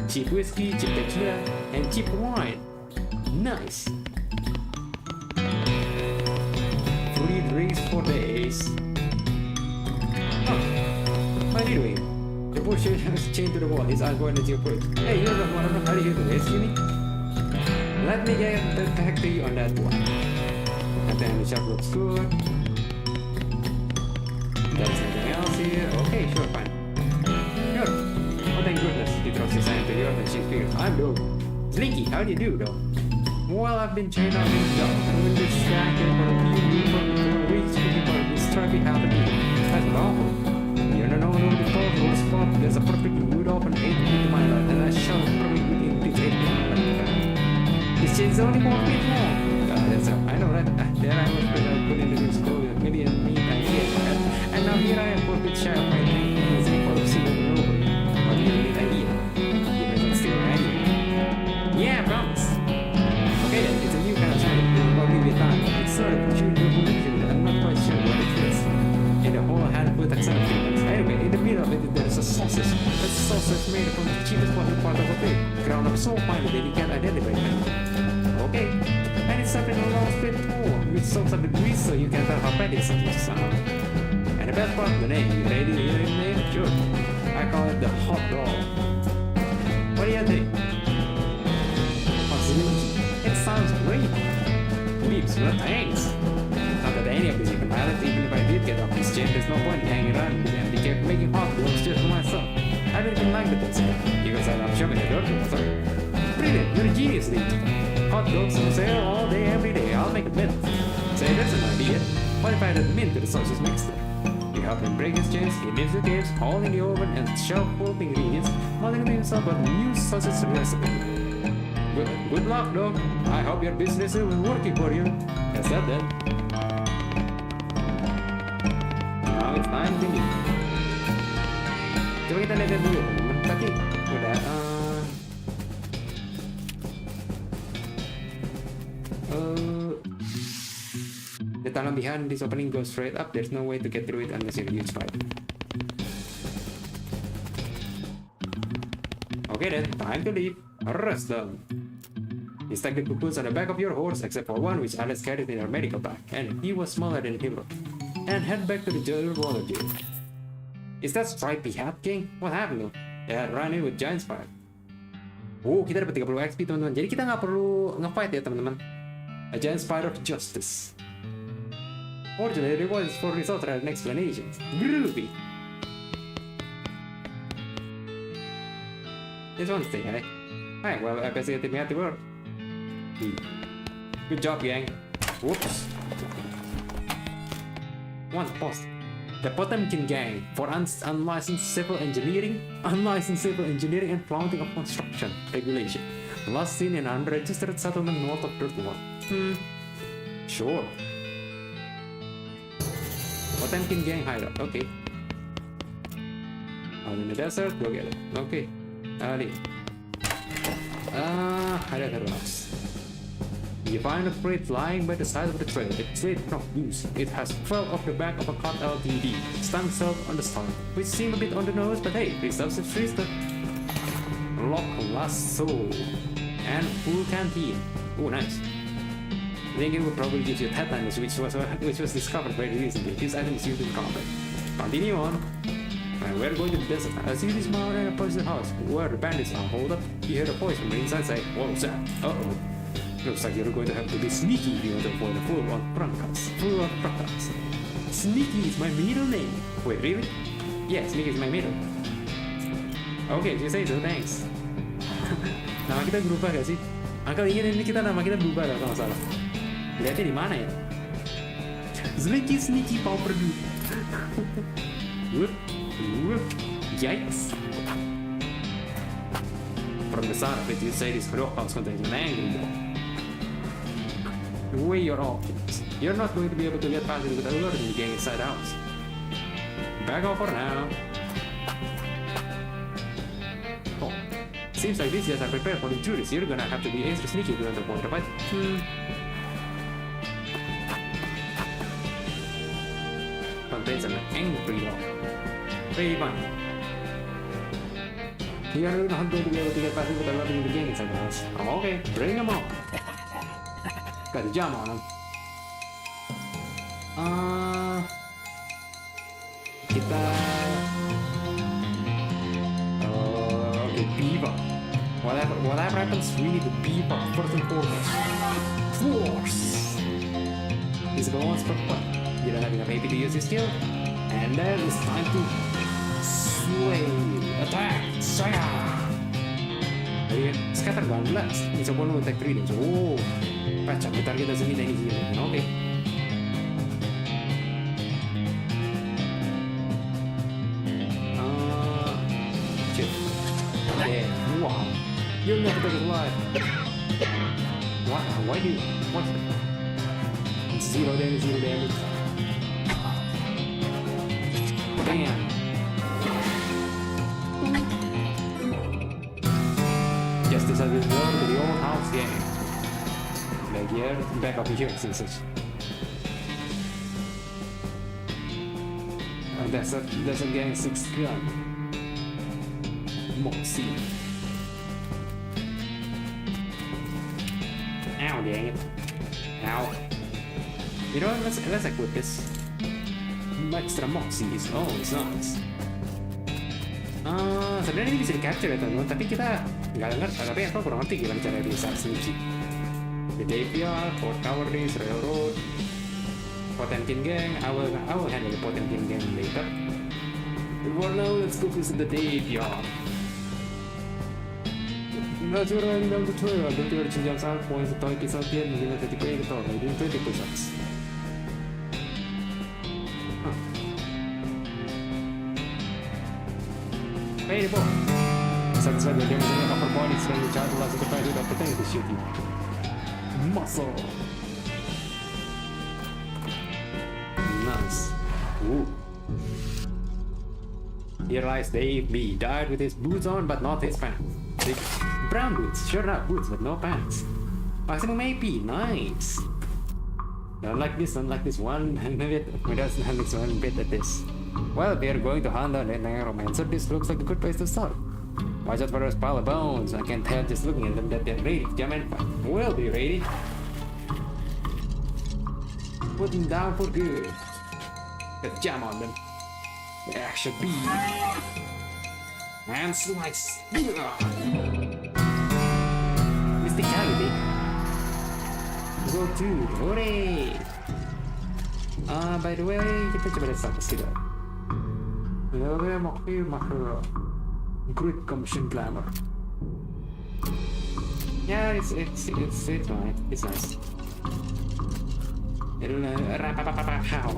Cheap whiskey, cheap tequila, and cheap wine. Nice. Free drinks for days. Oh, what are you doing? The bullshit has chained to the wall. His eyes going at your foot. Hey, you're the one of how you to rescue me? Let me get back to you on that one. And then the shop looks good. There's nothing else here. Okay, sure, fine. Sure. Oh, thank goodness. He throws his hand to yours and she figures, I'm dope. Slinky, how do you do, though? Well, I've been trained on this job. Doing this guy here for a few weeks looking for this trophy happening. That's awful. You don't know the whole spot. There's a perfectly good open 8 feet mile and I shot perfectly within this 8 feet. This chain's only 4 feet long. That's up. I know that. There I was put into this school with a million meat ideas. And now here I am put with shy of my name and say for the single over. What do you need idea? You may still ready. Yeah, I promise. Okay then, it's a new kind of channel. Probably be time. It's sort of pushing the illusion that I'm not quite sure what it is. In the whole handful of things. Anyway, in the middle of it there's a sausage. That sausage made from the cheapest part of a pig. Ground up so finely that you can't identify it. Okay. And it's stuck in a long straight hole with soaks up the grease so you can tell how bad it's supposed to sound. And the best part of the name, you ready to hear it name? Sure. I call it the hot dog. What do you think? It sounds great. Leaves, no thanks. Not that any of these even matters, even if I did get off this chain, there's no point in hanging around with them. They kept making hot dogs just for myself. I don't even like the concept. Because I'm shoving the dirt in, sorry. Brilliant, you're a genius, Lee. Hot dogs on sale all day, every day. I'll make a mint. Say, that's an idea. What if I add a mint to the sausage mixture? You help him break his chains, he leaves the tapes, all in the oven, and shelf full of ingredients, muttering to himself a new sausage recipe. Good luck, dog. I hope your business will be working for you. That's that then. Now it's time to meet. Coba kita lihat dulu, teman-teman. Tadi udah the tunnel behind this opening goes straight up. There's no way to get through it unless you use fight. Okay then, time to leave. Arrest them. You stack the coupons on the back of your horse, except for one which Alice carried in her medical bag, and he was smaller than hero. And head back to the jail water jail. Is that stripy hat, King? What happened to? They had run in with giant spider. Oh, kita dapat 30 XP teman-teman. Jadi kita nggak perlu nge-fight ya teman-teman. A giant spider of justice. Fortunately, rewards for results rather than explanations. Groovy. Just one thing, eh? Hi, well, I guess you me at the work. Good job, gang. Whoops. One post. The Potemkin Gang for unlicensed civil engineering, and flaunting of construction regulation. Last seen in an unregistered settlement north of Dirtwater. Sure. Potemkin Gang hideout. Okay. Out in the desert, go get it. Okay. Ali. Hideout rocks. You find a crate lying by the side of the trail. It's late from use. It has fell off the back of a cut LTD, stand self on the stomach, which seem a bit on the nose, but hey, free stuff's free stuff. Lock lasso and full canteen. Oh, nice. I think it would probably give you tetanus, which was discovered very recently. This item is used in combat. Continue on. And we're going to the desert. I see this mountain and approach the house where the bandits are. Hold up. You hear a voice from the inside say, "What's that? Uh-oh. Looks like you're going to have to be sneaky if you want to avoid a full-on fracas. Sneaky is my middle name. Wait, really? Yeah, Sneaky is my middle. Okay, if you say so, thanks. Nama kita berubah gak sih? Kali ini kita nama kita berubah gak kalau nggak salah. Lihatnya di mana ya? Sneaky Paw Perdu. Yikes. From the sound of it, you say this house contains an angry dog. Weigh your options. You're not going to be able to get past it with alerting the gang inside house. Back off for now. Oh, seems like these guys are prepared for the juries. You're gonna have to be extra sneaky to avoid the fight. Contains an angry dog. Very fun. You are not going to be able to get past it without loving the game inside the house. Oh, okay, bring them on. Got the jam on them. Kita... okay, beaver. Whatever happens, we need to beaver first and foremost. Force! This goes for fun. You don't have enough AP to use this skill. And then it's time to slay, attack, saya. Jadi scatter gun blast. It's a one attack 3 damage. Oh, patch up. The target doesn't need any healing. Okay. Shit. Yeah. Wow. You'll never take it alive. What? Why do you? What's that? Zero damage. Damn. Justice has been brought to the old house game. Like here, back up here, since that's a gang 6 gun. Moxie. Ow, dang it. Ow. You know what, let's equip this. Extra moxies. Oh, it's nice. Sebenarnya ini bisa di-capture ya teman-teman, tapi kita nggak ngerti, tapi aku kurang ngerti gimana cara bisa solusi. The Davia, Fort Cowardice, Railroad, Potemkin Gang. I will handle the Potemkin Gang later. For now, let's go visit the Davia. Aturan dalam tutorial, bentuk jenjang saat poin setahun kisah dia menggunakan tipe yang kita tahu, dan 20 pusats. Hey, boy. Satisfied with damage upper body, strength the child allows it to fight without pretending to shoot you. Muscle. Nice. Ooh. Here lies Dave B. Died with his boots on, but not his pants. Big brown boots. Sure enough, boots, but no pants. Maximum AP. Nice. Unlike this one, we doesn't have this one bit at this. Well, we are going to hunt down that necromancer. This looks like a good place to start. Watch out for those pile of bones. I can tell just looking at them that they're ready to jump and fight. We'll be ready. Put them down for good. Let's jam on them. Action B. And slice. Mysticality. Go to. Hooray! By the way, kita coba lihat satu sih. Ya, makanya Great Commission Glamour. Yeah, it's fine. It's nice. It'll how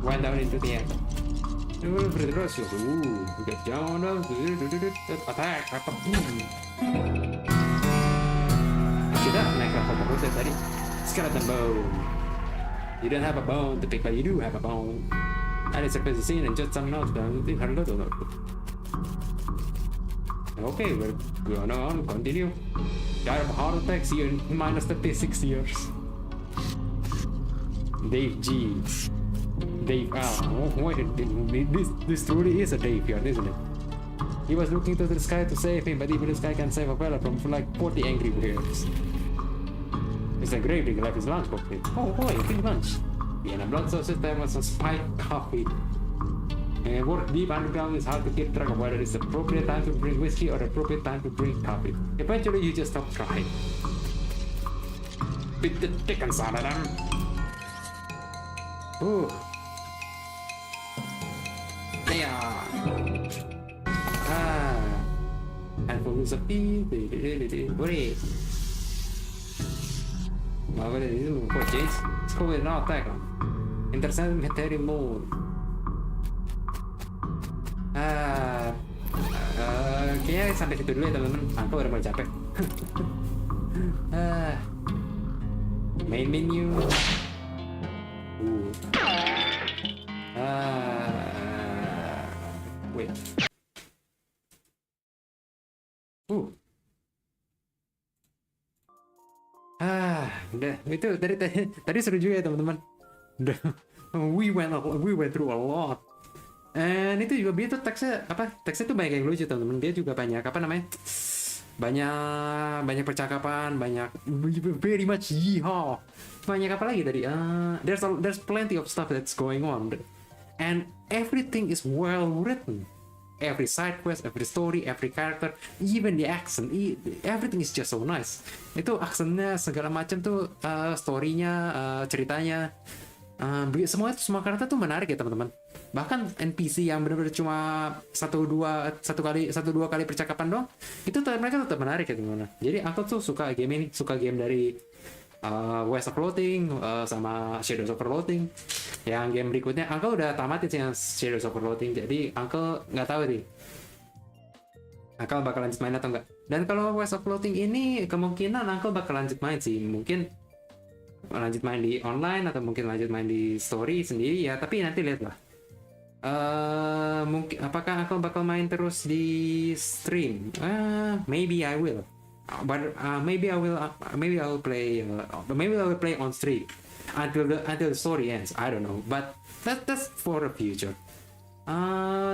went down into the air. Get down, attack. Kita naik level terus ya tadi. Skeleton bone. You don't have a bone to pick, but you do have a bone. And it's a busy scene and just some notes down the little notebook. Okay, we're gonna continue. Died of a heart attack, see you in minus 36 years. Dave G. Dave L. Oh, wait, this truly is a Dave here, isn't it? He was looking to the sky to save him, but even the sky can save a fella from like 40 angry bears. It's a great big like his lunch buffet. Oh boy, big lunch. In a blood source there was some spiked coffee. And work deep underground is hard to keep track of whether it's the appropriate time to drink whiskey or the appropriate time to drink coffee. Eventually you just stop trying. Beat the dickens out of them. Ooh. Yeah. Handful of tea. Hooray. Ma guarda, io qua c'è. Scopo no, attack. Interessante mettere in mode. Kayaknya sampai situ dulu ya teman-teman. Aku udah mulai capek. Main menu. Wait. Udah itu tadi seru juga ya teman-teman. We went through a lot. And itu juga dia tuh teksnya tuh banyak yang lucu teman-teman. Dia juga banyak apa namanya, banyak percakapan, banyak very much yeehaw, banyak apa lagi tadi, there's plenty of stuff that's going on, and everything is well written. Every side quest, every story, every character, even the accent, everything is just so nice. Itu aksennya segala macam tuh, storynya, ceritanya, semua karakter tuh menarik ya teman-teman. Bahkan NPC yang benar-benar cuma satu dua kali percakapan doang, itu mereka tetap menarik ya teman-teman. Jadi aku tuh suka game ini, suka game dari West of Loathing, sama Shadows of Loathing. Yang game berikutnya Uncle udah tamatin sih yang Shadows of Loathing, jadi Uncle nggak tahu nih Uncle bakal lanjut main atau enggak. Dan kalau West of Loathing ini kemungkinan Uncle bakal lanjut main sih, mungkin lanjut main di online atau mungkin lanjut main di story sendiri ya, tapi nanti lihat lah. Mungkin apakah Uncle bakal main terus di stream? Maybe I will. But maybe I will play on stream until the story ends. I don't know, but that's for the future.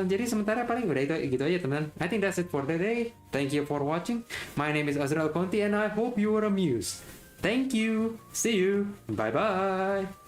Jadi sementara paling udah itu gitu aja teman. I think that's it for today. Thank you for watching. My name is Azrael Conti and I hope you were amused. Thank you. See you. Bye bye.